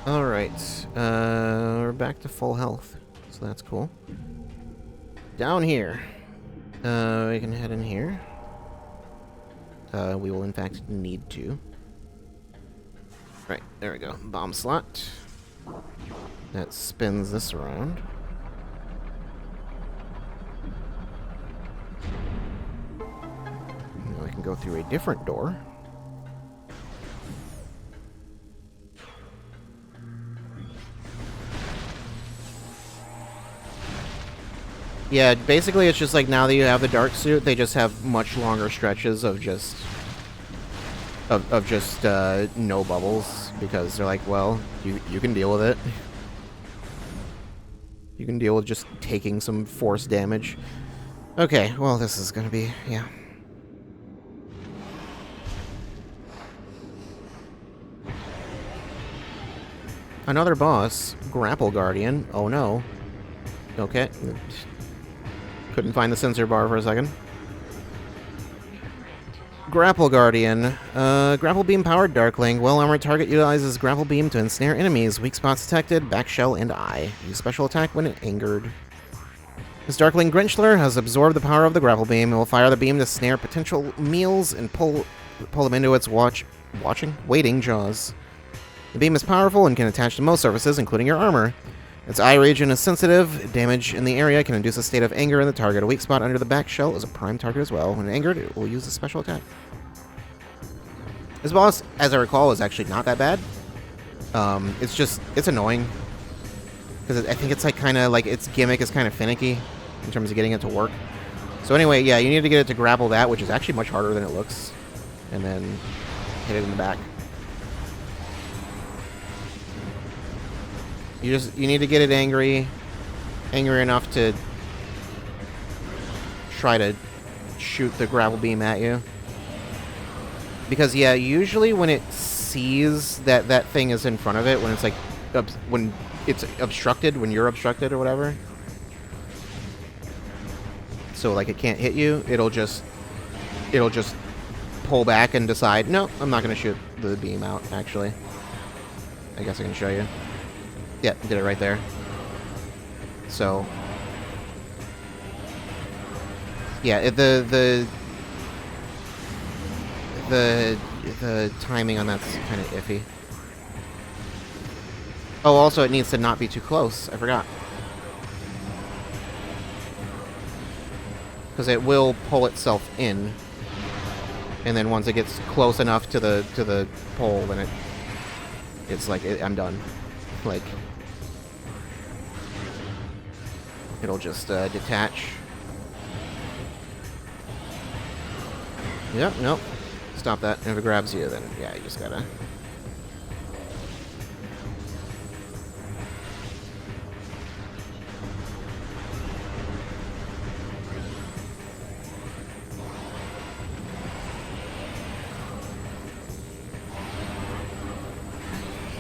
Alright. We're back to full health. So that's cool. Down here. We can head in here. We will in fact need to. Right, there we go. Bomb slot. That spins this around. Now we can go through a different door. Yeah, basically it's just like now that you have the dark suit, they just have much longer stretches of just no bubbles, because they're like, well, you can deal with it. You can deal with just taking some force damage. Okay, well, this is gonna be, yeah. Another boss, Grapple Guardian. Oh no. Okay. Couldn't find the sensor bar for a second. Grapple Guardian. Grapple Beam powered Darkling. Well-armored target utilizes Grapple Beam to ensnare enemies. Weak spots detected, back shell, and eye. Use special attack when angered. This Darkling Grinchler has absorbed the power of the Grapple Beam and will fire the beam to snare potential meals and pull them into its waiting jaws. The beam is powerful and can attach to most surfaces, including your armor. Its eye region is sensitive. Damage in the area can induce a state of anger in the target. A weak spot under the back shell is a prime target as well. When angered, it will use a special attack. This boss, as I recall, is actually not that bad. It's annoying. Because I think it's like kind of like its gimmick is kind of finicky in terms of getting it to work. So anyway, yeah, you need to get it to grapple that, which is actually much harder than it looks. And then hit it in the back. You need to get it angry enough to try to shoot the grapple beam at you. Because yeah, usually when it sees that that thing is in front of it, when it's like when it's obstructed, when you're obstructed or whatever, so like it can't hit you, it'll just pull back and decide, no, I'm not going to shoot the beam out. Actually, I guess I can show you. Yeah, did it right there. So, yeah, the timing on that's kind of iffy. Oh, also it needs to not be too close. I forgot. Because it will pull itself in, and then once it gets close enough to the pole, then it's like I'm done. Like, it'll just detach. Yep, nope. Stop that. And if it grabs you, then yeah, you just gotta.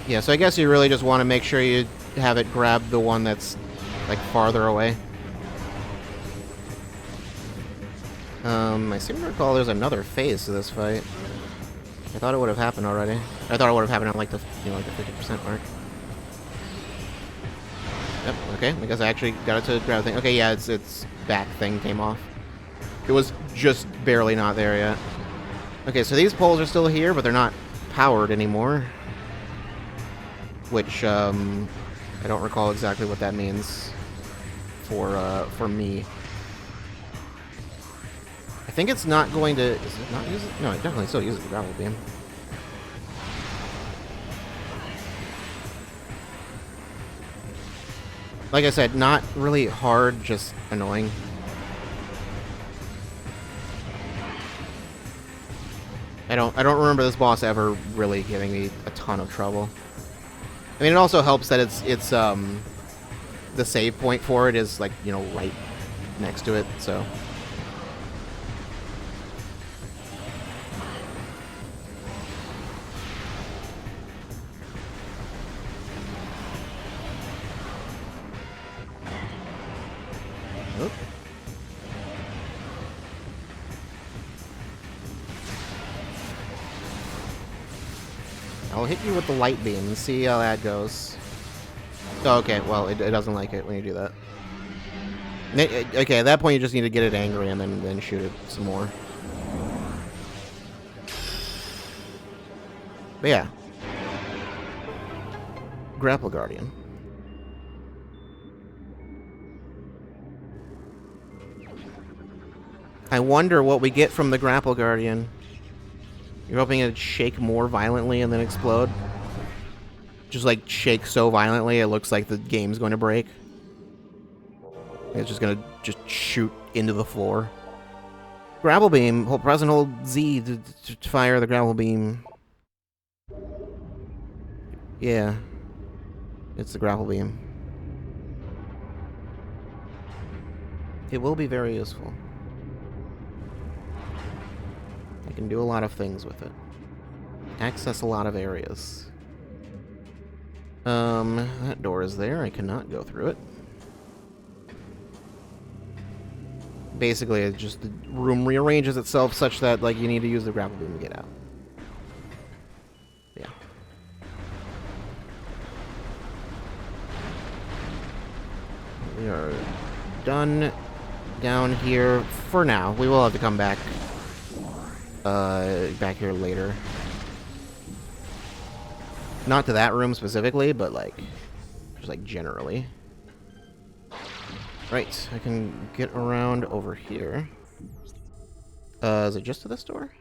Yeah, so I guess you really just want to make sure you have it grab the one that's like farther away. I seem to recall there's another phase to this fight. I thought it would have happened already. I thought it would have happened at like the like the 50% mark. Yep. Okay. I guess I actually got it to grab the thing. Okay. Yeah. Its back thing came off. It was just barely not there yet. Okay. So these poles are still here, but they're not powered anymore. Which I don't recall exactly what that means for me. I think it's not going to. Is it not use it? No, it definitely still uses the grapple beam. Like I said, not really hard, just annoying. I don't remember this boss ever really giving me a ton of trouble. I mean, it also helps that it's the save point for it is like, right next to it, so. Oop. I'll hit you with the light beam and see how that goes. Oh, okay, well, it doesn't like it when you do that. Okay, at that point you just need to get it angry and then shoot it some more. But yeah. Grapple Guardian. I wonder what we get from the Grapple Guardian. You're hoping it'd shake more violently and then explode? Just like shake so violently it looks like the game's going to break. It's just gonna just shoot into the floor. Grapple beam. Press and hold Z to fire the grapple beam. Yeah. It's the grapple beam. It will be very useful. I can do a lot of things with it. Access a lot of areas. That door is there. I cannot go through it. Basically, it's just the room rearranges itself such that, like, you need to use the grapple beam to get out. Yeah. We are done down here for now. We will have to come back back here later. Not to that room specifically, but like just like generally. Right, I can get around over here. Is it just to this door?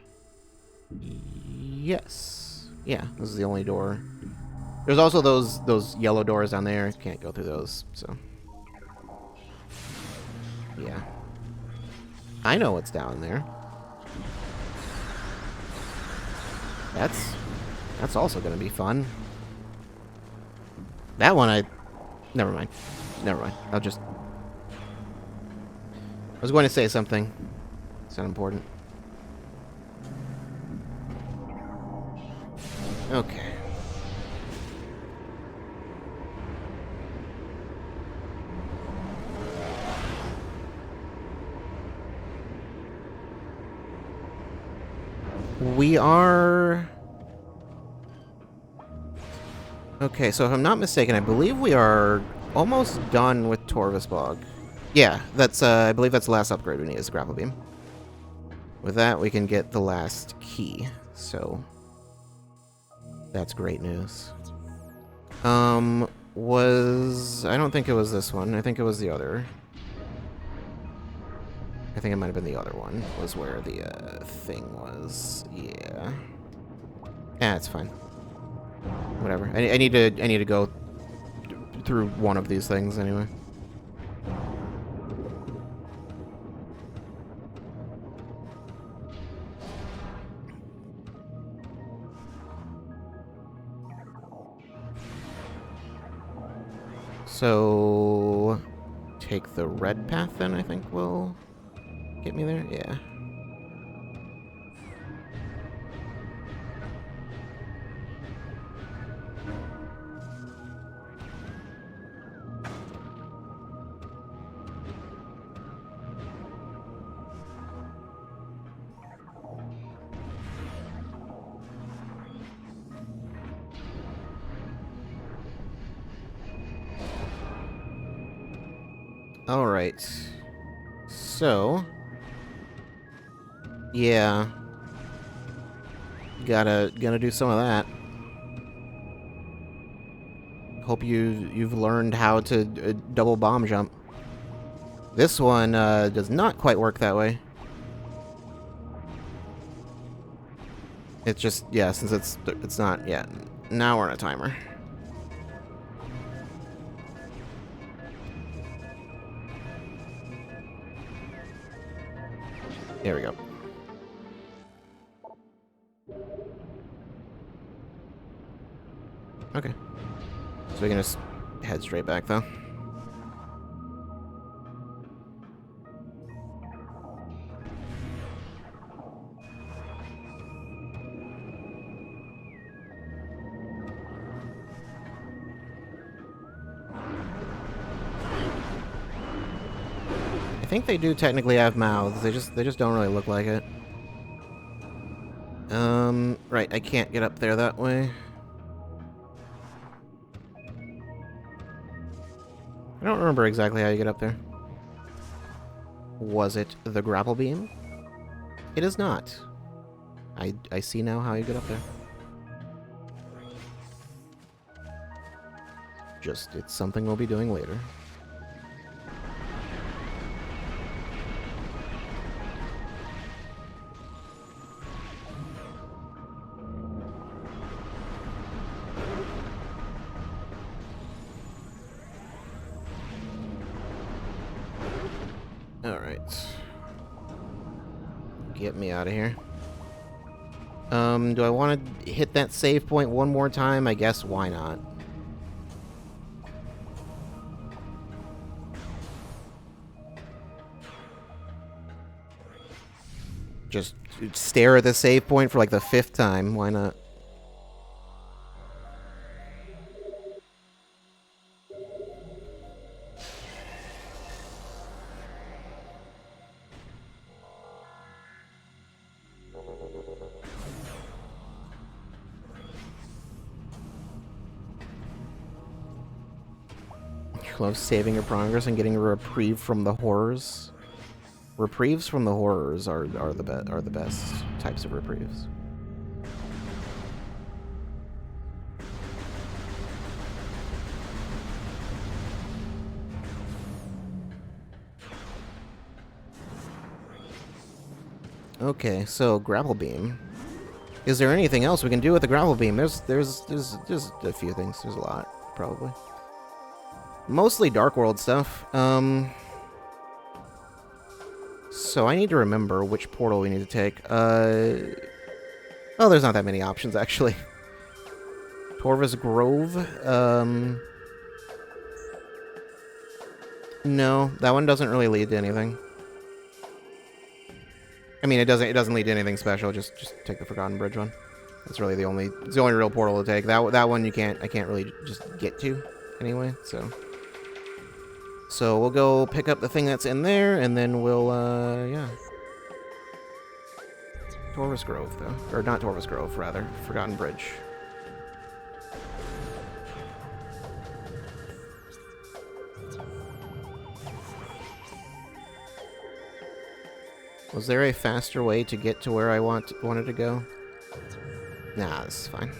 Yes. Yeah, this is the only door. There's also those yellow doors down there. Can't go through those, so. Yeah. I know what's down there. That's also gonna be fun. That one never mind. Never mind. I was going to say something. It's not important. Okay. We are... Okay, so if I'm not mistaken, I believe we are almost done with Torvus Bog. Yeah, that's, I believe that's the last upgrade we need is the grapple beam. With that, we can get the last key, so... That's great news. I don't think it was this one. I think it was the other. I think it might have been the other one, was where the, thing was. Yeah. Yeah, it's fine. Whatever. I need to go through one of these things anyway. So take the red path then, I think will get me there. Yeah. All right. So, yeah, gonna do some of that. Hope you've learned how to double bomb jump. This one does not quite work that way. It's just, yeah, since it's not, yeah. Now we're on a timer. There we go. Okay. So we can just head straight back, though. I think they do technically have mouths. They just don't really look like it. Right, I can't get up there that way. I don't remember exactly how you get up there. Was it the grapple beam? It is not. I see now how you get up there. Just, it's something we'll be doing later. Alright. Get me out of here. Do I want to hit that save point one more time? I guess why not? Just stare at the save point for like the 5th time. Why not? Love saving your progress and getting a reprieve from the horrors. Reprieves from the horrors are the best types of reprieves. Okay, so grapple beam. Is there anything else we can do with the grapple beam? There's a few things. There's a lot, probably. Mostly Dark World stuff. So I need to remember which portal we need to take. Oh, there's not that many options, actually. Torva's Grove. No, that one doesn't really lead to anything. I mean, it doesn't lead to anything special. Just take the Forgotten Bridge one. That's really it's the only real portal to take. That one I can't really just get to anyway. So we'll go pick up the thing that's in there, and then we'll yeah. Torva's Grove, though, or not Torva's Grove, rather Forgotten Bridge. Was there a faster way to get to where I wanted to go? Nah, this is fine.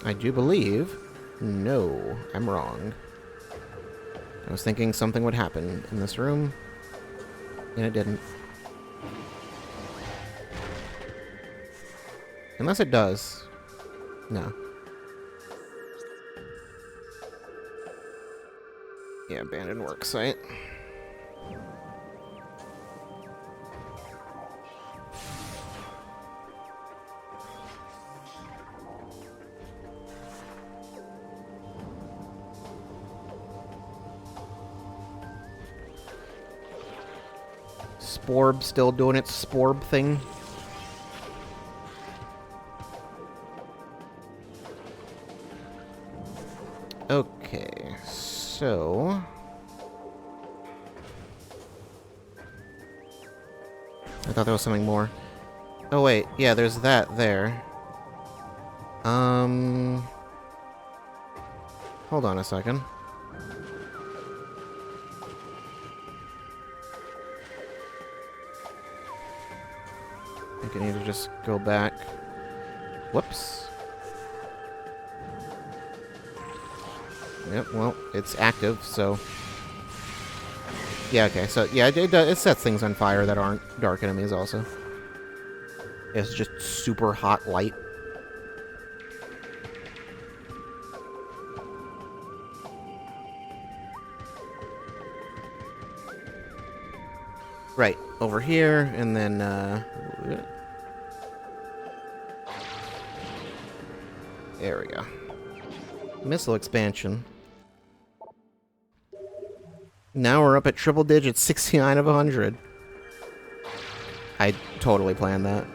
I do believe... No, I'm wrong. I was thinking something would happen in this room, and it didn't. Unless it does. No. Yeah, abandoned worksite. Sporb still doing its Sporb thing. Okay, so... I thought there was something more. Oh wait, yeah, there's that there. Hold on a second. I think I need to just go back. Whoops. Yep, well, it's active, so... Yeah, okay, so, yeah, it sets things on fire that aren't dark enemies, also. It's just super hot light. Right, over here, and then, there we go. Missile expansion. Now we're up at triple digits, 69 of 100. I totally planned that.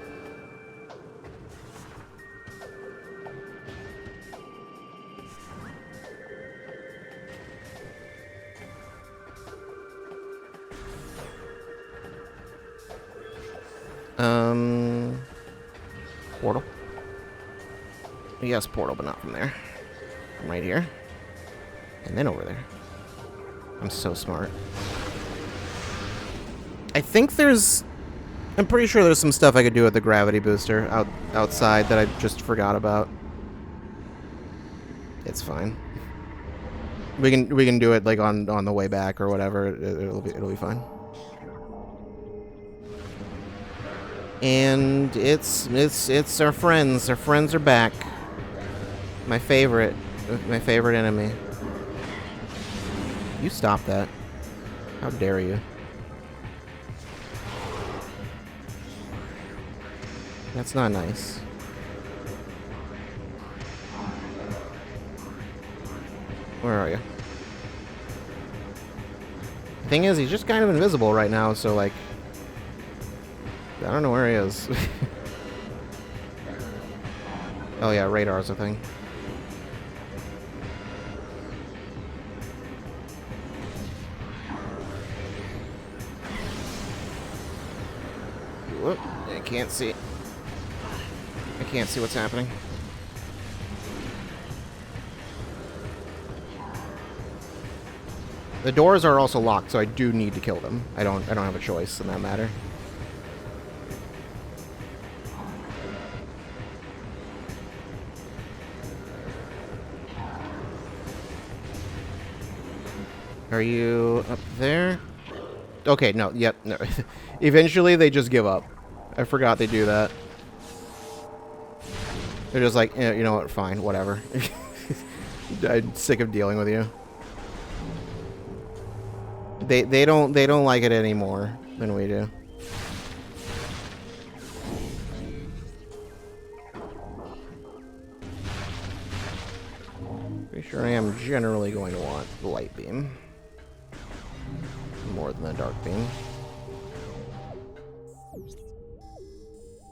Portal. Yes, portal, but not from there. From right here. And then over there. I'm so smart. I think there's... I'm pretty sure there's some stuff I could do with the gravity booster outside that I just forgot about. It's fine. We can do it like on the way back or whatever. It'll be fine. And it's our friends. Our friends are back. My favorite enemy. You stop that. How dare you? That's not nice. Where are you? The thing is, he's just kind of invisible right now, so, like... I don't know where he is. Oh yeah, radar's a thing. Whoop, I can't see. I can't see what's happening. The doors are also locked, so I do need to kill them. I don't have a choice in that matter. Are you up there? Okay, no, yep, no. Eventually they just give up. I forgot they do that. They're just like, you know what, fine, whatever. I'm sick of dealing with you. They don't like it any more than we do. Pretty sure I am generally going to want the light beam more than the dark beam.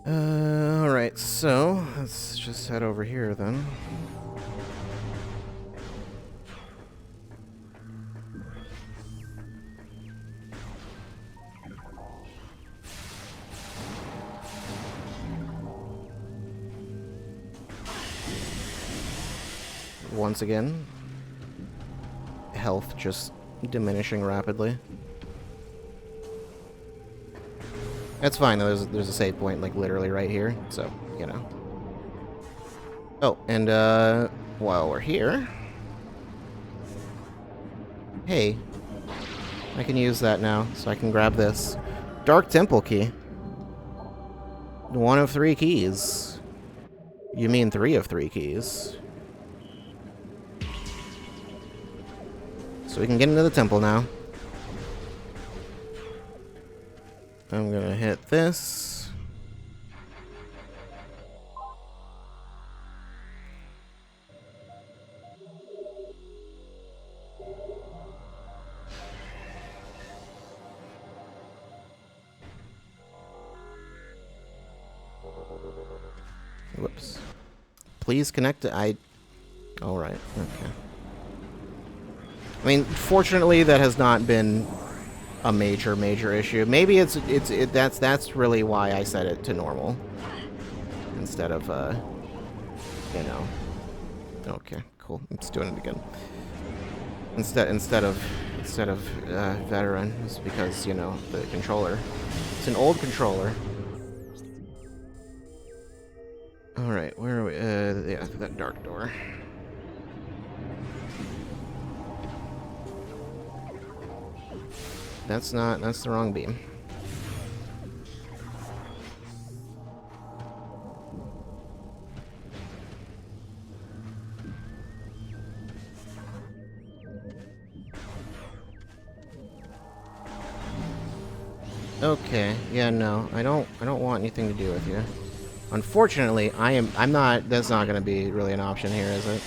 Alright, so let's just head over here then. Once again, health just diminishing rapidly. That's fine, though. There's a save point, like, literally right here, so, you know. Oh, and, while we're here... Hey. I can use that now, so I can grab this. Dark Temple key. 1 of 3 keys. You mean 3 of 3 keys. So we can get into the temple now. I'm gonna hit this. Whoops. Please connect to Alright, okay. I mean, fortunately that has not been a major issue. Maybe that's really why I set it to normal instead of you know. Okay, cool. It's doing it again. Instead of veteran, it's because, you know, the controller. It's an old controller. All right, where are we? Yeah, that dark door. That's the wrong beam. Okay, yeah, no, I don't want anything to do with you. Unfortunately, I'm not, that's not gonna be really an option here, is it?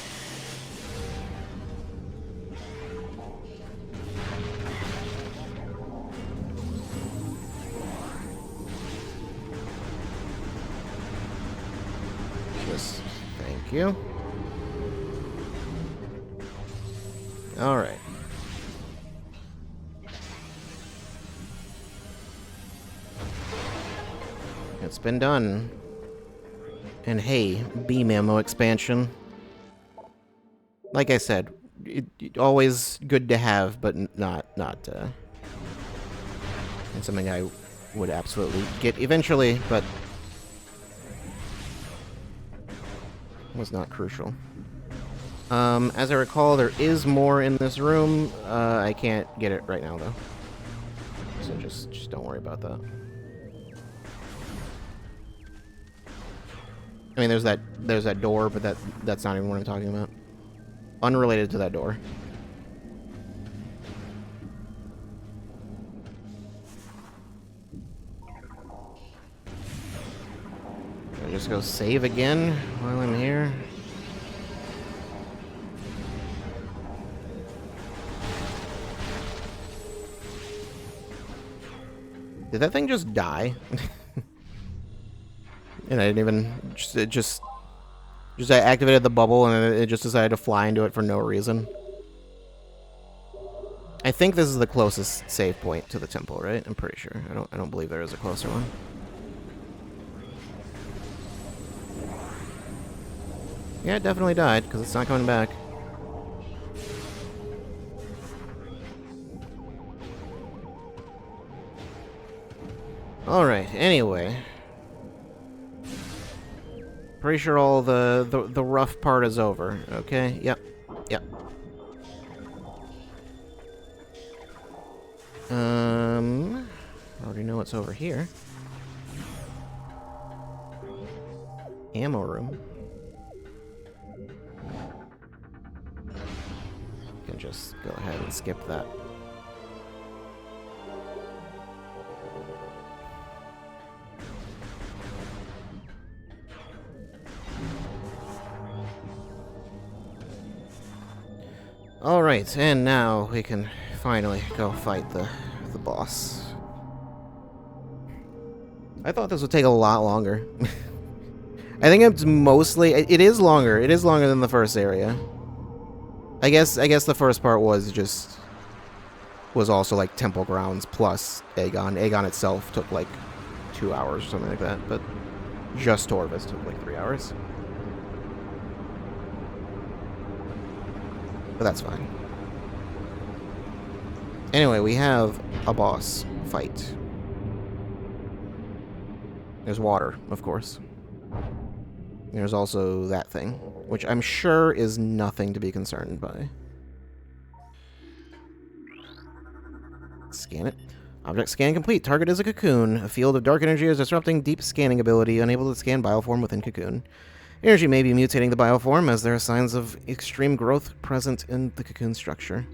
Thank you. All right. It's been done. And hey, beam ammo expansion. Like I said, always good to have, but not it's something I would absolutely get eventually, but was not crucial. As I recall, there is more in this room. I can't get it right now, though. So just don't worry about that. I mean, there's that door, but that's not even what I'm talking about. Unrelated to that door. Should I just go save again while I'm here? Did that thing just die? And I didn't even... Just I activated the bubble and it just decided to fly into it for no reason. I think this is the closest save point to the temple, right? I'm pretty sure. I don't believe there is a closer one. Yeah, it definitely died, because it's not coming back. Alright, anyway. Pretty sure all the rough part is over, okay? Yep. Yep. I already know what's over here. Ammo room. Can just go ahead and skip that. Alright, and now we can finally go fight the boss. I thought this would take a lot longer. I think it's mostly... It is longer. It is longer than the first area. I guess the first part was also like temple grounds plus Aegon. Aegon itself took like 2 hours or something like that, but just Torvus took like 3 hours. But that's fine. Anyway, we have a boss fight. There's water, of course. There's also that thing, which I'm sure is nothing to be concerned by. Scan it. Object scan complete. Target is a cocoon. A field of dark energy is disrupting deep scanning ability, unable to scan bioform within cocoon. Energy may be mutating the bioform, as there are signs of extreme growth present in the cocoon structure.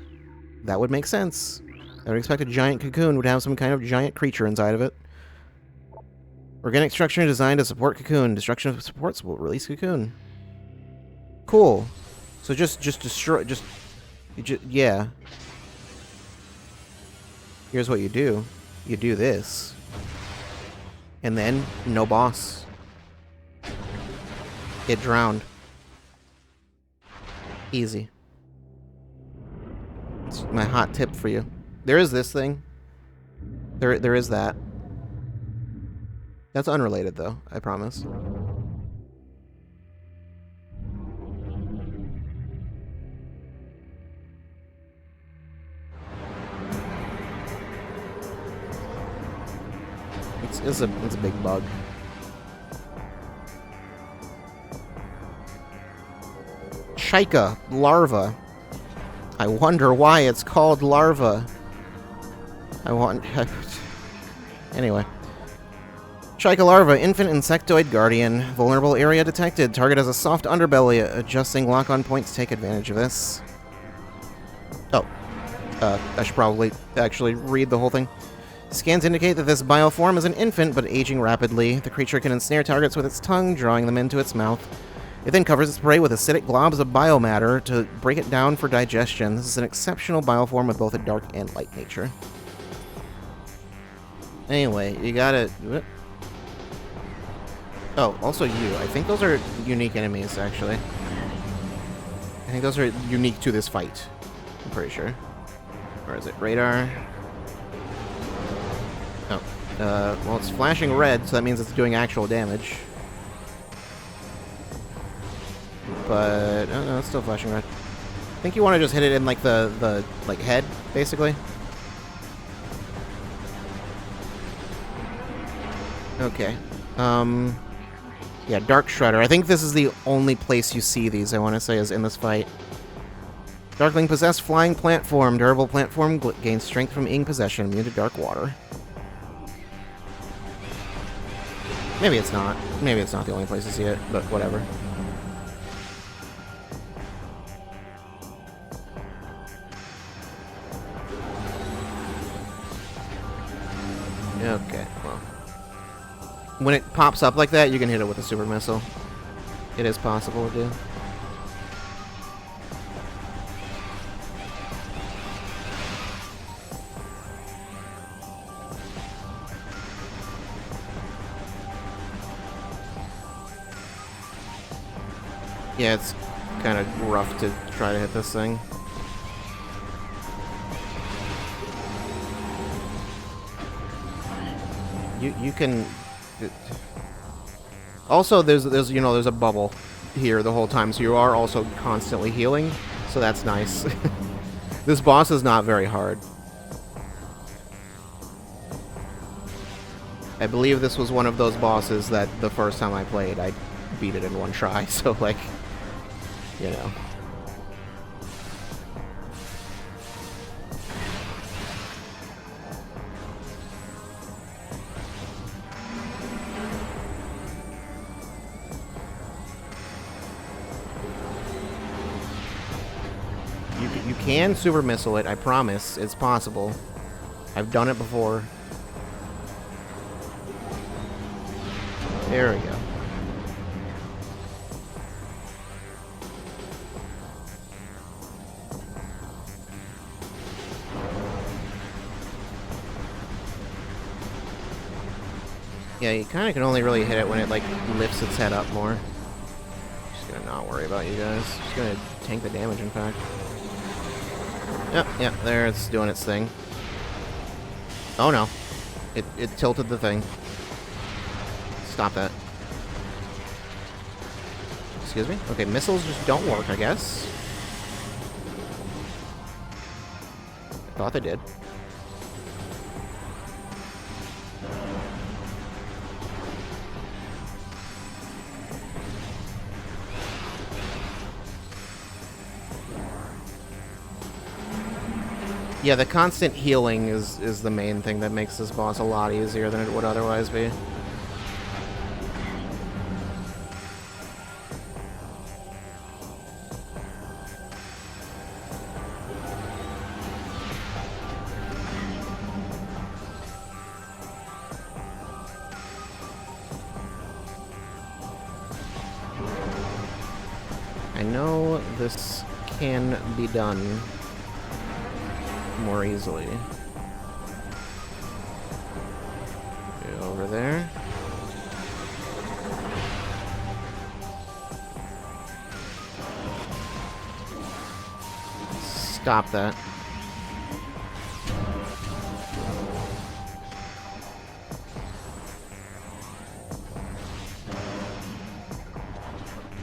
That would make sense. I would expect a giant cocoon would have some kind of giant creature inside of it. Organic structure designed to support cocoon. Destruction of supports will release cocoon. Cool. So just destroy... yeah. Here's what you do. You do this. And then, no boss. It drowned. Easy. It's my hot tip for you. There is this thing. There is that. That's unrelated, though, I promise. It's a big bug. Shika larva. I wonder why it's called larva. Anyway. Shika larva, infant insectoid guardian. Vulnerable area detected. Target has a soft underbelly. Adjusting lock-on points take advantage of this. Oh. I should probably actually read the whole thing. Scans indicate that this bioform is an infant, but aging rapidly. The creature can ensnare targets with its tongue, drawing them into its mouth. It then covers its prey with acidic globs of biomatter to break it down for digestion. This is an exceptional bioform with both a dark and light nature. Anyway, you gotta... Oh, also you. I think those are unique enemies, actually. I think those are unique to this fight. I'm pretty sure. Or is it radar? Oh, Well, it's flashing red, so that means it's doing actual damage. But, oh no, it's still flashing red. I think you want to just hit it in, like, the like, head, basically. Okay. Yeah, Dark Shredder. I think this is the only place you see these, I want to say, is in this fight. Darkling possessed flying plant form. Durable plant form gains strength from ing possession, immune to dark water. Maybe it's not. Maybe it's not the only place to see it, but whatever. Okay, well. When it pops up like that, you can hit it with a super missile. It is possible to do. Yeah, it's kind of rough to try to hit this thing. You can. Also, there's a bubble here the whole time, so you are also constantly healing. So that's nice. This boss is not very hard. I believe this was one of those bosses that the first time I played, I beat it in one try. So like, you know. You can super missile it, I promise. It's possible. I've done it before. There we go. Yeah, you kind of can only really hit it when it, like, lifts its head up more. Just gonna not worry about you guys. Just gonna tank the damage, in fact. Yep, there it's doing its thing. Oh no. It tilted the thing. Stop that. Excuse me? Okay, missiles just don't work, I guess. I thought they did. Yeah, the constant healing is the main thing that makes this boss a lot easier than it would otherwise be. I know this can be done more easily. Go over there. Stop that.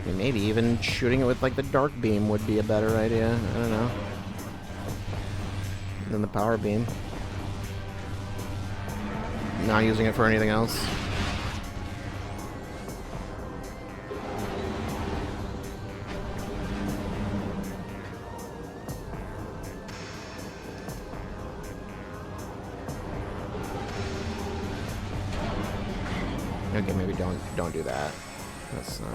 And maybe even shooting it with, like, the dark beam would be a better idea. I don't know. Than the power beam. Not using it for anything else. Okay, maybe don't do that. That's not.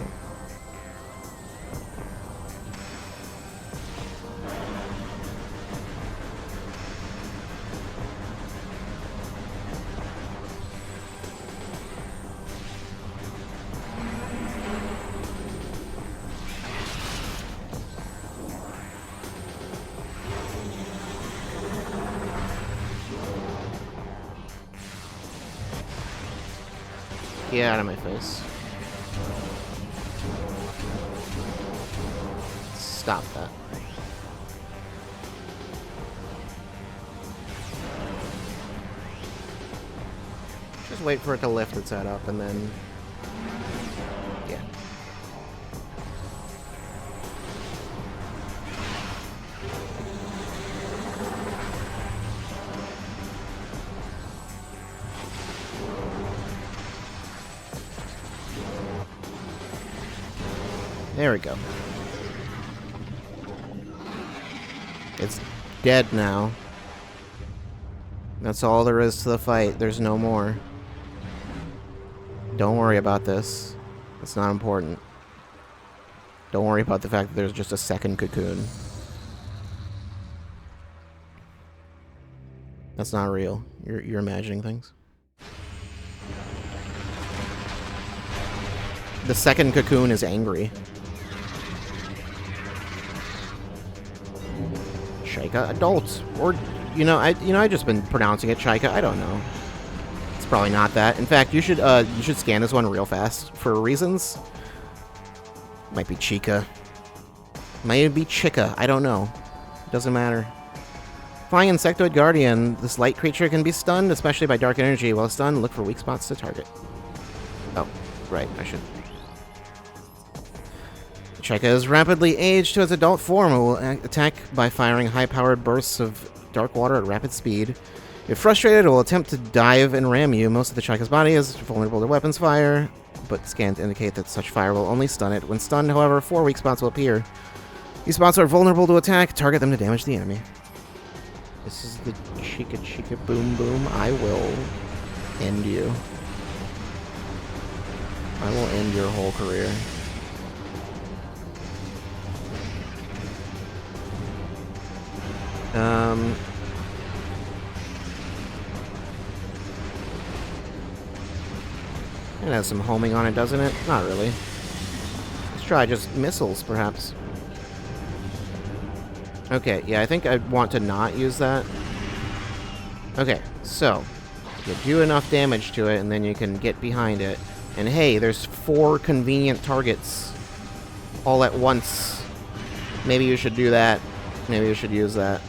Get out of my face. Stop that. Just wait for it to lift its head up, and then... yeah. There we go. It's dead now. That's all there is to the fight. There's no more. Don't worry about this. It's not important. Don't worry about the fact that there's just a second cocoon. That's not real. You're imagining things. The second cocoon is angry. Chaika adults, or I just been pronouncing it Chaika. I don't know. It's probably not that. In fact, you should scan this one real fast for reasons. Might be Chica. Might even be Chica. I don't know. Doesn't matter. Flying Insectoid Guardian. This light creature can be stunned, especially by dark energy. While stunned, look for weak spots to target. Oh, right. I should. Chaika is rapidly aged to its adult form and will attack by firing high-powered bursts of dark water at rapid speed. If frustrated, it will attempt to dive and ram you. Most of the Chaika's body is vulnerable to weapons fire, but scans indicate that such fire will only stun it. When stunned, however, 4 weak spots will appear. These spots are vulnerable to attack. Target them to damage the enemy. This is the Chica Boom Boom. I will end you. I will end your whole career. It has some homing on it, doesn't it? Not really. Let's try just missiles, perhaps. Okay, yeah, I think I want to not use that. Okay, so you do enough damage to it, and then you can get behind it. And hey, there's 4 convenient targets all at once. Maybe you should do that. Maybe you should use that.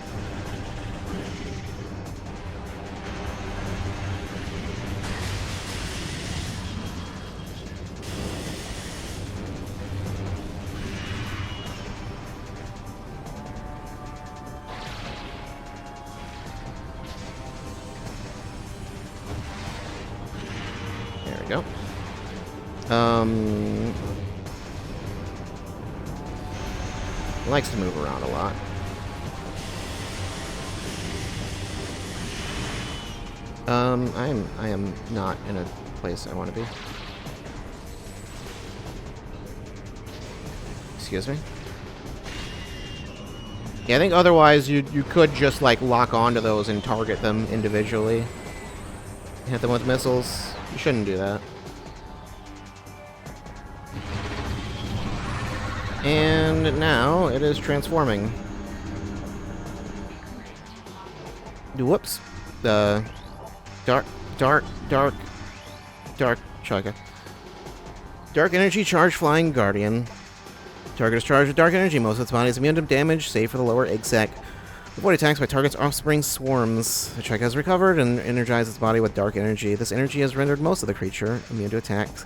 Go. Likes to move around a lot. I am not in a place I want to be. Excuse me. Yeah, I think otherwise you could just like lock onto those and target them individually. Hit them with missiles. You shouldn't do that. And now it is transforming. Whoops. Dark Chaika. Dark energy charge flying guardian. Target is charged with dark energy. Most of its body is immune to damage, save for the lower egg sac. Avoid attacks by target's offspring swarms. The Chaika has recovered and energized its body with dark energy. This energy has rendered most of the creature immune to attacks,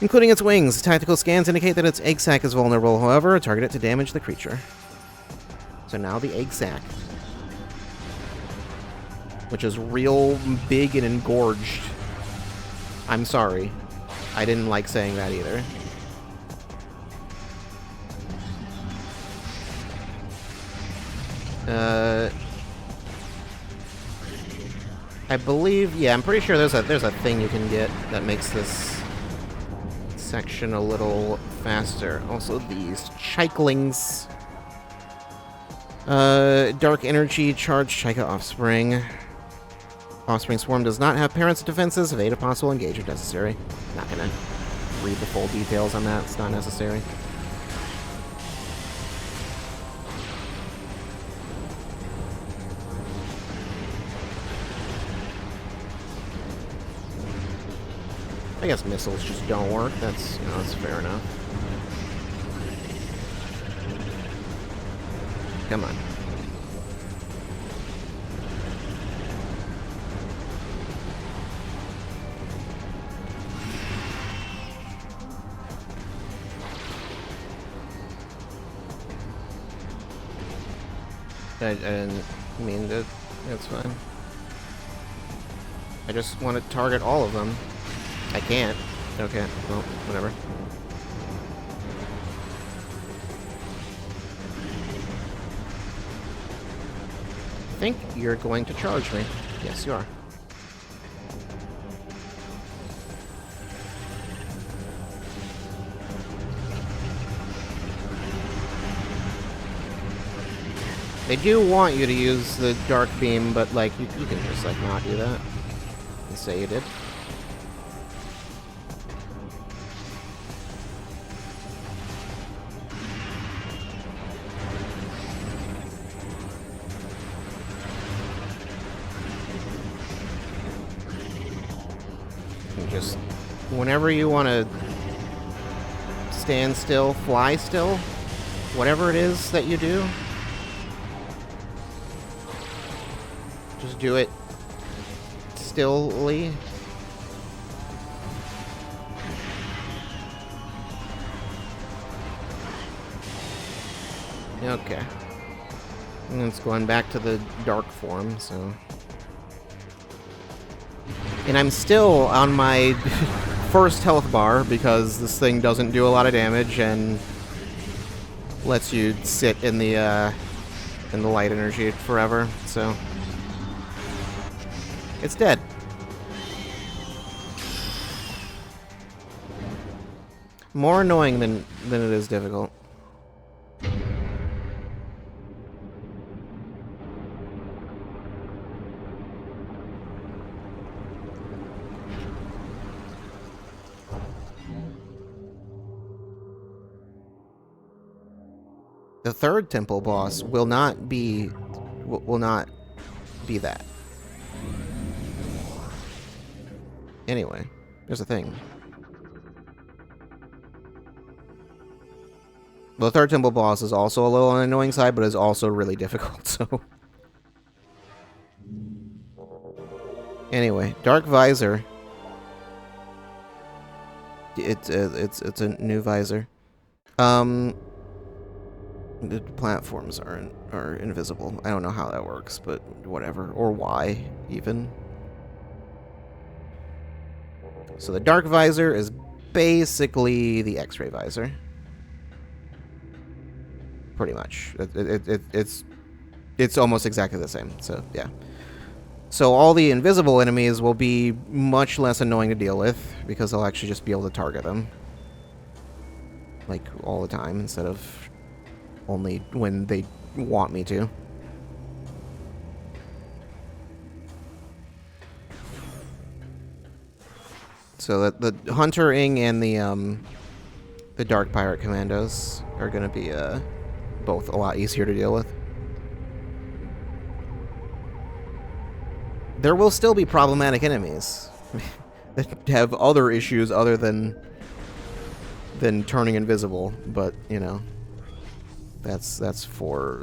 including its wings. Tactical scans indicate that its egg sac is vulnerable. However, target it to damage the creature. So now the egg sac, which is real big and engorged. I'm sorry. I didn't like saying that either. I believe, yeah, I'm pretty sure there's a thing you can get that makes this section a little faster. Also, these Chaiklings. Dark energy, charged Chaika offspring. Offspring swarm does not have parents' defenses. Evade a possible engage if necessary. Not gonna read the full details on that. It's not necessary. I guess missiles just don't work. That's, that's fair enough. Come on. I didn't mean to. That's fine. I just want to target all of them. I can't. Okay, well, whatever. I think you're going to charge me. Yes, you are. They do want you to use the dark beam, but like you can just like not do that and say you did. And just whenever you want to stand still, fly still, whatever it is that you do. Just do it stilly. Okay. And it's going back to the dark form, so... And I'm still on my first health bar because this thing doesn't do a lot of damage and lets you sit in the light energy forever, so... It's dead. More annoying than it is difficult. The third temple boss will not be that. Anyway, there's a thing. The third temple boss is also a little on the annoying side, but is also really difficult, so... Anyway, Dark Visor. It's a new visor. The platforms are invisible. I don't know how that works, but whatever. Or why, even. So the Dark Visor is basically the X-ray visor. Pretty much. It's almost exactly the same, so yeah. So all the invisible enemies will be much less annoying to deal with, because I'll actually just be able to target them. Like, all the time, instead of only when they want me to. So the Hunter Ing and the Dark Pirate Commandos are going to be both a lot easier to deal with. There will still be problematic enemies that have other issues other than turning invisible, but you know, that's for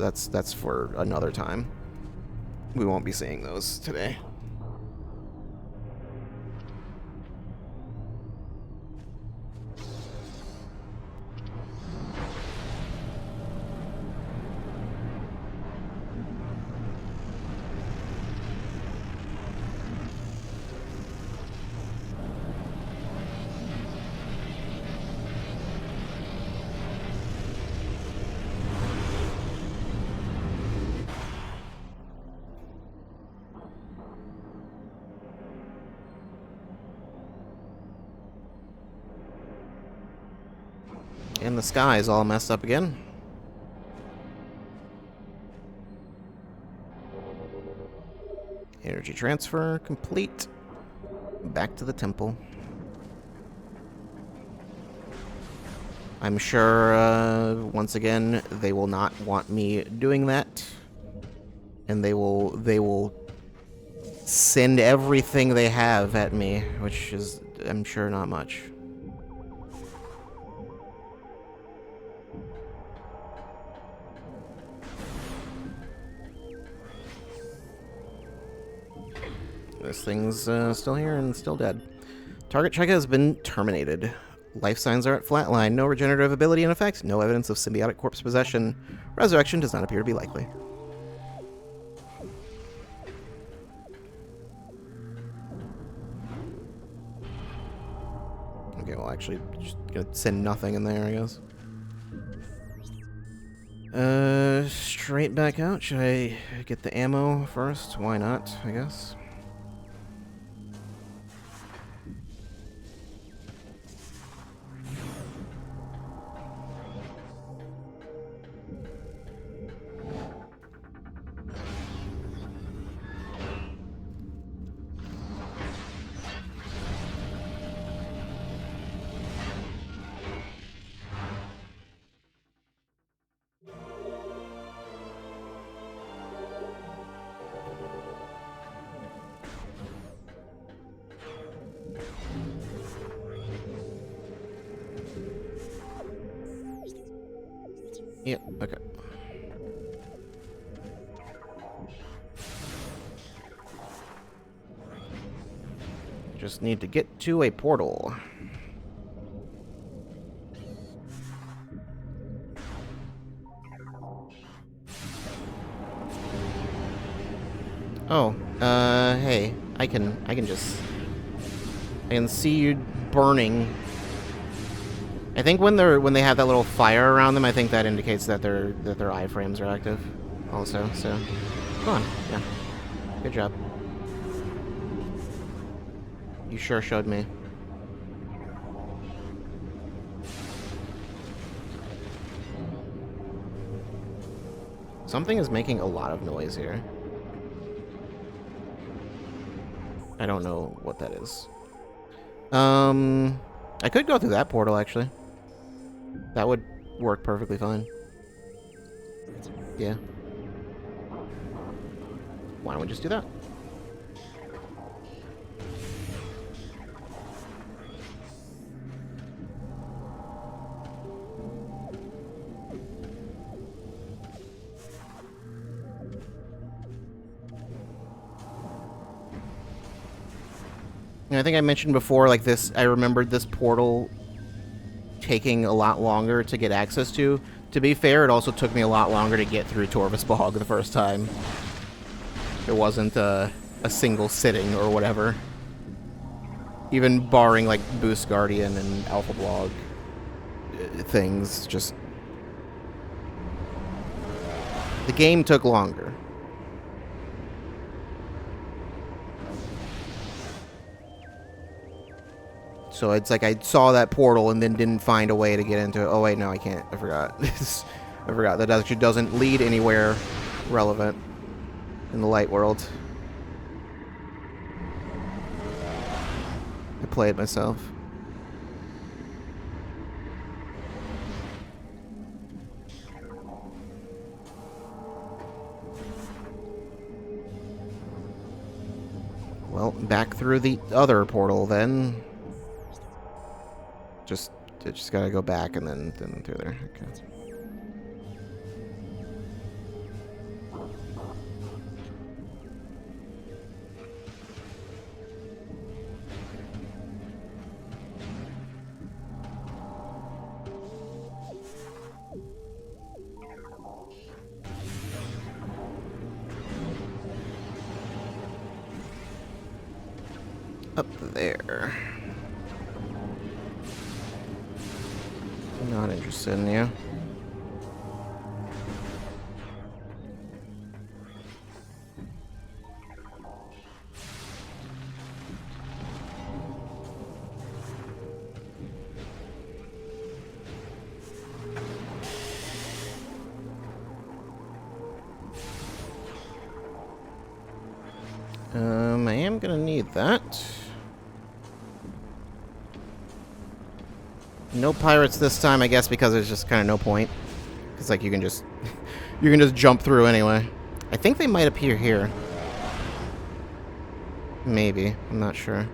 another time. We won't be seeing those today. And the sky is all messed up again. Energy transfer complete. Back to the temple. I'm sure, once again, they will not want me doing that. And they will send everything they have at me, which is, I'm sure, not much. This thing's still here and still dead. Target check has been terminated. Life signs are at flatline. No regenerative ability in effect. No evidence of symbiotic corpse possession. Resurrection does not appear to be likely. Okay, well, actually, just gonna send nothing in there, I guess. Straight back out. Should I get the ammo first? Why not, I guess. Yep, okay. Just need to get to a portal. Oh, hey, I can see you burning. I think when they have that little fire around them, I think that indicates that their iframes are active, also. So, come on, yeah, good job. You sure showed me. Something is making a lot of noise here. I don't know what that is. I could go through that portal, actually. That would work perfectly fine. Yeah. Why don't we just do that? I think I mentioned before, like this, I remembered this portal taking a lot longer to get access to. To be fair, it also took me a lot longer to get through Torvus Bog the first time. It wasn't a single sitting or whatever. Even barring, like, Boost Guardian and Alpha Blog things, just... The game took longer. So it's like I saw that portal and then didn't find a way to get into it. Oh wait, no, I can't. I forgot. I forgot. That actually doesn't lead anywhere relevant in the light world. I played myself. Well, back through the other portal then. Just gotta go back and then through there. Okay. Up there. Not interested in you. I am gonna need that. No pirates this time, I guess, because there's just kind of no point. Because, like, you can just jump through anyway. I think they might appear here. Maybe. I'm not sure.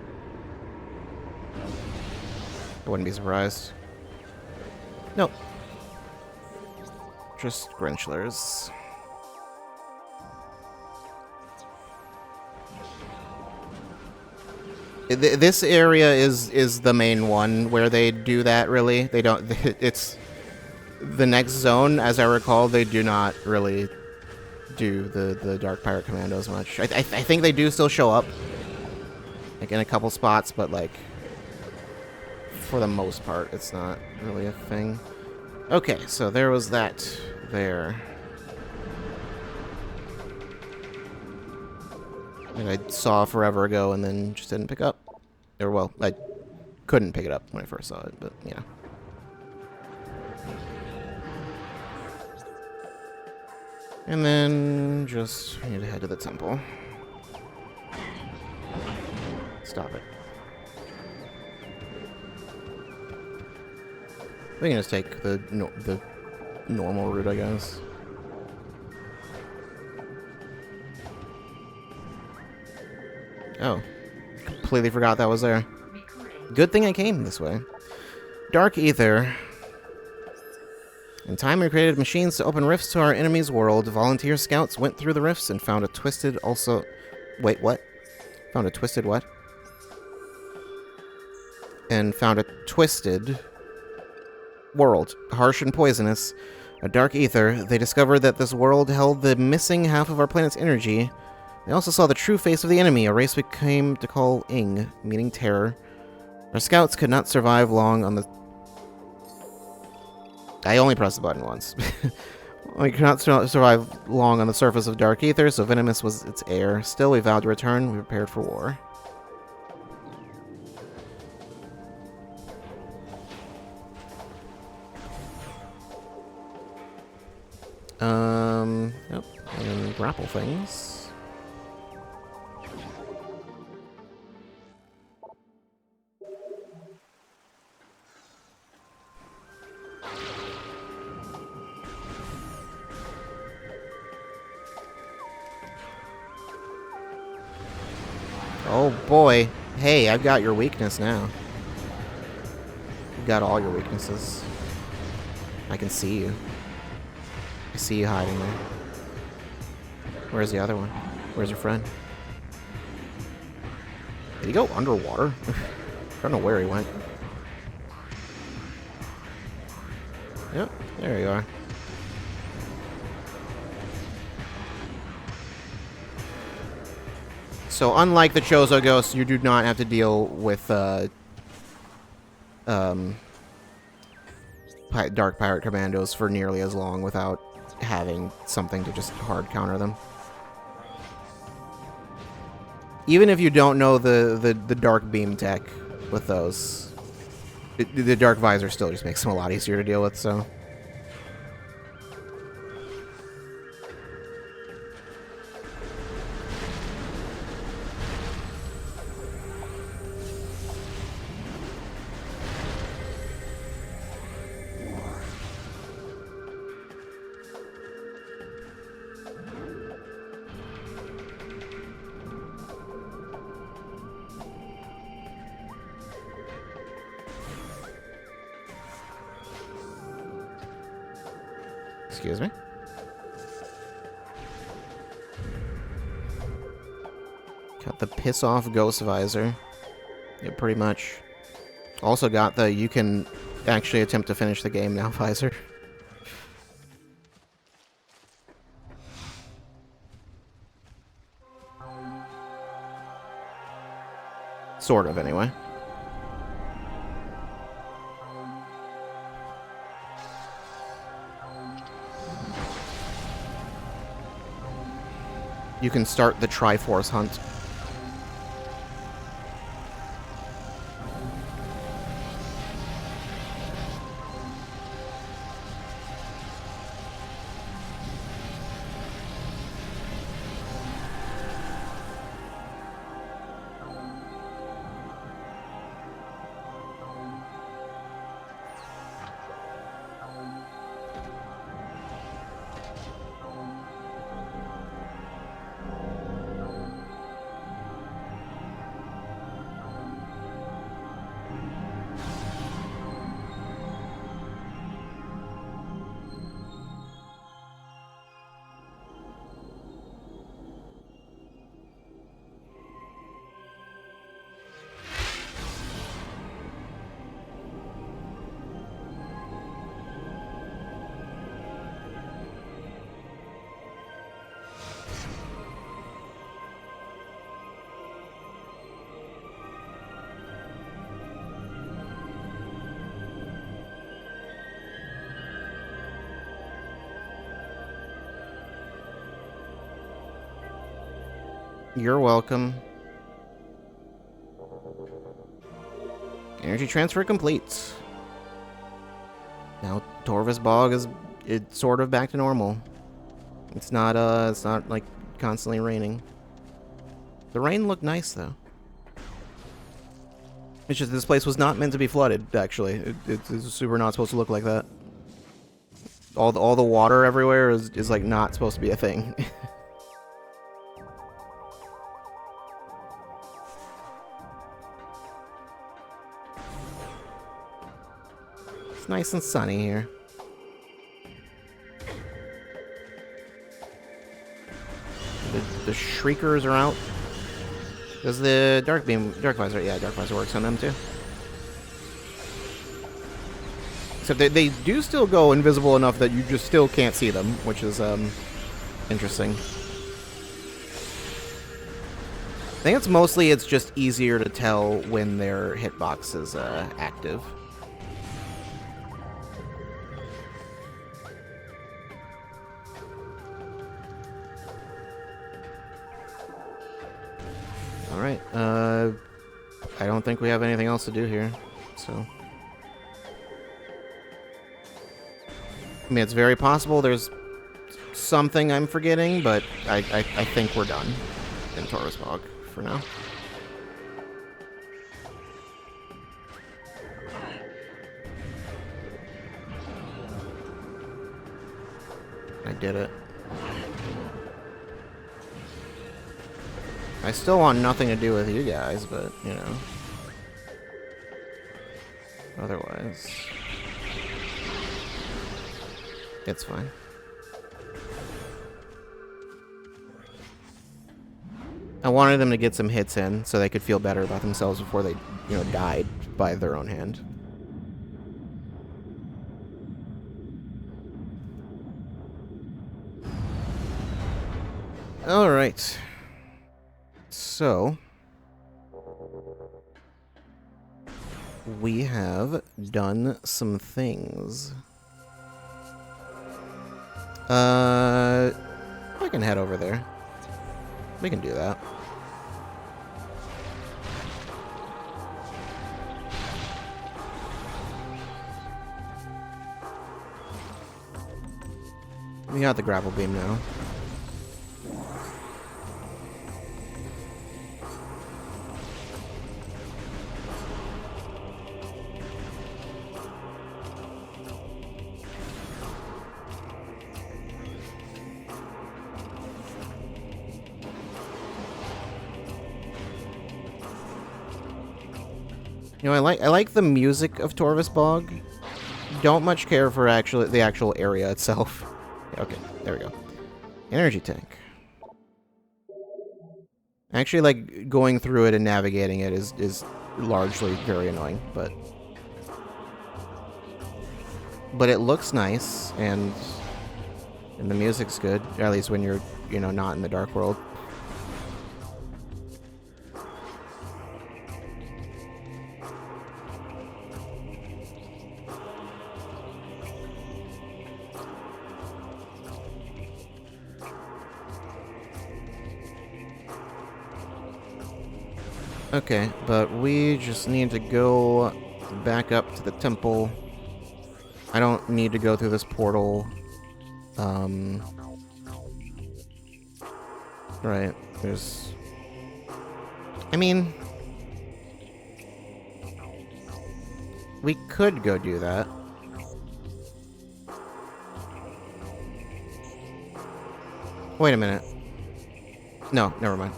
I wouldn't be surprised. Nope. Just Grinchlers. This area is the main one where they do that, really. They don't... It's... The next zone, as I recall, they do not really do the Dark Pirate Commandos much. I think they do still show up, like, in a couple spots, but, like, for the most part, it's not really a thing. Okay, so there was that there. And I saw forever ago and then just didn't pick up. Or, well, I couldn't pick it up when I first saw it, but, yeah. And then just need to head to the temple. Stop it. We can just take the normal route, I guess. Oh. Completely forgot that was there. Good thing I came this way. Dark Ether. In time, we created machines to open rifts to our enemy's world. Volunteer scouts went through the rifts and found a twisted also... Wait, what? Found a twisted what? And found a twisted world. Harsh and poisonous. A dark ether. They discovered that this world held the missing half of our planet's energy. They also saw the true face of the enemy, a race we came to call Ing, meaning terror. Our scouts could not survive long on the... I only pressed the button once. We could not survive long on the surface of dark ether, so venomous was its air. Still, we vowed to return. We prepared for war. Yep. And grapple things. Oh boy. Hey, I've got your weakness now. You've got all your weaknesses. I can see you. I see you hiding there. Where's the other one? Where's your friend? Did he go underwater? I don't know where he went. Yep, there you are. So unlike the Chozo Ghost, you do not have to deal with Dark Pirate Commandos for nearly as long without having something to just hard counter them. Even if you don't know the Dark Beam tech with those, the Dark Visor still just makes them a lot easier to deal with, so... Excuse me? Got the piss off ghost visor. Yeah, pretty much. Also got the you can actually attempt to finish the game now visor. Sort of, anyway. You can start the Triforce hunt. You're welcome. Energy transfer complete. Now Torvus Bog is sort of back to normal. It's not like constantly raining. The rain looked nice though. It's just this place was not meant to be flooded, actually. It's super not supposed to look like that. All the water everywhere is like not supposed to be a thing. It's nice and sunny here. The shriekers are out. Does the dark visor? Yeah, dark visor works on them too. Except they do still go invisible enough that you just still can't see them, which is interesting. I think it's just easier to tell when their hitbox is active. Alright, I don't think we have anything else to do here, so... I mean, it's very possible there's something I'm forgetting, but I think we're done in Torvus Bog for now. I did it. I still want nothing to do with you guys, but, you know. Otherwise... it's fine. I wanted them to get some hits in so they could feel better about themselves before they, you know, died by their own hand. Alright. So... we have done some things. I can head over there. We can do that. We got the grapple beam now. You know, I like the music of Torvus Bog. Don't much care for the actual area itself. Okay, there we go. Energy tank. Actually, like, going through it and navigating it is largely very annoying, but it looks nice, and the music's good, at least when you're, you know, not in the Dark World. Okay, but we just need to go back up to the temple. I don't need to go through this portal. Right, there's... I mean... we could go do that. Wait a minute. No, never mind.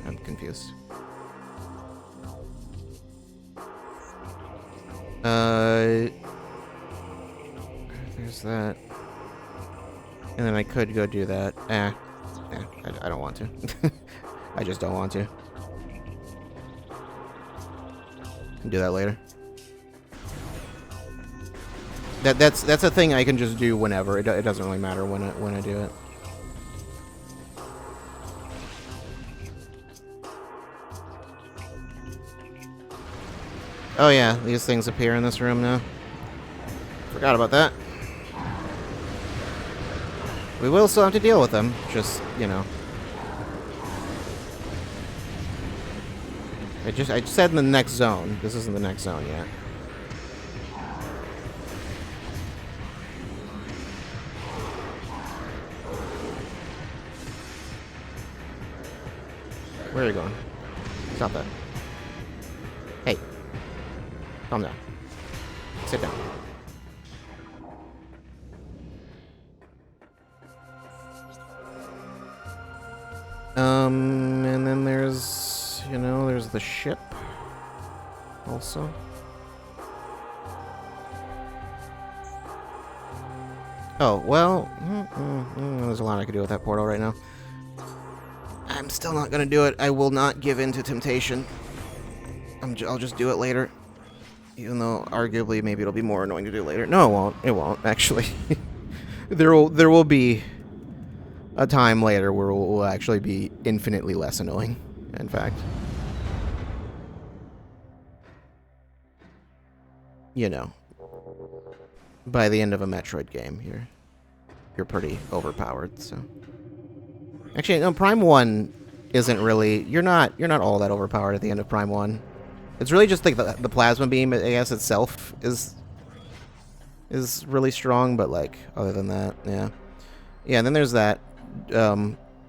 I'm confused. There's that. And then I could go do that. I don't want to. I just don't want to. Can do that later. That's a thing I can just do whenever. It doesn't really matter when I do it. Oh yeah, these things appear in this room now. Forgot about that. We will still have to deal with them, just, you know. I said in the next zone. This isn't the next zone yet. Where are you going? Stop that. Hey. Calm down. Sit down. And then there's, you know, there's the ship also. Oh, well, there's a lot I could do with that portal right now. I'm still not gonna do it. I will not give in to temptation. I'll just do it later. Even though, arguably, maybe it'll be more annoying to do later. No, it won't. It won't, actually. There will be a time later where it will actually be infinitely less annoying, in fact. You know. By the end of a Metroid game, you're pretty overpowered, so... Actually, no, Prime 1 isn't really... You're not all that overpowered at the end of Prime 1. It's really just like the plasma beam, I guess, itself is really strong, but like other than that, yeah. Yeah, and then there's that.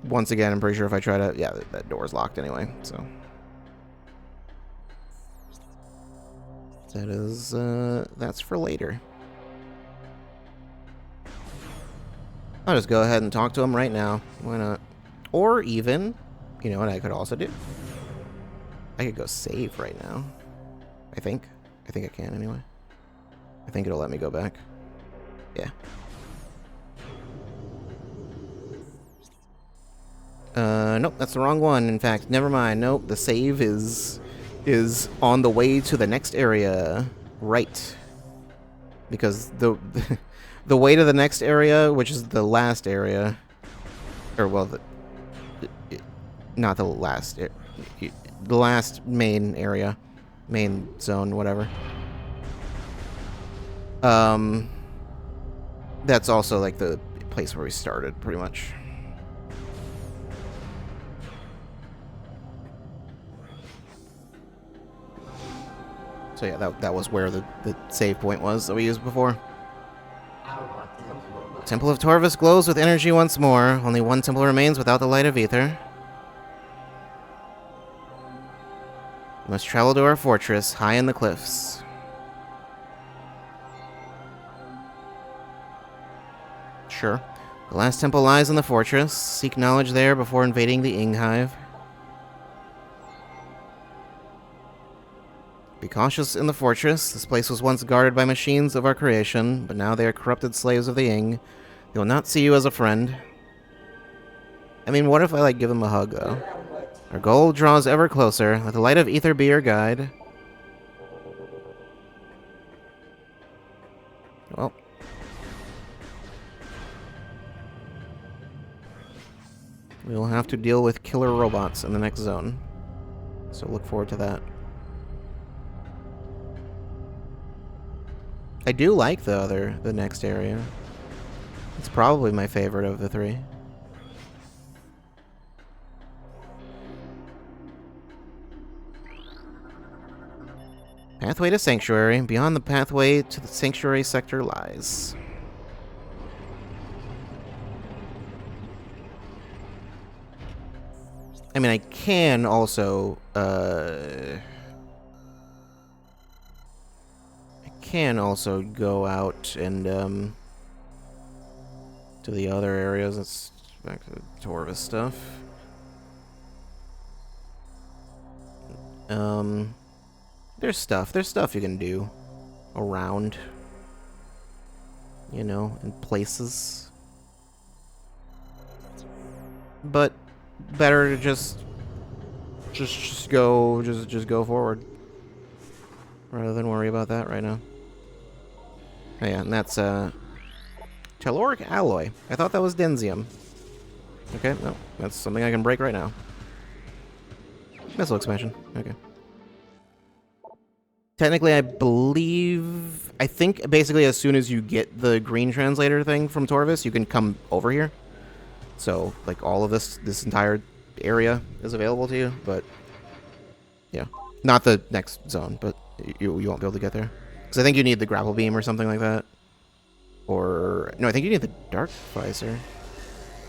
Once again, I'm pretty sure if I try to... Yeah, that door's locked anyway, so... That is, that's for later. I'll just go ahead and talk to him right now. Why not? Or even, you know what I could also do? I could go save right now. I think I can anyway. I think it'll let me go back. Yeah. Nope, that's the wrong one. In fact, never mind. Nope, the save is on the way to the next area. Right. Because the the way to the next area, which is the last area, or well, not the last, the last main area, main zone, whatever. That's also like the place where we started, pretty much. So yeah, that was where the save point was that we used before. Temple of Torvus glows with energy once more. Only one temple remains without the light of ether. We must travel to our fortress, high in the cliffs. Sure. The last temple lies in the fortress. Seek knowledge there before invading the Ing Hive. Be cautious in the fortress. This place was once guarded by machines of our creation, but now they are corrupted slaves of the Ing. They will not see you as a friend. I mean, what if I, like, give them a hug, though? Our goal draws ever closer. Let the light of ether be your guide. Well. We will have to deal with killer robots in the next zone. So look forward to that. I do like the next area. It's probably my favorite of the three. Pathway to Sanctuary. Beyond the pathway to the Sanctuary sector lies. I mean, I can also, go out and, to the other areas. Let's back to the Torvus stuff. There's stuff you can do around, you know, in places. But better to just go forward rather than worry about that right now. Oh yeah, and that's telluric alloy. I thought that was densium. Okay, no, that's something I can break right now. Missile expansion. Okay. Technically, I think basically as soon as you get the green translator thing from Torvus, you can come over here. So, like, all of this entire area is available to you, but, yeah. Not the next zone, but you won't be able to get there. Because I think you need the grapple beam or something like that. Or... No, I think you need the dark visor.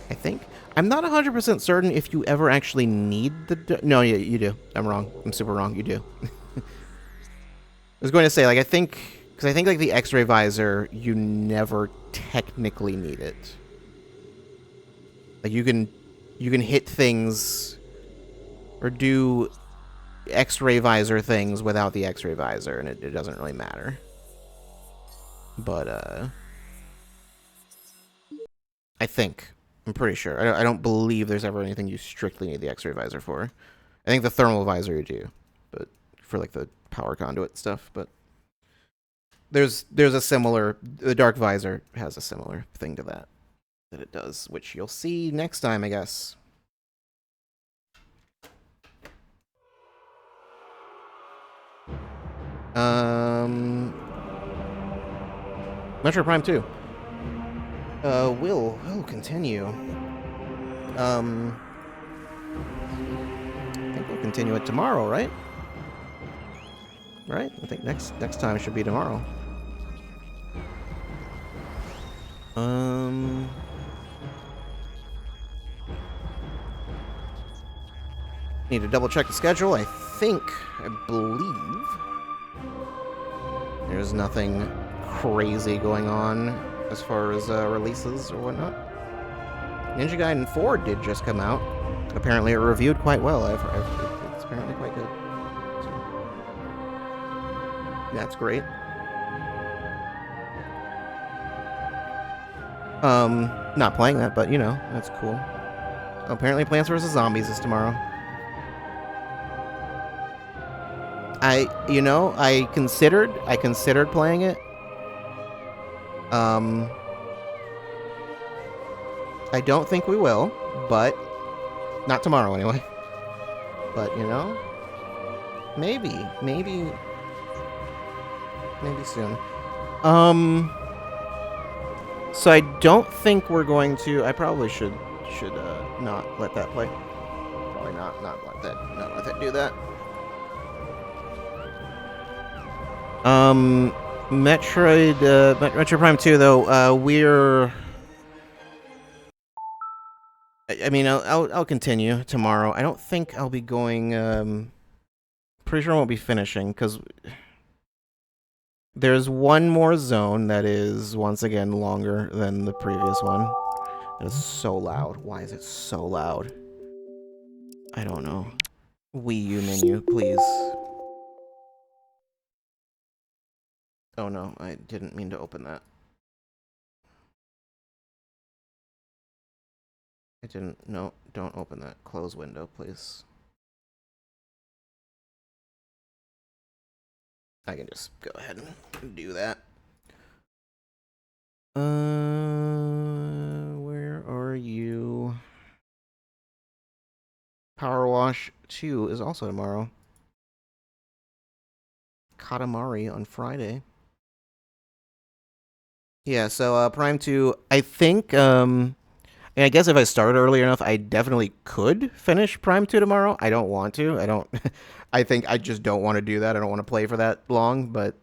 I think. I'm not 100% certain if you ever actually need the... No, yeah, you do. I'm wrong. I'm super wrong. You do. I was going to say, like, I think... Because I think, like, the X-ray visor, you never technically need it. Like, you can hit things... Or do X-ray visor things without the X-ray visor, and it doesn't really matter. But, I think. I'm pretty sure. I don't believe there's ever anything you strictly need the X-ray visor for. I think the thermal visor you do, but for like the power conduit stuff. But there's a similar... The dark visor has a similar thing to that it does, which you'll see next time, I guess. Metroid Prime 2. Will continue. I think we'll continue it tomorrow, right? Right? I think next time should be tomorrow. Need to double check the schedule. I believe there's nothing crazy going on as far as releases or whatnot. Ninja Gaiden 4 did just come out. Apparently it reviewed quite well. It's apparently quite good. So, that's great. Not playing that, but you know, that's cool. Apparently Plants vs. Zombies is tomorrow. I considered playing it. I don't think we will, but not tomorrow anyway. But you know, maybe soon. So I don't think we're going to. I probably should not let that play. Probably not let that do that. Metroid Prime 2 though, we're... I mean, I'll continue tomorrow. I don't think I'll be going, pretty sure I won't be finishing, because there's one more zone that is, once again, longer than the previous one. It is so loud. Why is it so loud? I don't know. Wii U menu, please. Oh no, I didn't mean to open that. I didn't. No, don't open that. Close window, please. I can just go ahead and do that. Where are you? Power Wash 2 is also tomorrow. Katamari on Friday. Yeah, so Prime 2, I think, I guess if I started early enough, I definitely could finish Prime 2 tomorrow. I don't want to. I don't... I think I just don't want to do that. I don't want to play for that long, but...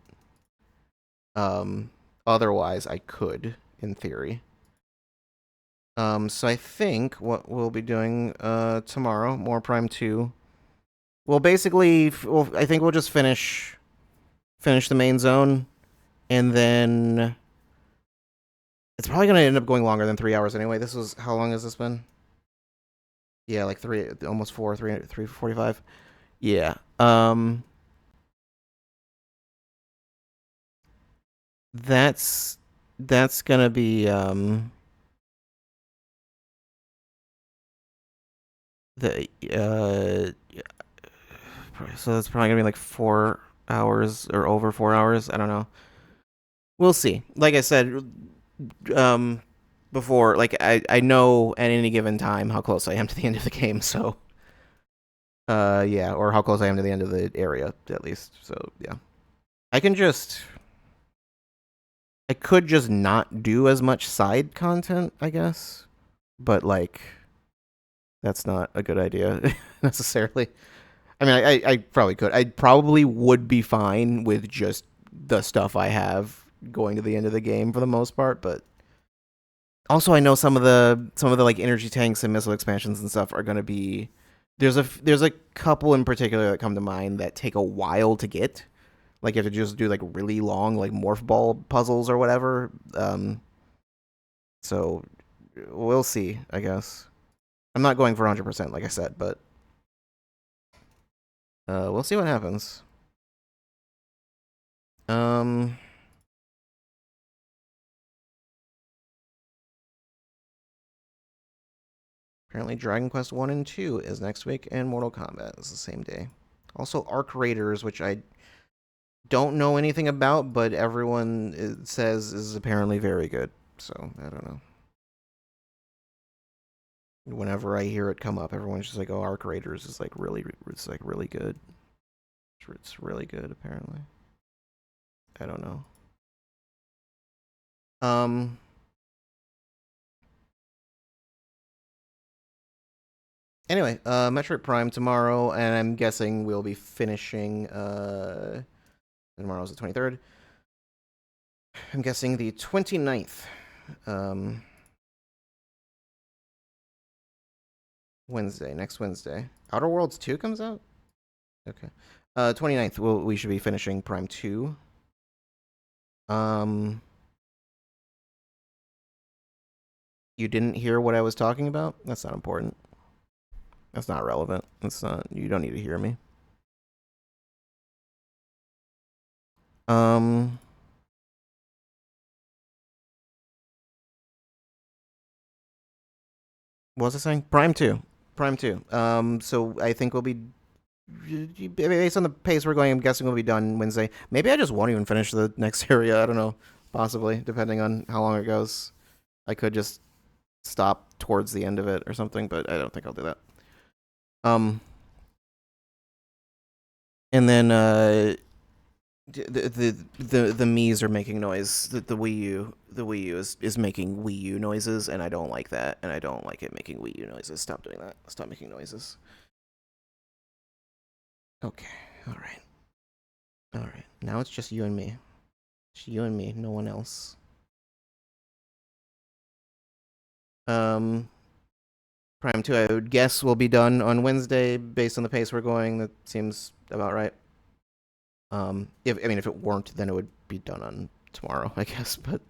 otherwise, I could, in theory. So I think what we'll be doing tomorrow, more Prime 2. Well, basically, I think we'll just finish the main zone, and then... It's probably going to end up going longer than 3 hours anyway. This was... How long has this been? Yeah, like almost 3:45. Yeah. That's going to be... so that's probably going to be like 4 hours or over 4 hours. I don't know. We'll see. Like I said... before, like, I know at any given time how close I am to the end of the game, so... yeah, or how close I am to the end of the area, at least, so, yeah. I could just not do as much side content, I guess, but, like, that's not a good idea, necessarily. I mean, I probably could. I probably would be fine with just the stuff I have going to the end of the game for the most part, but also I know some of the like energy tanks and missile expansions and stuff are going to be there's a couple in particular that come to mind that take a while to get. Like you have to just do like really long like morph ball puzzles or whatever. So we'll see, I guess. I'm not going for 100% like I said, but we'll see what happens. Um Apparently Dragon Quest 1 and 2 is next week and Mortal Kombat is the same day. Also Arc Raiders, which I don't know anything about, but everyone says is apparently very good. So, I don't know. Whenever I hear it come up, everyone's just like, "Oh, Arc Raiders is it's like really good." It's really good apparently. I don't know. Um Anyway, Metroid Prime tomorrow, and I'm guessing we'll be finishing. Tomorrow's the 23rd. I'm guessing the 29th. Wednesday, next Wednesday. Outer Worlds 2 comes out? Okay. 29th, we should be finishing Prime 2. Um, you didn't hear what I was talking about? That's not important. That's not relevant. That's not, you don't need to hear me. Um, what was I saying? Prime 2. Prime 2. So I think we'll be based on the pace we're going, I'm guessing we'll be done Wednesday. Maybe I just won't even finish the next area. I don't know. Possibly, depending on how long it goes. I could just stop towards the end of it or something, but I don't think I'll do that. Um, and then the Mii's are making noise. The Wii U is making Wii U noises, and I don't like that, and I don't like it making Wii U noises. Stop doing that. Stop making noises. Okay. All right. All right. Now it's just you and me. It's you and me. No one else. Um, Prime 2, I would guess, will be done on Wednesday based on the pace we're going. That seems about right. If it weren't, then it would be done on tomorrow, I guess. But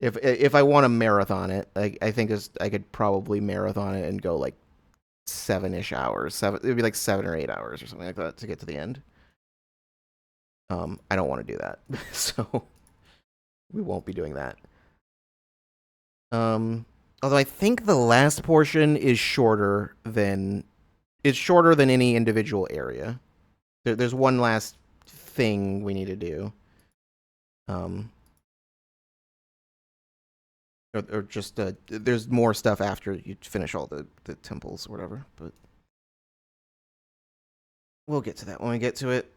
if I want to marathon it, I think I could probably marathon it and go like 7-ish hours. It'd be like 7 or 8 hours or something like that to get to the end. I don't want to do that, so we won't be doing that. Although I think the last portion is shorter than any individual area. There's one last thing we need to do. Or just there's more stuff after you finish all the temples or whatever, but we'll get to that when we get to it.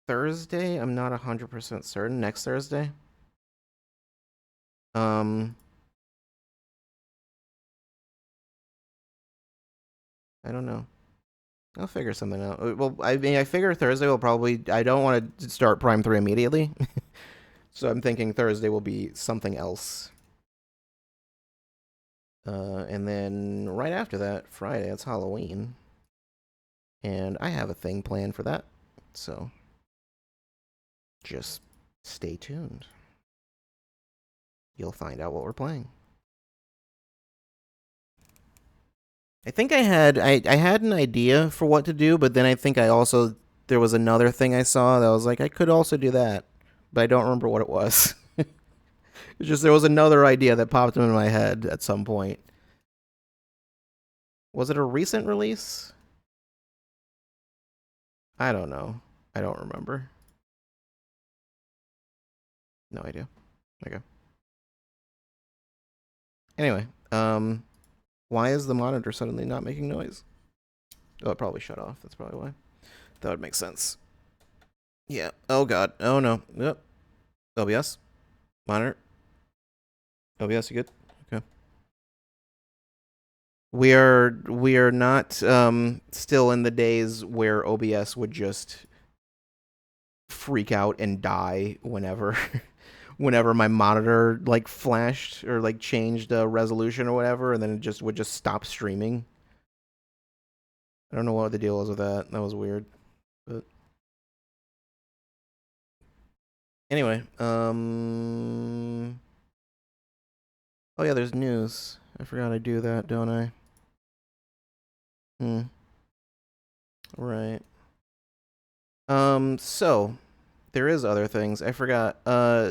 Thursday, I'm not 100% certain. Next Thursday. Um, I don't know. I'll figure something out. Well, I mean, I figure Thursday will probably. I don't want to start Prime 3 immediately. So I'm thinking Thursday will be something else. And then right after that, Friday, it's Halloween. And I have a thing planned for that. So just stay tuned. You'll find out what we're playing. I think I had an idea for what to do, but then I think there was another thing I saw that was like I could also do that, but I don't remember what it was. It's just there was another idea that popped into my head at some point. Was it a recent release? I don't know. I don't remember. No idea. Okay. Anyway, why is the monitor suddenly not making noise? Oh, it probably shut off. That's probably why. That would make sense. Yeah. Oh god. Oh no. Yep. OBS. Monitor. OBS, you good? Okay. We are not still in the days where OBS would just freak out and die whenever whenever my monitor like flashed or like changed resolution or whatever, and then it just would just stop streaming. I don't know what the deal was with that. That was weird. But anyway, oh yeah, there's news. I forgot I do that, don't I? Hmm. Right. So there is other things. I forgot.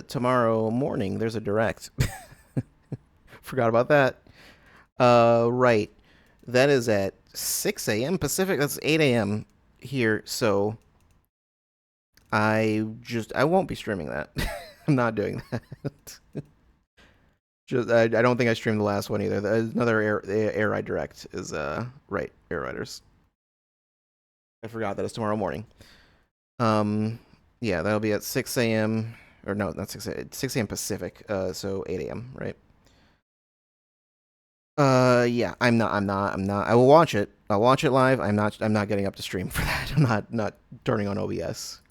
Tomorrow morning there's a direct. Forgot about that. Right. That is at 6 a.m. Pacific. That's 8 a.m. here. So I won't be streaming that. I'm not doing that. Just I don't think I streamed the last one either. Another Air Ride Direct is right, Air Riders. I forgot that it's tomorrow morning. Um, yeah, that'll be at 6 a.m. or no, not 6 a.m. Pacific. So 8 a.m. Right. Yeah, I'm not. I will watch it. I'll watch it live. I'm not getting up to stream for that. I'm not turning on OBS.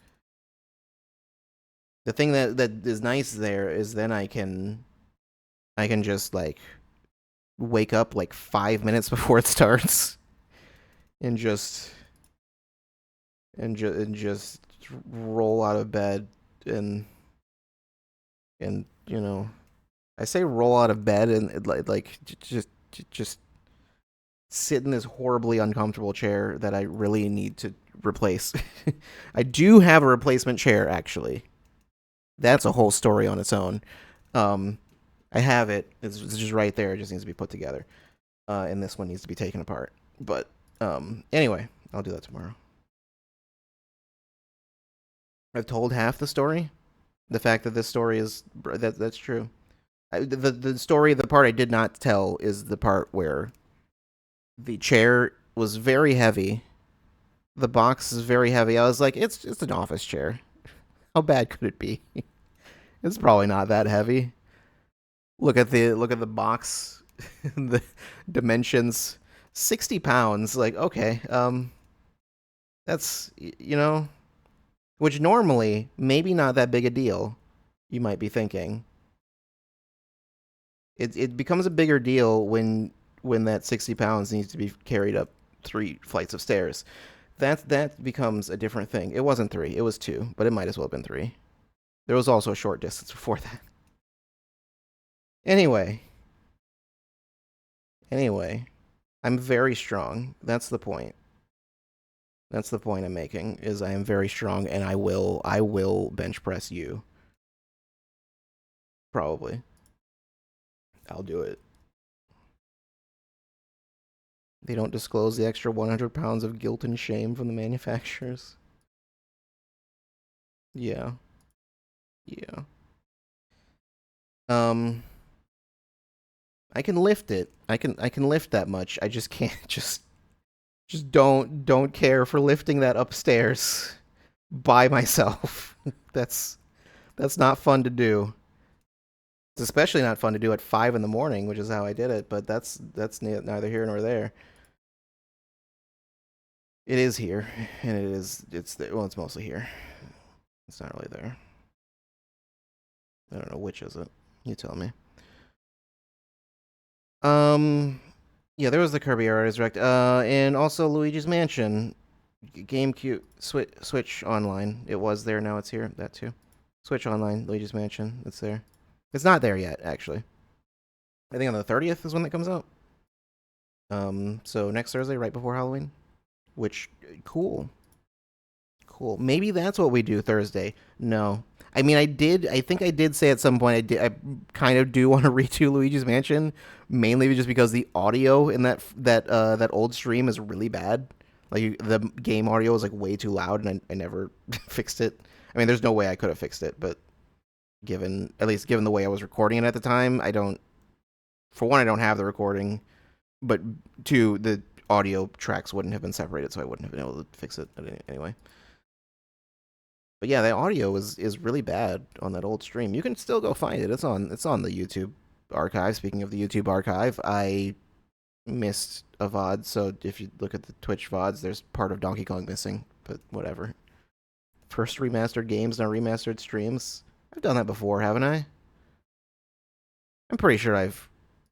The thing that is nice there is then I can just like wake up like 5 minutes before it starts and just roll out of bed and I say roll out of bed and like just sit in this horribly uncomfortable chair that I really need to replace. I do have a replacement chair actually. That's a whole story on its own. Um, I have it. It's just right there. It just needs to be put together. And this one needs to be taken apart. But anyway, I'll do that tomorrow. I've told half the story. The fact that this story is that's true. The story, the part I did not tell is the part where the chair was very heavy. The box is very heavy. I was like, it's an office chair. How bad could it be? It's probably not that heavy. Look at the box, the dimensions, 60 pounds. Like okay, that's which normally maybe not that big a deal. You might be thinking it becomes a bigger deal when that 60 pounds needs to be carried up 3 flights of stairs. That becomes a different thing. It wasn't 3, it was 2, but it might as well have been 3. There was also a short distance before that. Anyway, anyway, I'm very strong. That's the point. That's the point I'm making. Is I am very strong, and I will bench press you. Probably. I'll do it. They don't disclose the extra 100 pounds of guilt and shame from the manufacturers. Yeah. Yeah. Um, I can lift it. I can lift that much. I just can't just don't care for lifting that upstairs by myself. that's that's not fun to do. It's especially not fun to do at 5 in the morning, which is how I did it. But that's neither here nor there. It is here, and it's mostly here. It's not really there. I don't know which is it. You tell me. Um, yeah, there was the Kirby Air Riders Direct. And also Luigi's Mansion, GameCube, Switch Online. It was there, now it's here. That too. Switch Online, Luigi's Mansion. It's there. It's not there yet, actually. I think on the 30th is when that comes out. So next Thursday, right before Halloween. Which cool, cool. Maybe that's what we do Thursday. No, I mean I think I did say at some point I kind of do want to redo Luigi's Mansion, mainly just because the audio in that old stream is really bad. Like the game audio is like way too loud, and I never fixed it. I mean, there's no way I could have fixed it, but given the way I was recording it at the time, I don't. For one, I don't have the recording, but two, the audio tracks wouldn't have been separated, so I wouldn't have been able to fix it anyway. But yeah, the audio is really bad on that old stream. You can still go find it. It's on the YouTube archive. Speaking of the YouTube archive, I missed a VOD. So if you look at the Twitch VODs, there's part of Donkey Kong missing. But whatever. First remastered games, now remastered streams. I've done that before, haven't I? I'm pretty sure I've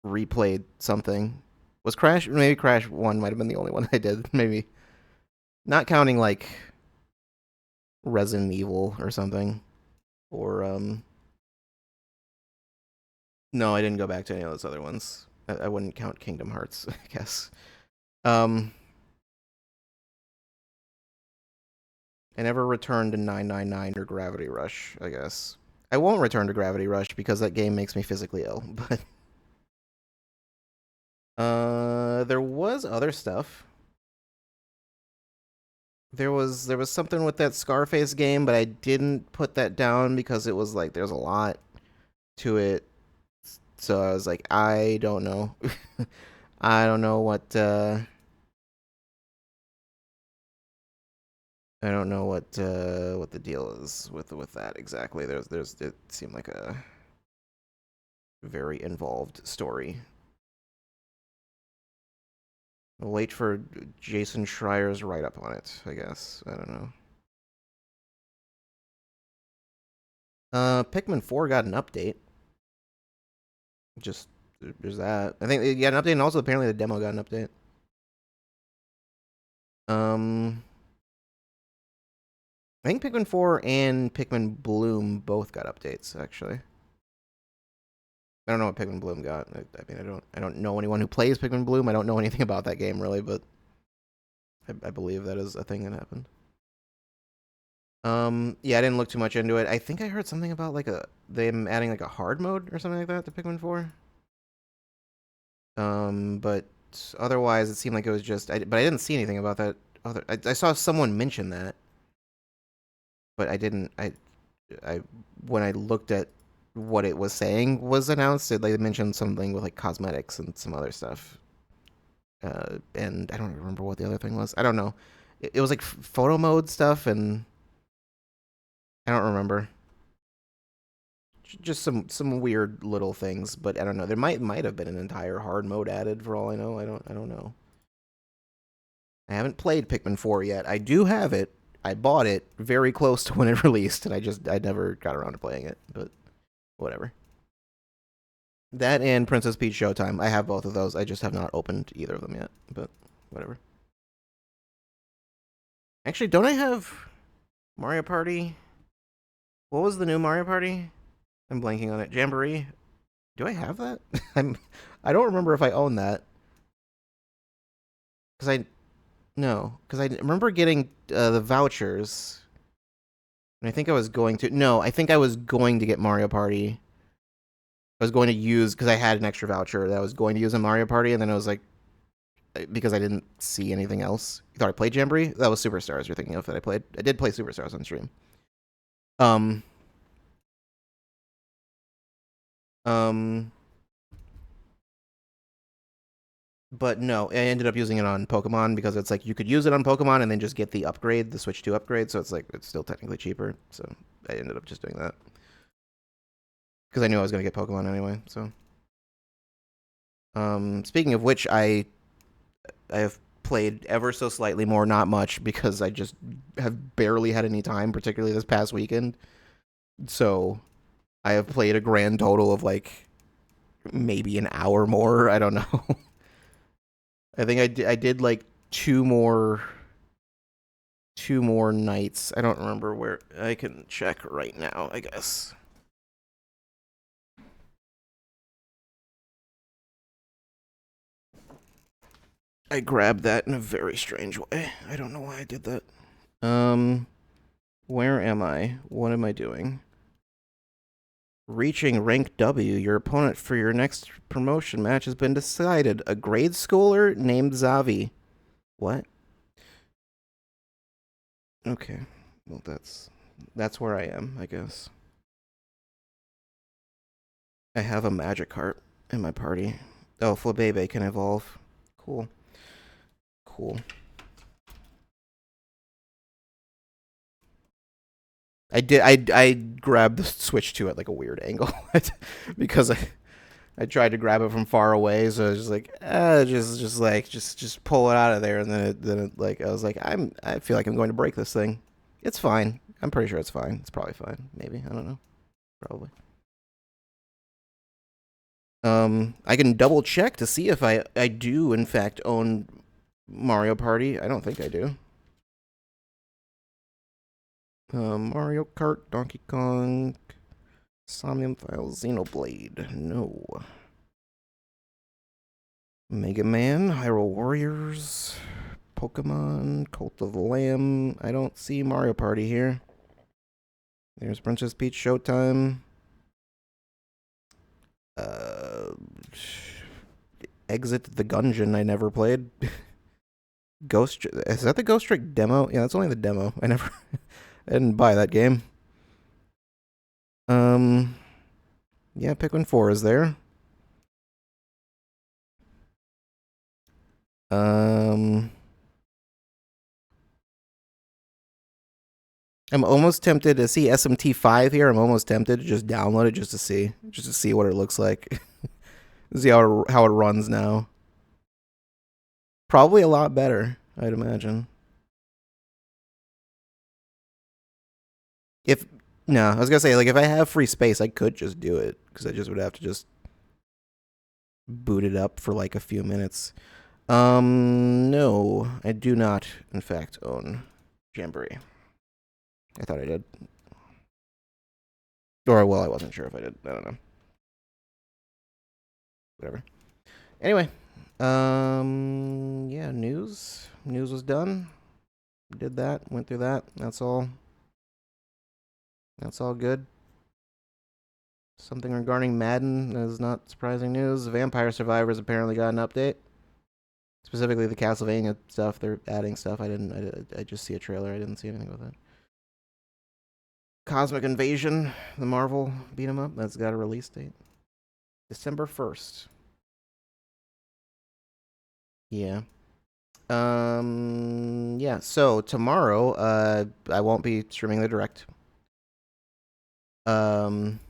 replayed something. Was Crash? Maybe Crash 1 might have been the only one I did. Maybe. Not counting, like, Resident Evil or something. Or, No, I didn't go back to any of those other ones. I wouldn't count Kingdom Hearts, I guess. Um, I never returned to 999 or Gravity Rush, I guess. I won't return to Gravity Rush because that game makes me physically ill, but there was other stuff. There was something with that Scarface game, but I didn't put that down because it was like there's a lot to it. So I was like, I don't know. I don't know what the deal is with that exactly. There's it seemed like a very involved story. I'll wait for Jason Schreier's write up on it, I guess. I don't know. Pikmin 4 got an update. Just there's that. I think they got an update, and also apparently the demo got an update. I think Pikmin 4 and Pikmin Bloom both got updates, actually. I don't know what Pikmin Bloom got. I mean, I don't know anyone who plays Pikmin Bloom. I don't know anything about that game really, but I believe that is a thing that happened. Yeah, I didn't look too much into it. I think I heard something about like them adding like a hard mode or something like that to Pikmin 4. But otherwise, it seemed like it was just. But I didn't see anything about that. I saw someone mention that, but I didn't. I when I looked at what it was saying was announced, it like mentioned something with like cosmetics and some other stuff. And I don't remember what the other thing was. I don't know. It was like photo mode stuff, and I don't remember. Just some weird little things, but I don't know. There might have been an entire hard mode added for all I know. I don't know. I haven't played Pikmin 4 yet. I do have it. I bought it very close to when it released, and I never got around to playing it. But whatever. That and Princess Peach Showtime. I have both of those. I just have not opened either of them yet. But whatever. Actually, don't I have Mario Party? What was the new Mario Party? I'm blanking on it. Jamboree. Do I have that? I don't remember if I own that. Cuz I no, cuz I remember getting the vouchers. And I think I was going to no, I think I was going to get Mario Party. I was going to use cuz I had an extra voucher that I was going to use in Mario Party, and then I was like because I didn't see anything else. You thought I played Jamboree? That was Superstars you're thinking of that I played. I did play Superstars on stream. Um um But no, I ended up using it on Pokemon because it's like you could use it on Pokemon and then just get the upgrade, the Switch 2 upgrade. So it's like it's still technically cheaper. So I ended up just doing that because I knew I was gonna get Pokemon anyway. So, speaking of which, I have played ever so slightly more, not much, because I just have barely had any time, particularly this past weekend. So I have played a grand total of like maybe an hour more. I don't know. I think I did like two more nights. I don't remember where. I can check right now, I guess. I grabbed that in a very strange way. I don't know why I did that. Um, where am I? What am I doing? Reaching rank W, your opponent for your next promotion match has been decided. A grade schooler named Zavi. What? Okay. Well, that's where I am, I guess. I have a magic heart in my party. Oh, Flabebe can evolve. Cool. Cool. I grabbed the Switch 2 at like a weird angle because I tried to grab it from far away, so I was just like, just pull it out of there, and like, I was like, I feel like I'm going to break this thing. It's fine. I'm pretty sure it's fine. It's probably fine. Maybe, I don't know. Probably. I can double check to see if I do in fact own Mario Party. I don't think I do. Mario Kart, Donkey Kong, Somnium Files, Xenoblade. No. Mega Man, Hyrule Warriors, Pokemon, Cult of the Lamb. I don't see Mario Party here. There's Princess Peach Showtime. Uh, Exit the Gungeon. I never played. Ghost. Is that the Ghost Trick demo? Yeah, that's only the demo. I didn't buy that game. Yeah, Pikmin 4 is there. I'm almost tempted to see SMT5 here. I'm almost tempted to just download it just to see what it looks like. See how it runs now. Probably a lot better, I'd imagine. If no, I was gonna say, like, if I have free space, I could just do it because I just would have to just boot it up for like a few minutes. No, I do not, in fact, own Jamboree. I thought I did, or well, I wasn't sure if I did. I don't know. Whatever. Anyway, yeah, news. News was done. Did that. Went through that. That's all. That's all good. Something regarding Madden is not surprising news. Vampire Survivors apparently got an update. Specifically, the Castlevania stuff. They're adding stuff. I just see a trailer. I didn't see anything with it. Cosmic Invasion, the Marvel beat 'em up. That's got a release date. December 1st. Yeah. Yeah. So tomorrow, I won't be streaming the direct. Um,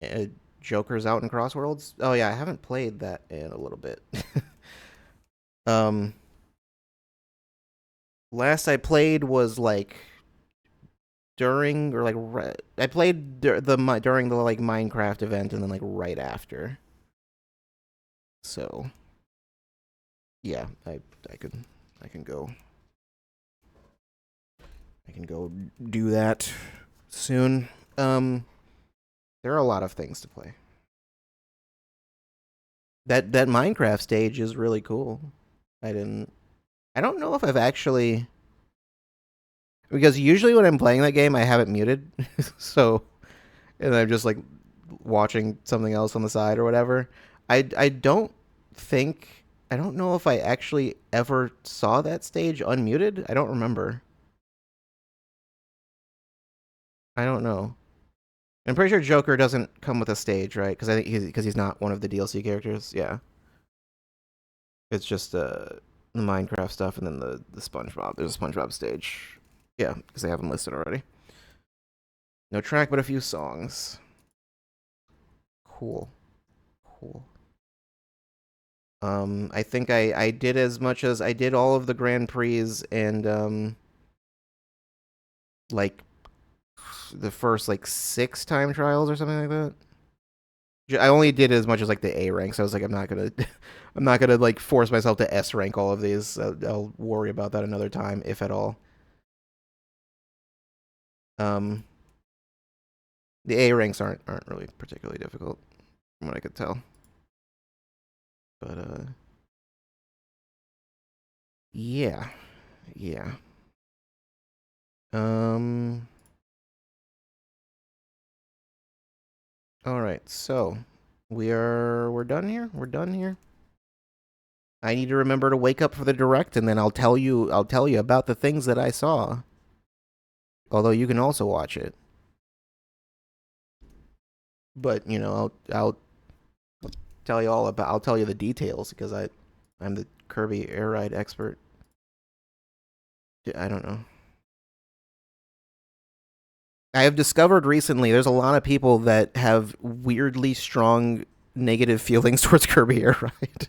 uh, Joker's out in Crossworlds. Oh yeah, I haven't played that in a little bit. um, Last I played was like during or like I played during the like Minecraft event and then like right after. So yeah, I can go do that soon. There are a lot of things to play. That Minecraft stage is really cool. I didn't. I don't know if I've actually, because usually when I'm playing that game, I have it muted, so and I'm just like watching something else on the side or whatever. I don't think I don't know if I actually ever saw that stage unmuted. I don't remember. I don't know. I'm pretty sure Joker doesn't come with a stage, right? Because I think he's not one of the DLC characters. Yeah, it's just the Minecraft stuff and then the SpongeBob. There's a SpongeBob stage. Yeah, because they have them listed already. No track, but a few songs. Cool, cool. I think I did as much as I did all of the Grand Prix and like the first like 6 time trials or something like that. I only did as much as like the A rank, so I was like, I'm not gonna, I'm not gonna like force myself to S rank all of these. I'll worry about that another time, if at all. Um, the A ranks aren't really particularly difficult, from what I could tell. But yeah, yeah. Um, all right, so we're done here. We're done here. I need to remember to wake up for the direct, and then I'll tell you about the things that I saw. Although you can also watch it, but I'll tell you all about. I'll tell you the details because I'm the Kirby air ride expert. I don't know. I have discovered recently there's a lot of people that have weirdly strong negative feelings towards Kirby Air Ride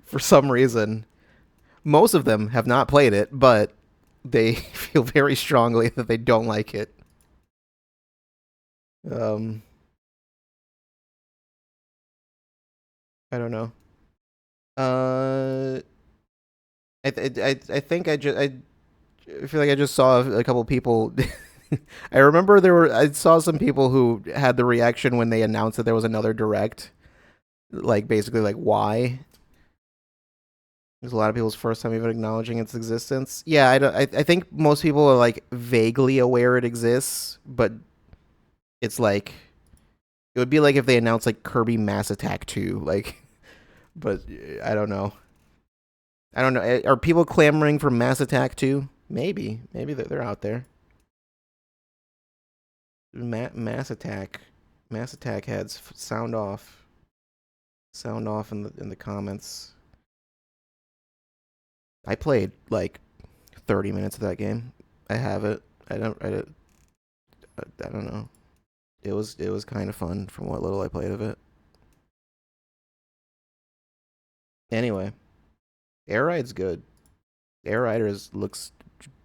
for some reason. Most of them have not played it, but they feel very strongly that they don't like it. Um, I don't know. Uh, I think I feel like I just saw a couple people. I remember I saw some people who had the reaction when they announced that there was another direct, like basically like why. There's a lot of people's first time even acknowledging its existence. Yeah, I think most people are like vaguely aware it exists, but it's like it would be like if they announced like Kirby Mass Attack 2, like. But I don't know. I don't know. Are people clamoring for Mass Attack 2? Maybe they're out there. Mass Attack, Mass Attack heads, sound off in the comments. I played like 30 minutes of that game. I have it. I don't know. It was kind of fun from what little I played of it. Anyway, Air Ride's good. Air Riders looks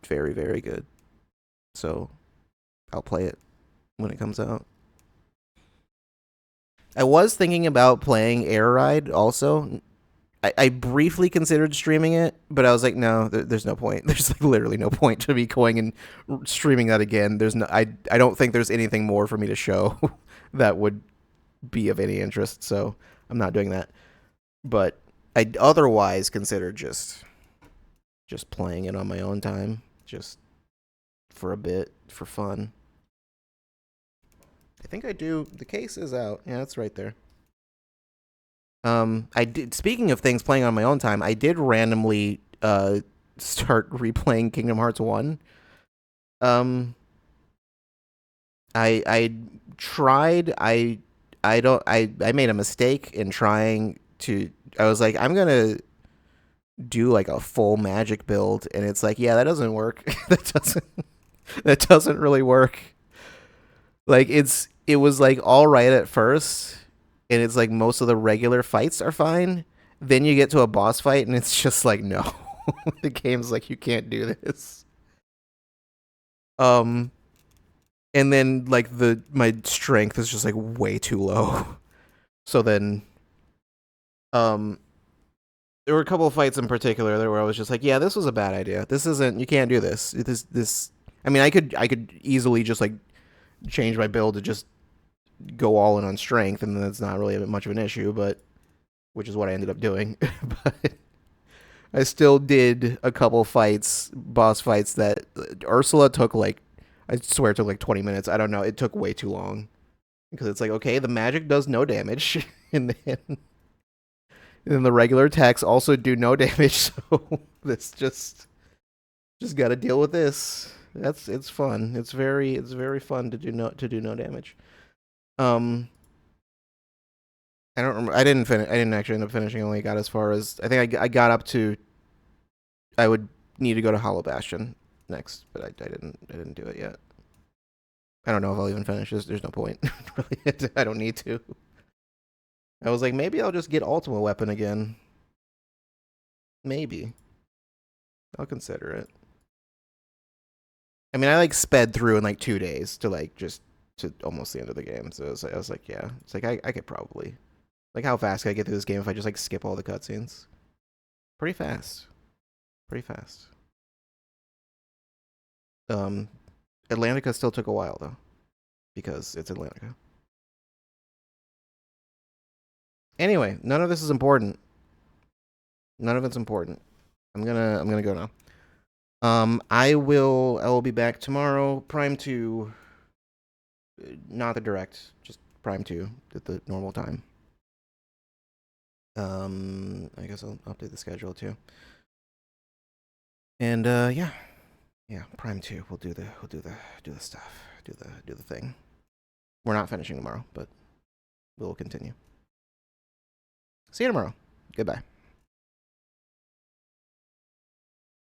very very good. So I'll play it when it comes out. I was thinking about playing Air Ride also. I briefly considered streaming it, but I was like, no, there's no point. There's like literally no point to me going and streaming that again. I don't think there's anything more for me to show that would be of any interest, so I'm not doing that. But I'd otherwise consider just playing it on my own time, just for a bit, for fun. I think I do. The case is out. Yeah, it's right there. I did. Speaking of things playing on my own time, I did randomly start replaying Kingdom Hearts 1. Um, I tried. I made a mistake in trying to. I was like, I'm gonna do like a full magic build, and it's like, yeah, that doesn't work. That doesn't really work. Like it was like all right at first, and it's like most of the regular fights are fine. Then you get to a boss fight, and it's just like no, the game's like you can't do this. Um, and then like my strength is just like way too low. So then, um, there were a couple of fights in particular there where I was just like, yeah, this was a bad idea. This isn't. You can't do this. This. I mean, I could easily just like change my build to just go all in on strength, and that's not really much of an issue, but which is what I ended up doing. But I still did a couple fights, boss fights that Ursula took like, I swear it took like 20 minutes. I don't know. It took way too long because it's like, okay, the magic does no damage, and then the regular attacks also do no damage. So this just got to deal with this. It's fun. It's very fun to do no damage. Um, I don't remember. I didn't actually end up finishing. I only got as far as I think I got up to. I would need to go to Hollow Bastion next, but I didn't. I didn't do it yet. I don't know if I'll even finish this. There's no point. Really, I don't need to. I was like, maybe I'll just get Ultima Weapon again. Maybe I'll consider it. I mean, I like sped through in like 2 days to like just to almost the end of the game. So I was like, yeah, it's like I could probably like how fast can I get through this game if I just like skip all the cutscenes? Pretty fast. Pretty fast. Um, Atlantica still took a while though, because it's Atlantica. Anyway, none of this is important. None of it's important. I'm gonna go now. I will be back tomorrow. Prime 2, not the direct, just Prime 2 at the normal time. I guess I'll update the schedule too. And yeah, Prime 2. We'll do the stuff, do the thing. We're not finishing tomorrow, but we'll continue. See you tomorrow. Goodbye.